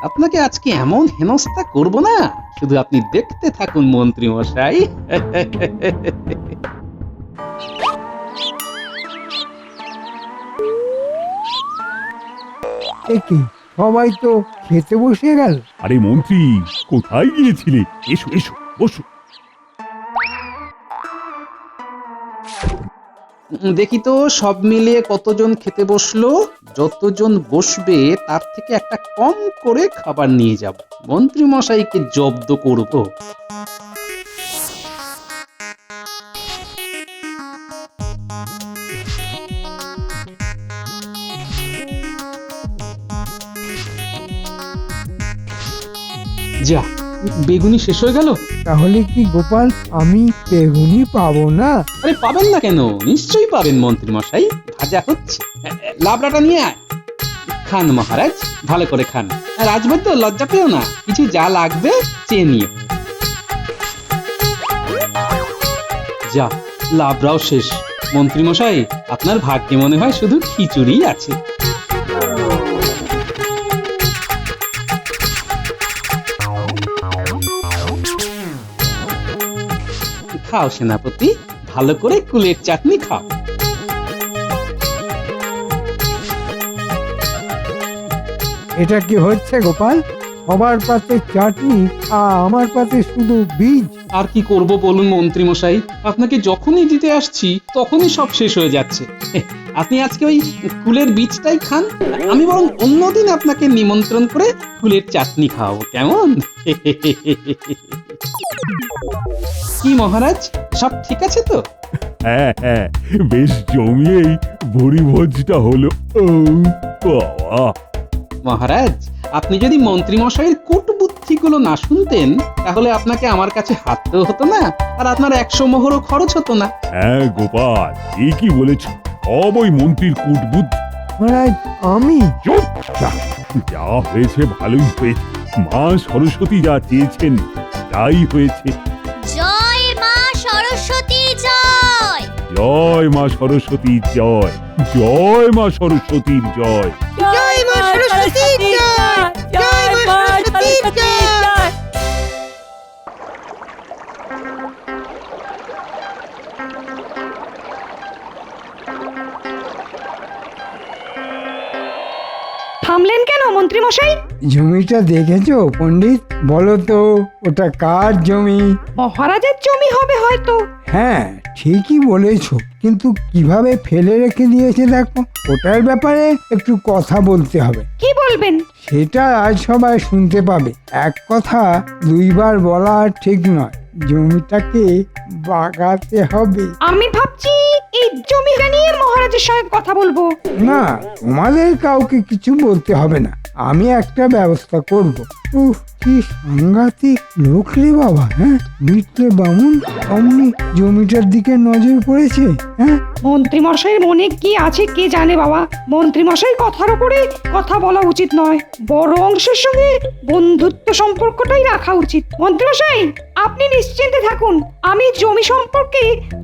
আপনাকে আজকে এমন হেনস্থা করব না, শুধু আপনি দেখতে থাকুন মন্ত্রী মশাই। কি সবাই তো খেতে বসে গেল। আরে মন্ত্রী, কোথায় গিয়েছিলে? এসো এসো, বসো। দেখি তো সব মিলিয়ে কতজন খেতে বসলো। যতজন বসবে তার থেকে একটা কম করে খাবার নিয়ে যাব, মন্ত্রী মশাইকে জব্দ করব। যা, বেগুনি শেষ হয়ে গেল। তাহলে কি গোপাল আমি বেগুনি পাবো না? আরে পাবেন না কেন, নিশ্চয়ই পাবেন মন্ত্রী মশাই, ভাজা হচ্ছে। লাবড়াটা নিয়ে আয়। খান মহারাজ, ভালো করে খান। রাজবৈদ্য, লজ্জা পেও না, কিছু যা লাগবে চেয়ে নিও। যা, লাবড়াও শেষ। মন্ত্রী মশাই, আপনার ভাগ্যে মনে হয় শুধু খিচুড়ি আছে। খাও সেনাপতি, ভালো করে কুলের চাটনি খাও। এটা কি হচ্ছে গোপাল? সবার পাতে চাটনি আর আমার পাতে শুধু বীজ। আর কি করব বলুন মন্ত্রী মশাই, আপনাকে যখনই দিতে আসছি তখনই সব শেষ হয়ে যাচ্ছে। আপনি আজকে ওই কুলের বীজটাই খান, আমি বরং অন্যদিন আপনাকে নিমন্ত্রণ করে কুলের চাটনি খাওয়াবো, কেমন? কি মহারাজ, সব ঠিক আছে তো? হ্যাঁ হ্যাঁ, বেশ জমিয়েই ভুরি ভোজটা হলো। ও বাবা! মহারাজ, আপনি যদি মন্ত্রী মশাইয়ের কূট বুদ্ধিগুলো না শুনতেন, তাহলে আপনাকে আমার কাছে হাঁটতেও হতো না, আর আপনার 100 মোহরও খরচ হতো না। হ্যাঁ গোপাল, ঠিকই বলেছ, সব ওই মন্ত্রীর কূটবুদ্ধি। মহারাজ আমি চুপ! যা হয়েছে ভালোই হয়েছে, মা সরস্বতী যা চেয়েছেন তাই হয়েছে। জয় মা সরস্বতী জয়। জয় মা সরস্বতী জয়, জয় মা সরস্বতীর জয়। জয় মা সরস্বতী জয়, জয় মা সরস্বতী জয়। থামলেন কেন মন্ত্রী মশাই? জমিটা দেখেছো পণ্ডিত? বলো তো ওটা কার জমি? মহারাজের জমি হবে হয়তো। হ্যাঁ ঠিকই বলেছো, কিন্তু কিভাবে ফেলে রেখে দিয়েছে দেখো। ওটার ব্যাপারে একটু কথা বলতে হবে। কি বলবেন? সেটা আজ সবাই শুনতে পাবে। এক কথা 2 বার বলা ঠিক নয়। জমিটাকে বাগাতে হবে। আমি ভাবছি এই জমিটা নিয়ে মহারাজের সঙ্গে কথা বলবো। না, তোমাদের কাউকে কিছু বলতে হবে না, আমি একটা ব্যবস্থা করব। উহ, কি সাংঘাতিক লোক রে বাবা! হ্যাঁ, বিটলে বামুন অমনি জমিটার দিকে নজর পড়েছে। হ্যাঁ, মন্ত্রী মশাইয়ের মনে কি আছে কে জানে বাবা। মন্ত্রী মশাই কথার উপরে কথা বলা উচিত নয়, বড় অংশের সঙ্গে বন্ধুত্ব সম্পর্কটাই রাখা উচিত। মন্ত্রী মশাই, আপনি নিশ্চিন্তে থাকুন, আমি জমি সম্পর্কে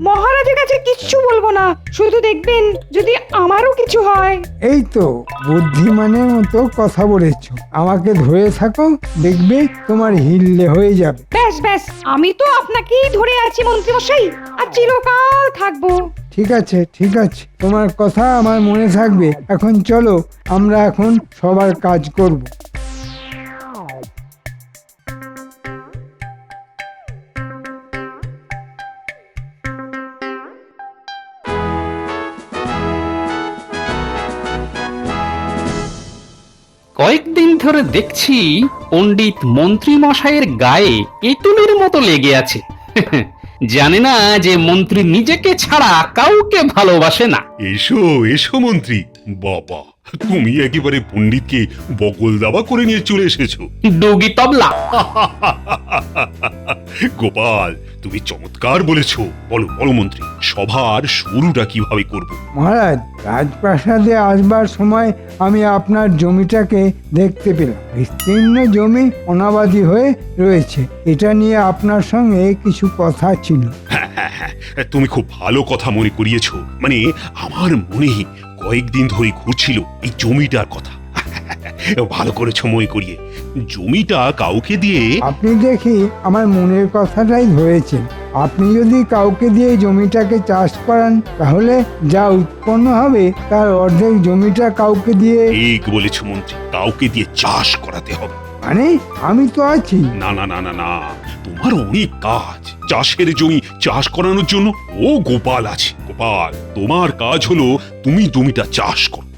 মহারাজের কাছে কিচ্ছু বলবো না। শুধু দেখবেন যদি আমারও কিছু হয়। এই তো বুদ্ধিমানের মতো কথা বলেছো। আমাকে ধরে থাকো, দেখবে তোমার হিললে হয়ে যাবে। ব্যাস ব্যাস, আমি তো আপনাকেই ধরে আছি মন্ত্রী মশাই, আর চিরকাল থাকবো। ঠিক আছে ঠিক আছে, তোমার কথা আমার মনে থাকবে। এখন চলো, আমরা এখন সবার কাজ করব। কয়েকদিন ধরে দেখছি পণ্ডিত মন্ত্রী মশাইয়ের গায়ে এঁতুলের মতো লেগে আছে। জানে না যে মন্ত্রী নিজেকে ছাড়া কাউকে ভালোবাসে না। এসো এসো মন্ত্রী, বাবা তুমি একেবারে পণ্ডিতকে বগল দাবা করে নিয়ে চলে এসেছো। ডুগি তবলা। গোপাল তুমি চমৎকার বলেছো। বলো বলো মন্ত্রী, সভার শুরুটা কিভাবে করব? মহারাজ, রাজপ্রাসাদে আসবার সময় আমি আপনার জমিটাকে দেখতে পেলাম। বিস্তীর্ণ জমি অনাবাদি হয়ে রয়েছে। এটা নিয়ে আপনার সঙ্গে কিছু কথা ছিল। হ্যাঁ, তুমি খুব ভালো কথা মনে করিয়েছো। মানে আমার মনে কয়েকদিন ধরে ঘুরছিল এই জমিটার কথা। ভালো করেছো মনে করিয়ে। জমিটা কাউকে দিয়ে আপনি দেখি আমার মনের কথাটাই ধরেছেন। আপনি যদি কাউকে দিয়ে জমিটাকে চাষ করান তাহলে যা উৎপন্ন হবে তার অর্ধেক জমিটা কাউকে দিয়ে। ঠিক বলেছো মন্ত্রী, কাউকে দিয়ে চাষ করাতে হবে। মানে আমি তো আছি। না না না না না, তোমার অনেক কাজ। চাষের জমি চাষ করানোর জন্য ও গোপাল আছে। গোপাল, তোমার কাজ হলো তুমি জমিটা চাষ করো।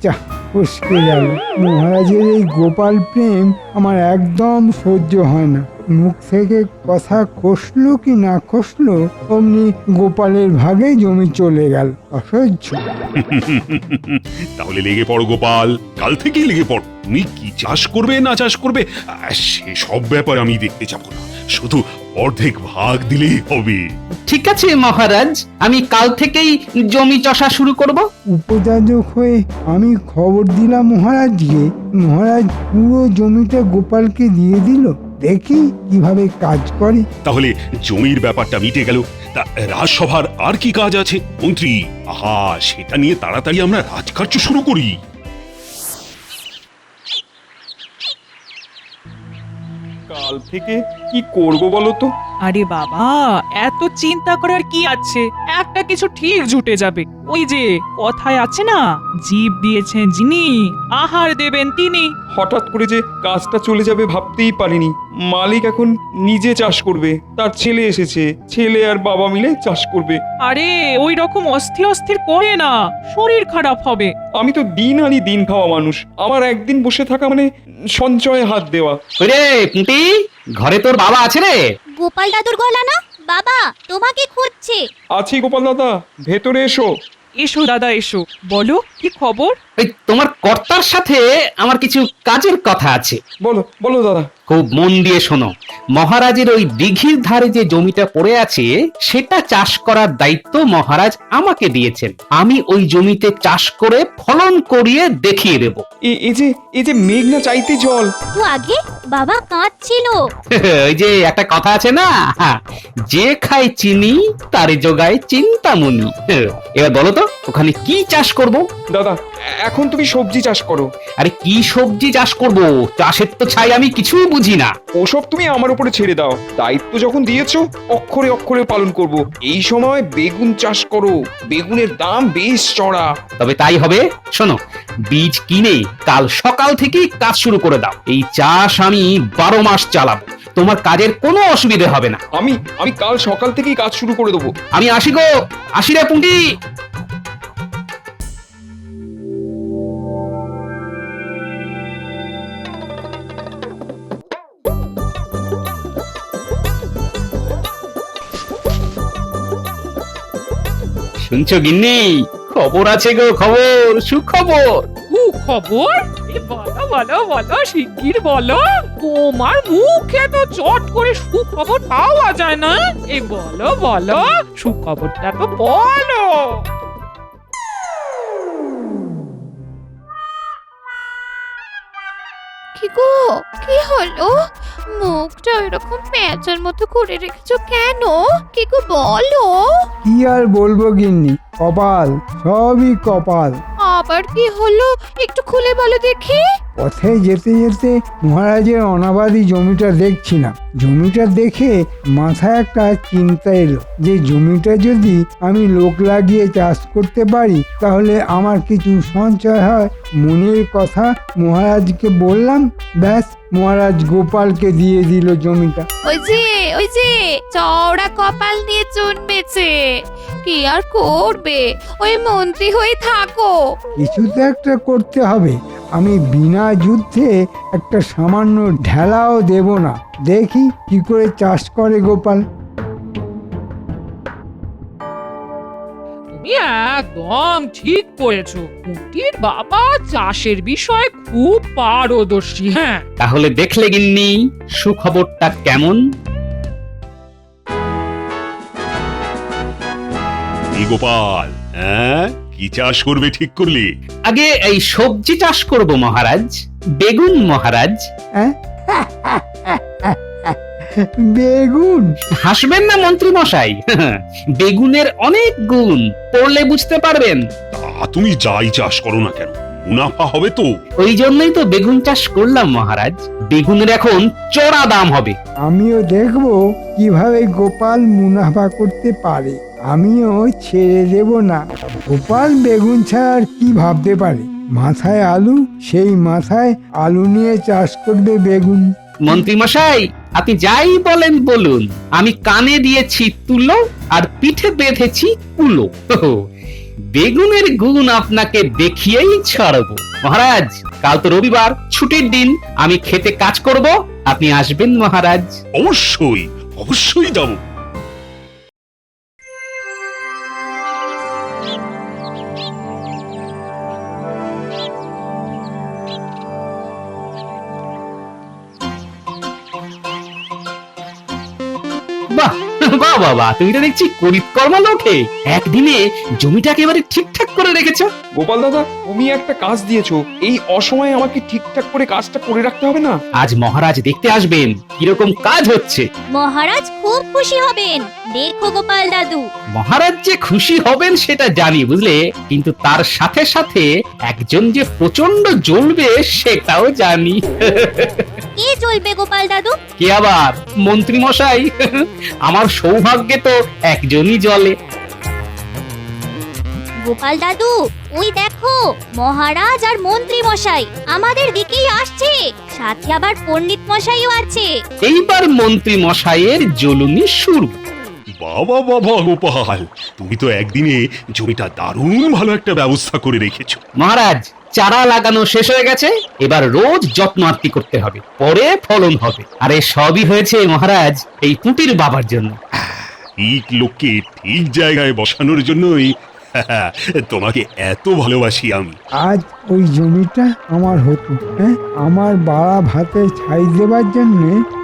উস্কে গেল। মহারাজের এই গোপাল প্রেম আমার একদম সহ্য হয় না। মুখ থেকে কথা কষলো কি না কষলো, অমনি গোপালের ভাগে জমি চলে গেল। অসহ্য। তাহলে লেগে পড়ো গোপাল, কাল থেকেই লেগে পড়ো। তুমি কি চাষ করবে না চাষ করবে সে সব ব্যাপার আমি দেখতে যাবো না, শুধু অর্ধেক ভাগ দিলেই হবে। ঠিক আছে মহারাজ, আমি কাল থেকেই জমি চষা শুরু করব। উপযাজক হয়ে আমি খবর দিলাম মহারাজকে। মহারাজ পুরো জমিটা গোপালকে দিয়ে দিল। দেখি কিভাবে কাজ করে। তাহলে জমির ব্যাপারটা মিটে গেল। তা রাজসভার আর কি কাজ আছে মন্ত্রী? আহা, সেটা নিয়ে তাড়াতাড়ি আমরা রাজকার্য শুরু করি। কাল থেকে কি করব বলো তো? আরে বাবা, এত চিন্তা করার কি আছে? একটা কিছু ঠিক জুটে যাবে। ওই যে কথায় আছে না, জীব দিয়েছেন যিনি, আহার দেবেন তিনি। হঠাৎ করে যে কাজটা চলে যাবে ভাবতেই পারিনি। মালিক এখন নিজে চাষ করবে, তার ছেলে এসেছে, ছেলে আর বাবা মিলে চাষ করবে। আরে ওই রকম অস্থির অস্থির করে না, শরীর খারাপ হবে। আমি তো দিন আনি দিন খাওয়া মানুষ, আমার একদিন বসে থাকা মানে সঞ্চয়ে হাত দেওয়া। রে পুঁটি, ঘরে তোর বাবা আছে রে? গোপাল দাদুর গলা না? বাবা তোমাকে খুঁজছে। আছি গোপাল দাদা, ভেতরে এসো। এসো দাদা এসো, বলো কি খবর? ওই তোমার কর্তার সাথে আমার কিছু কাজের কথা আছে। বলো বলো দাদা। খুব মন দিয়ে শোনো। মহারাজের ওই দিঘির ধারে যে জমিটা পড়ে আছে সেটা চাষ করার দায়িত্ব মহারাজ আমাকে দিয়েছেন। আমি ওই জমিতে চাষ করে ফলন করিয়ে দেখিয়ে দেব। এই যে মেঘ না চাইতে জল। তো আগে বাবা কাঁদছিল। ওই যে একটা কথা আছে না, যে খায় চিনি তারে জোগায় চিন্তামণি। এবার বলো তো ওখানে কি চাষ করব? দাদা, এখন তুমি সবজি চাষ করো। আরে কি সবজি চাষ করব? চাষের তো ছাই আমি কিছু বুঝি না। ওসব তুমি আমার উপরে ছেড়ে দাও। দায়িত্ব যখন দিয়েছো অক্ষরে অক্ষরে পালন করব। এই সময় বেগুন চাষ করো, বেগুনের দাম বেশ চড়া। তবে তাই হবে। শোনো, বীজ কিনে কাল সকাল থেকেই কাজ শুরু করে দাও। এই চাষ আমি 12 মাস চালাবো। তোমার কাজের কোনো অসুবিধে হবে না। আমি কাল সকাল থেকেই কাজ শুরু করে দেবো। আমি আসি গো, আসি রে পুঁটি। শুনছো গিন্নি? খবর আছে গো, খবর, সুখবর। খবর? বলো বলো বলো, শিগগির বলো। তোমার মুখে তো চট করে সুখবর পাওয়া যায় না। এই বলো বলো, সুখবরটা তো বলো। কি গো, কি হলো? মুখটা এরকম পেঁচার মতো করে রেখেছো কেন? কি গো বলো। কি আর বলবো গিন্নি, কপাল, সবই কপাল। আবার কি হলো একটু খুলে বলো দেখি। পথে যেতে যেতে মহারাজের অনাবাদি জমিটা দেখছিলাম। জমিটা দেখে মাথায় একটা চিন্তা এলো যে জমিটা যদি আমি লোক লাগিয়ে চাষ করতে পারি তাহলে আমার কিছু সঞ্চয় হয়। মনের কথা মহারাজকে বললাম, ব্যাস মহারাজ গোপালকে দিয়ে দিল জমিটা। ওই যে চওড়া কপাল নিয়ে জন্মেছে, কি আর করবে, ওই মন্ত্রী হয়ে থাকো। কিছু তো একটা করতে হবে। আমি বিনা যুদ্ধে একটা সামান্য ঢেলাও দেব না। দেখি কি করে চাষ করে গোপাল। তুমি একদম ঠিক করেছো, পুটির বাবা চাষের বিষয়ে খুব পারদর্শী। হ্যাঁ, তাহলে দেখলে গিন্নি সুখবরটা কেমন? এই গোপাল, হ্যাঁ কি চাষ করবে ঠিক করলি? আগে এই সবজি চাষ করব মহারাজ, বেগুন মহারাজ। বেগুন? হাসবেন না মন্ত্রী মশাই, বেগুনের অনেক গুণ, পড়লে বুঝতে পারবেন। তা তুমি যাই চাষ করো না কেন, মুনাফা হবে তো। ওই জন্যই তো বেগুন চাষ করলাম মহারাজ, বেগুনের এখন চড়া দাম হবে। আমিও দেখব কিভাবে গোপাল মুনাফা করতে পারে, আমিও ছেড়ে দেব না। গোপাল বেগুন ছাড়া আর কি ভাবতে পারে? মাথায় আলু, সেই মাথায় আলু নিয়ে চাষ করবে বেগুন। মন্ত্রী মশাই, আপনি যাই বলেন বলুন, আমি কানে দিয়েছি তুলো আর পিঠে বেঁধেছি কুলো। বেগুনের গুণ আপনাকে দেখিয়েই ছাড়বো। মহারাজ, কাল তো রবিবার, ছুটির দিন, আমি খেতে কাজ করব, আপনি আসবেন মহারাজ? অবশ্যই অবশ্যই যাব। বাহ বাহ বাবা, তুমি তো দেখছি করিতকর্মা লোকে, একদিনে জমিটা একেবারে ঠিকঠাক করে রেখেছো। গোপাল দাদা, তুমি একটা কাজ দিয়েছো, এই অসময়ে আমাকে ঠিকঠাক করে কাজটা করে রাখতে হবে না? আজ মহারাজ দেখতে আসবেন কিরকম কাজ হচ্ছে। মহারাজ খুব খুশি হবেন, দেখো গোপাল দাদু। মহারাজ যে খুশি হবেন সেটা জানি বুঝলে, কিন্তু তার সাথে সাথে একজন যে প্রচন্ড জ্বলবে সেটাও জানি। কে জ্বলবে গোপাল দাদু? কে আবার? মন্ত্রী মশাই। আমার সৌভাগ্যে তো একজনই জ্বলে। গোপাল দাদু, ওই দেখো মহারাজ আর মন্ত্রী মশাই আমাদের দিকেই আসছে, সাথে আবার পণ্ডিত মশাইও আছে। এইবার মন্ত্রী মশাইয়ের জ্বলুনি শুরু। বাবা বাবা গোপাল, তুমি তো একদিনে জমিটা দারুণ ভালো একটা ব্যবস্থা করে রেখেছো। মহারাজ, চারা লাগানো শেষ হয়ে গেছে, এবার রোজ যত্ন আত্তি করতে হবে, পরে ফলন হবে। আর এই সবই হয়েছে মহারাজ এই পুঁটির বাবার জন্য। ঠিক লোককে ঠিক জায়গায় বসানোর জন্যই তোমাকে এত ভালোবাসি আমি। আজ ওই জমিটা আমার হতো, হ্যাঁ, আমার বাড়া ভাতে ছাই দেবার জন্য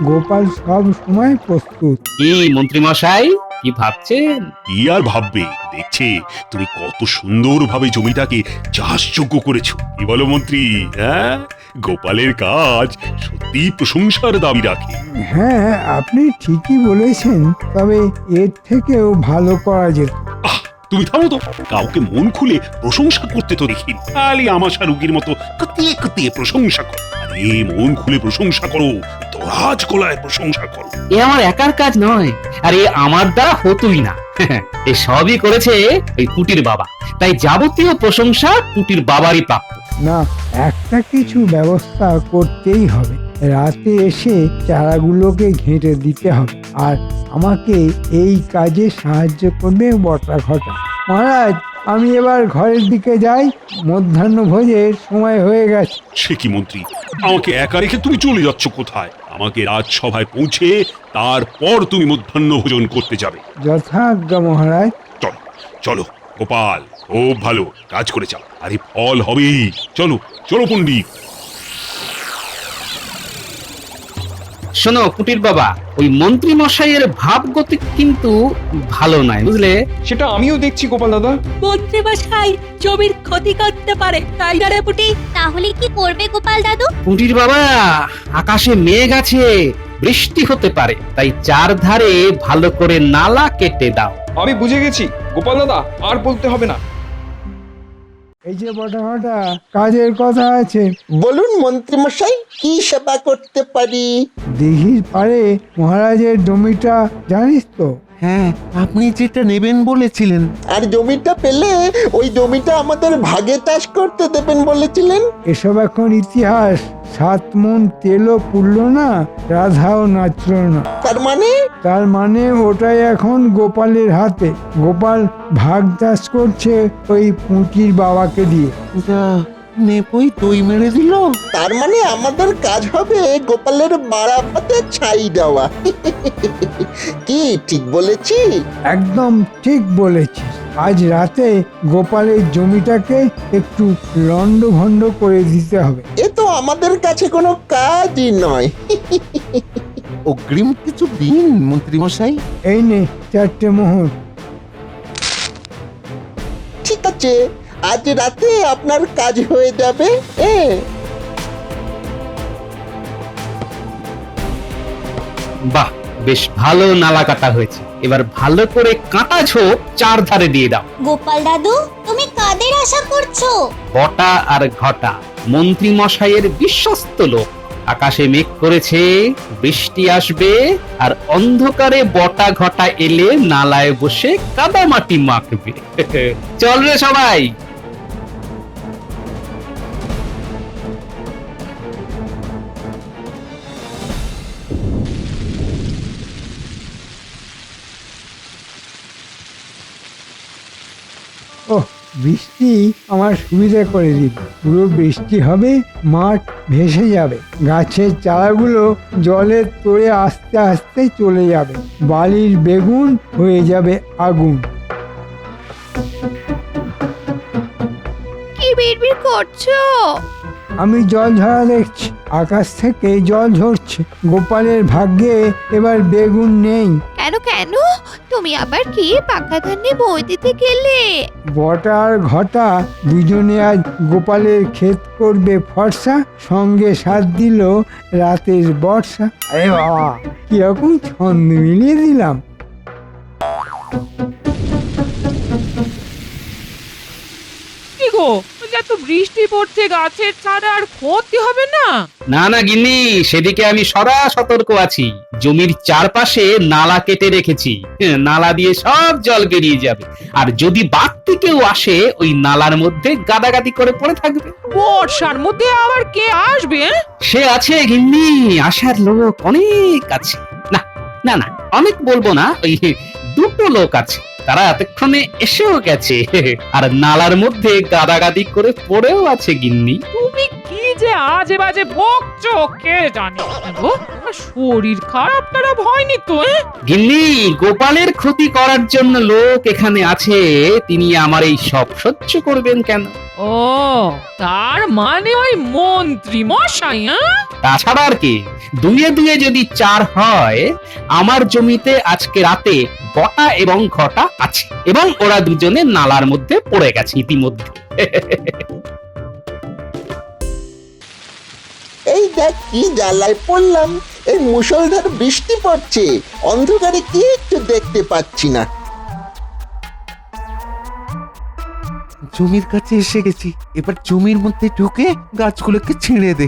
গোপাল সব সময় প্রস্তুত। কি মন্ত্রী মশাই, কি ভাবছেন? কি আর ভাববে, দেখছে তুমি কত সুন্দরভাবে জমিটাকে চাষযোগ্য করেছো। কি বলো মন্ত্রী? হ্যাঁ, গোপালের কাজ সত্যি প্রশংসার দাবি রাখে। হ্যাঁ, আপনি ঠিকই বলেছেন, তবে এর থেকেও ভালো করা যেত। তুমি থামো তো, কাউকে মন খুলে প্রশংসা করতে তো দেখি, খালি আমাশা রুগীর মতো কতিয়ে কতিয়ে প্রশংসা করো। আরে মন খুলে প্রশংসা করো, দরাজ গলায় প্রশংসা করো। এ আমার একার কাজ নয়, আর এ আমার দ্বারা হতোই না। এ সবই করেছে এই পুটির বাবা, তাই যাবতীয় প্রশংসা পুটির বাবারই প্রাপ্য। না, একটা কিছু ব্যবস্থা করতেই হবে। রাতে এসে চারাগুলোকে ঘেঁটে দিতে হবে, আর আমাকে এই কাজে সাহায্য করবে বটা ঘটা। মহারাজ, আমি এবার ঘরের দিকে যাই, মধ্যাহ্ন ভোজের সময় হয়ে গেছে। সে কি মন্ত্রী, আমাকে একা রেখে তুমি চলে যাচ্ছ কোথায়? আমাকে রাজসভায় পৌঁছে তারপর তুমি মধ্যাহ্ন ভোজন করতে যাবে। যথাজ্ঞা মহারাজ। চলো চলো গোপাল, খুব ভালো কাজ করে যাও, আরে ফল হবেই। চলো চলো পণ্ডিত। শোনো পুটির বাবা, ওই মন্ত্রী মশাইয়ের ভাবগতি কিন্তু ভালো নয় বুঝলে। সেটা আমিও দেখছি গোপাল দাদা। মন্ত্রী মশাই জমির ক্ষতি করতে পারে, তাই না রে পুটি? তাহলে কি করবে গোপাল দাদু? পুটির বাবা, আকাশে মেঘ আছে, বৃষ্টি হতে পারে, তাই চারধারে ভালো করে নালা কেটে দাও। আমি বুঝে গেছি গোপাল দাদা, আর বলতে হবে না। এই যে বটা ঘটা, কাজের কথা আছে। বলুন মন্ত্রী মশাই, কি সেবা করতে পারি? দিঘির পারে মহারাজের জমিটা জানিস তো? হ্যাঁ, আপনি যেটা নেবেন বলেছিলেন। আর জমিটা পেলে ওই জমিটা আমাদের ভাগে চাষ করতে দেবেন বলেছিলেন। এসব এখন ইতিহাস। 7 মণ তেলও পুড়লো না, রাধাও নাচলো না। তার মানে ওটাই এখন গোপালের হাতে। গোপাল ভাগ চাষ করছে ওই পুঁটির বাবাকে দিয়ে। নেপই দই মেরে দিল। তার মানে আমাদের কাজ হবে গোপালের বাড়াপাতে ছাই দেওয়া। কি ঠিক বলেছি? একদম ঠিক বলেছিস। আজ রাতে গোপালের জমিটাকে একটু লন্ডভন্ড করে দিতে হবে। এ তো আমাদের কাছে কোনো কাজই নয়। অগ্রিম কিছু দিন মন্ত্রী মশাই। এই নে 4টে মোহর। ঠিক আছে, আজ রাতে আপনার কাজ হয়ে যাবে। বাহ, বেশ ভালো নালা কাটা হয়েছে। এবার ভালো করে কাঁটা ঝোপ চারধারে দিয়ে দাও। গোপাল দাদু, তুমি কাদের আশা করছো? বটা আর ঘটা মন্ত্রী মশাইয়ের বিশ্বস্ত লোক। আকাশে মেঘ করেছে, বৃষ্টি আসবে, আর অন্ধকারে বটা ঘটা এলে নালায় বসে কাদামাটি মাখবে। চল রে সবাই। ওহ, বৃষ্টি আমার সুবিধা করে দিবে। পুরো বৃষ্টি হবে, মাঠ ভেসে যাবে, গাছের চারাগুলো জলের তোড়ে আস্তে আস্তে চলে যাবে, বালির বেগুন হয়ে যাবে আগুন। কি বিড়বিড় করছো? আমি জল ঝরা দেখছি, আকাশ থেকে জল ঝরছে। গোপালের ভাগ্যে এবার বেগুন নেই। কেন কেন? তুমি আবার কি পাকা ধানে বই দিতে গেলে? বটা আর ঘটা দুজনে আজ গোপালের ক্ষেত করবে ফর্সা, সঙ্গে সাথ দিল রাতের বর্ষা। আরে বাবা, কিরকম ছন্দ মিলিয়ে দিলাম। কি গো, এত বৃষ্টি পড়ছে, গাছের ছাড়া আর ক্ষতি হবে না? না না গিন্নি, সেদিকে আমি সদা সতর্ক আছি। জমির চারপাশে নালা কেটে রেখেছি, নালা দিয়ে সব জল বেরিয়ে যাবে। আর যদি বাড়তি কেউ আসে, ওই নালার মধ্যে গাদাগাদি করে পড়ে থাকবে। বর্ষার মধ্যে আবার কে আসবে? সে আছে গিন্নি, আসার লোক অনেক আছে। না না না, অনেক বলবো না, ওই 2টো লোক আছে, তারা এতক্ষণে এসেও গেছে। আর নালার মধ্যে গাদাগাদি করে পড়েও আছে গিন্নি। তুমি কি যে আজে বাজে বকছো কে জানে। গো, আমার শরীর খারাপ টারাপ হয়নি তো? গিন্নি, গোপালের ক্ষতি করার জন্য লোক এখানে আছে, তিনি আমার এই সব সহ্য করবেন কেন? ও, তার মানে ওই মন্ত্রী মশাই? তাছাড়া আর কি? 2 2 যদি 4 হয়, আমার জমিতে আজকে রাতে বটা এবং ঘটা আছে, এবং ওরা দুজনে নালার মধ্যে পড়ে গেছে ইতিমধ্যে। এই দেখ কি জ্বালায় পড়লাম। এই মুষলধার বৃষ্টি পড়ছে, অন্ধকারে কিচ্ছু দেখতে পাচ্ছি না। জমির কাছে এসে গেছি, এবার জমির মধ্যে ঢুকে গাছগুলোকে ছিঁড়ে দে।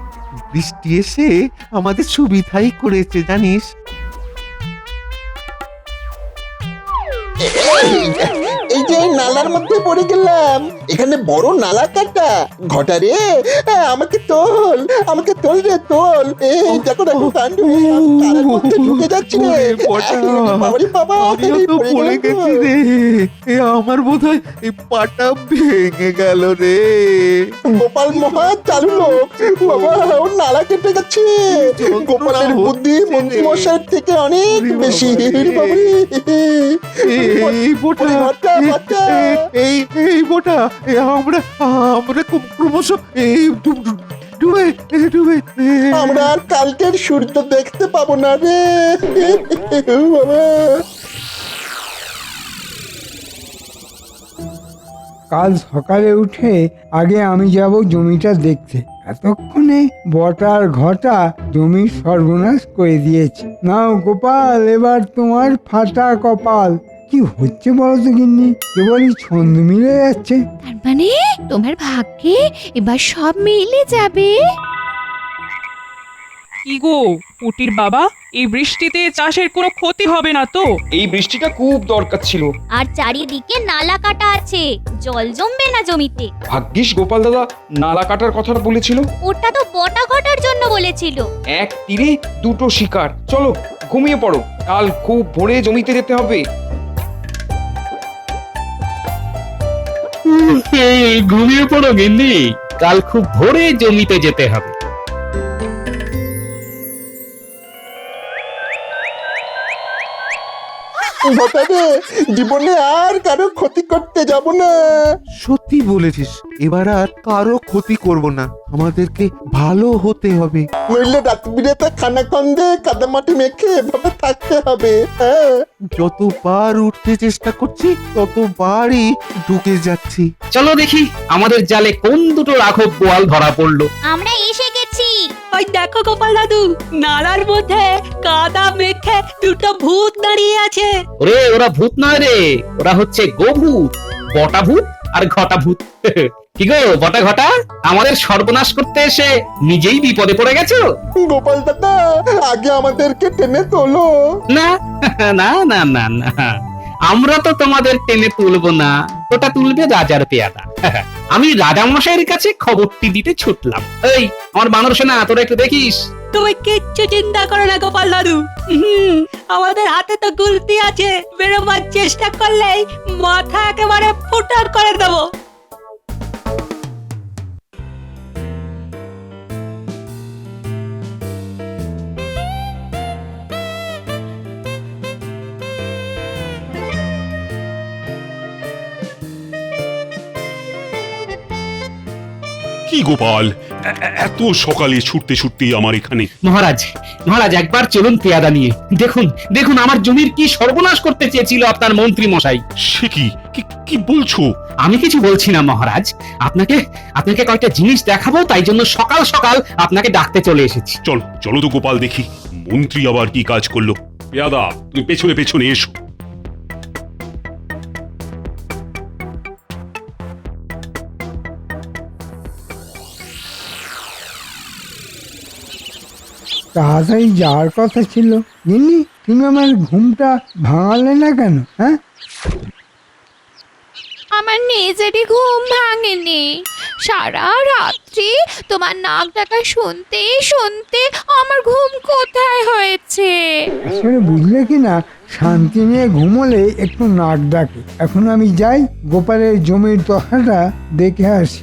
বৃষ্টি এসে আমাদের সুবিধাই করেছে জানিস। এই যে নালার মধ্যে পড়ে গেলাম, এখানে বড় নালা কাটা। ঘটা রে, আমাকে তোল, আমাকে তোল রে, তোল। এই দেখো দেখো কাণ্ড, নালার মধ্যে ঢুকে যাচ্ছি রে। বাবারে বাবা, পড়ে গেছি রে। আমার বোধহয় এই পাটা ভেঙে গেল রে। গোপাল মহা চালু লোক, বাবা ওর নালা কেটে যাচ্ছে। গোপালের বুদ্ধি মন্ত্রী মশাইয়ের থেকে অনেক বেশি। এই বোটা, এই বোটা, আমরা ক্রমশ এই ডুবে ডুবে আমরা আর কালকের সূর্য দেখতে পাবো না রে বাবা। কাল সকালে উঠে আগে আমি যাব জমিটা দেখতে। এতক্ষণে বটার ঘটা জমির সর্বনাশ করে দিয়েছে। নাও গোপাল, এবার তোমার ফাটা কপাল। কি হচ্ছে বলো তো গিন্নি, কেবলই ছন্দ মিলে যাচ্ছে। তার মানে তোমার ভাগ্যে এবার সব মিলে যাবে। কি গো পুটির বাবা, এই বৃষ্টিতে চাষের কোনো ক্ষতি হবে না তো? এই বৃষ্টিটা খুব দরকার ছিল। আর চারিদিকে নালা কাটা আছে, জল জমবে না জমিতে। ভাগ্যিস গোপাল দাদা নালা কাটার কথাটা বলেছিল। ওটা তো বটা ঘটার জন্য বলেছিল। এক তীরে 2টো শিকার। চলো ঘুমিয়ে পড়ো, কাল খুব ভোরে জমিতে যেতে হবে। ঘুমিয়ে পড়ো গিন্নি, কাল খুব ভোরে জমিতে যেতে হবে। ঘটারে জীবনে আর কারো ক্ষতি করতে যাব না। সত্যি বলেছিস, এবার আর কারো ক্ষতি করব না, আমাদেরকে ভালো হতে হবে। নইলে রাত বিরেতে খানাখন্দে কাদামাটি মেখে এভাবে থাকতে হবে। হ্যাঁ, যতবার উঠতে চেষ্টা করছি ততবারই ঢুকে যাচ্ছি। চলো দেখি আমাদের জালে কোন দুটো রাঘব বোয়াল ধরা পড়লো। আমরা এসে গেছি। ওই দেখো গোপাল দাদু, নালার মধ্যে কাদা মেখে দুটো ভূত দাঁড়িয়ে আছে। ওরে ওরা ভূত নয় রে, ওরা হচ্ছে গোভূত, বটা ভূত আর ঘটা ভূত। কি গো বটা ঘটা, আমাদের সর্বনাশ করতে এসে নিজেই বিপদে পড়ে গেছো। গোপাল দাদা আগে আমাদেরকে টেনে তোলো। না না না না না, আমরা তো তোমাদের টেনে তুলবো না, ওটা তুলবে রাজার পেয়াদা। আমি রাজামশাইয়ের কাছে খবরটি দিতে ছুটলাম। এই আমার বানর সেনা, তোরা একটু দেখিস। তুমি কিচ্ছু চিন্তা করো না গোপাল দাদু, আমাদের হাতে তো গুলতি আছে, বেরোবার চেষ্টা করলেই মাথা একেবারে ফুটার করে দেবো। কি গোপাল, এত সকালে ছুটতে ছুটতে আমার এখানে? মহারাজ মহারাজ একবার চলুন পেয়াদা নিয়ে দেখুন, দেখুন আমার জমির কি সর্বনাশ করতে চেয়েছিল আপনার মন্ত্রী মশাই। সে কি কি বলছো? আমি কিছু বলছি না মহারাজ, আপনাকে আপনাকে কয়েকটা জিনিস দেখাবো, তাই জন্য সকাল সকাল আপনাকে ডাকতে চলে এসেছি। চলো চলো তো গোপাল, দেখি মন্ত্রী আবার কি কাজ করলো। পেয়াদা তুমি পেছনে পেছনে এসো। তাড়াতাড়ি যাওয়ার কথা ছিল, গিন্নি তুমি আমার ঘুমটা ভাঙালে না কেন? হ্যাঁ, আমার নিজেরই ঘুম ভাঙেনি। সারা রাত্রি তোমার নাক ডাকা শুনতে শুনতে আমার ঘুম কোথায় হয়েছে। আসলে বুঝলে কি না, শান্তি নিয়ে ঘুমোলে একটু নাক ডাকে। এখন আমি যাই, গোপালের জমির দশাটা দেখে আসি।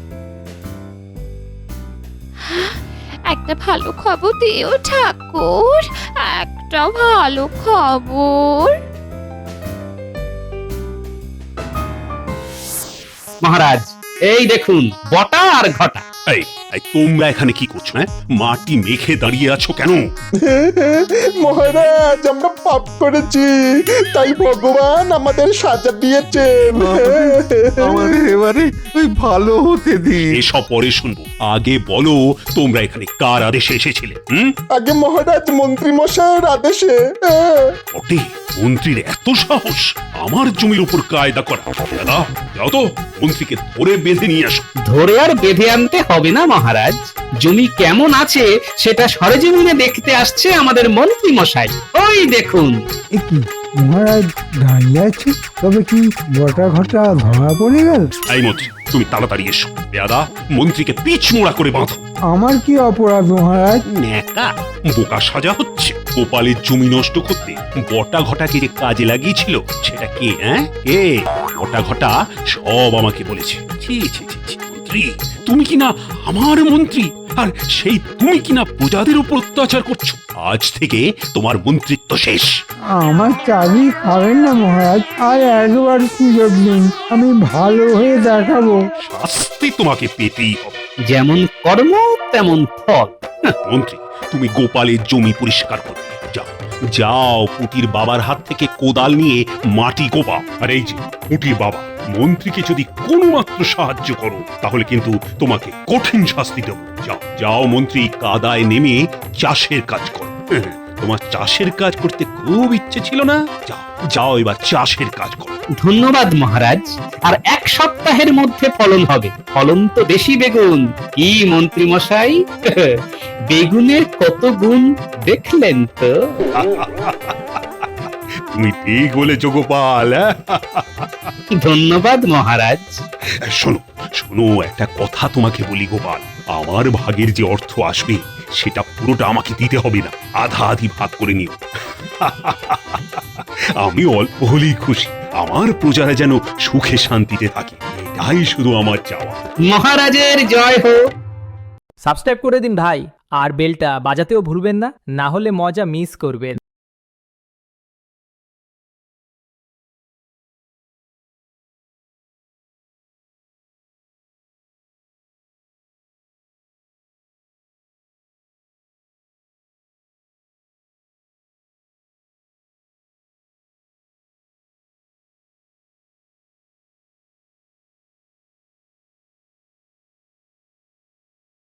একটা ভালো খবর দিও ঠাকুর, একটা ভালো খবর। মহারাজ এই দেখুন বটা আর ঘটা। এই তোমরা এখানে কি করছো? হ্যাঁ, মাটি মেখে দাঁড়িয়ে আছো কেন? মহারাজ আমরা পাপ করেছি, তাই ভগবান আমাদের সাজা দিয়েছেন। আমাদের এবারে ওই ভালো হতে দিন। এসব পরে শুনবো, আগে বলো তোমরা এখানে কার আদেশে এসেছিলে? আগে মহারাজ মন্ত্রী মশাইয়ের আদেশে। ওটি মন্ত্রীর এত সাহস আমার জমির উপর কায়দা করা? দাদা যাও তো, মন্ত্রীকে ধরে বেঁধে নিয়ে আসো। ধরে আর বেঁধে আনতে হবে না মহারাজ, জমি কেমন আছে সেটা সরেজমিনে দেখতে আসছে আমাদের মন্ত্রী মশাই। ওই দেখুন। এ কি মহারাজ দাঁড়িয়ে আছে, তবে কি বটা ঘটা ধরা পড়ে গেল? এই মন্ত্রী তুমি তাড়াতাড়ি এসো, পেয়াদা মন্ত্রীকে পিছ মোড়া করে বাঁধো। আমার কি অপরাধ মহারাজ? ন্যাকা বোকা সাজা হচ্ছে। গোপালের জমি নষ্ট করতে বটা ঘটাকে যে কাজে লাগিয়েছিল সেটা কে? হ্যাঁ কে? বটা ঘটা সব আমাকে বলেছে। ছি ছি ছি ছি, মন্ত্রী তুমি কিনা আমার মন্ত্রী, আর সেই তুমি কিনা প্রজাদের উপর অত্যাচার করছো। আজ থেকে তোমার মন্ত্রিত্ব শেষ। আমার চাবি খাবেন না মহারাজ, আর একবার সুযোগ দিন, আমি ভালো হয়ে দেখাবো। শাস্তি তোমাকে পেতেই হবে। যেমন কর্ম তেমন ফল। মন্ত্রী তুমি গোপালের জমি পরিষ্কার করো, যাও যাও পুটির বাবার হাত থেকে কোদাল নিয়ে মাটি কোপাও। আর এই যে পুটির বাবা, মন্ত্রীকে যদি কোনো মাত্র সাহায্য করো তাহলে কিন্তু তোমাকে কঠিন শাস্তি দেব। যাও যাও মন্ত্রী, কাদায় নেমে চাষের কাজ করো। তোমার চাষের কাজ করতে খুব ইচ্ছে ছিল না? যাও যাও এবার চাষের কাজ করো। ধন্যবাদ মহারাজ, আর 1 সপ্তাহের মধ্যে ফলন হবে। ফলন তো বেশি বেগুন। কি মন্ত্রী মশাই, বেগুনের কত গুণ দেখলেন তো? তুমি ঠিক বলেছো গোপাল। ধন্যবাদ মহারাজ। শোনো শোনো, একটা কথা তোমাকে বলি গোপাল, আমার ভাগের যে অর্থ আসবে সেটা পুরোটা আমাকে দিতে হবে না, আধা আধি ভাগ করে নিও। আমি অল্প হলেই খুশি, আমার প্রজারা যেন সুখে শান্তিতে থাকে, এটাই শুধু আমার চাওয়া। মহারাজের জয় হোক। সাবস্ক্রাইব করে দিন ভাই, আর বেলটা বাজাতেও ভুলবেন না, না হলে মজা মিস করবেন।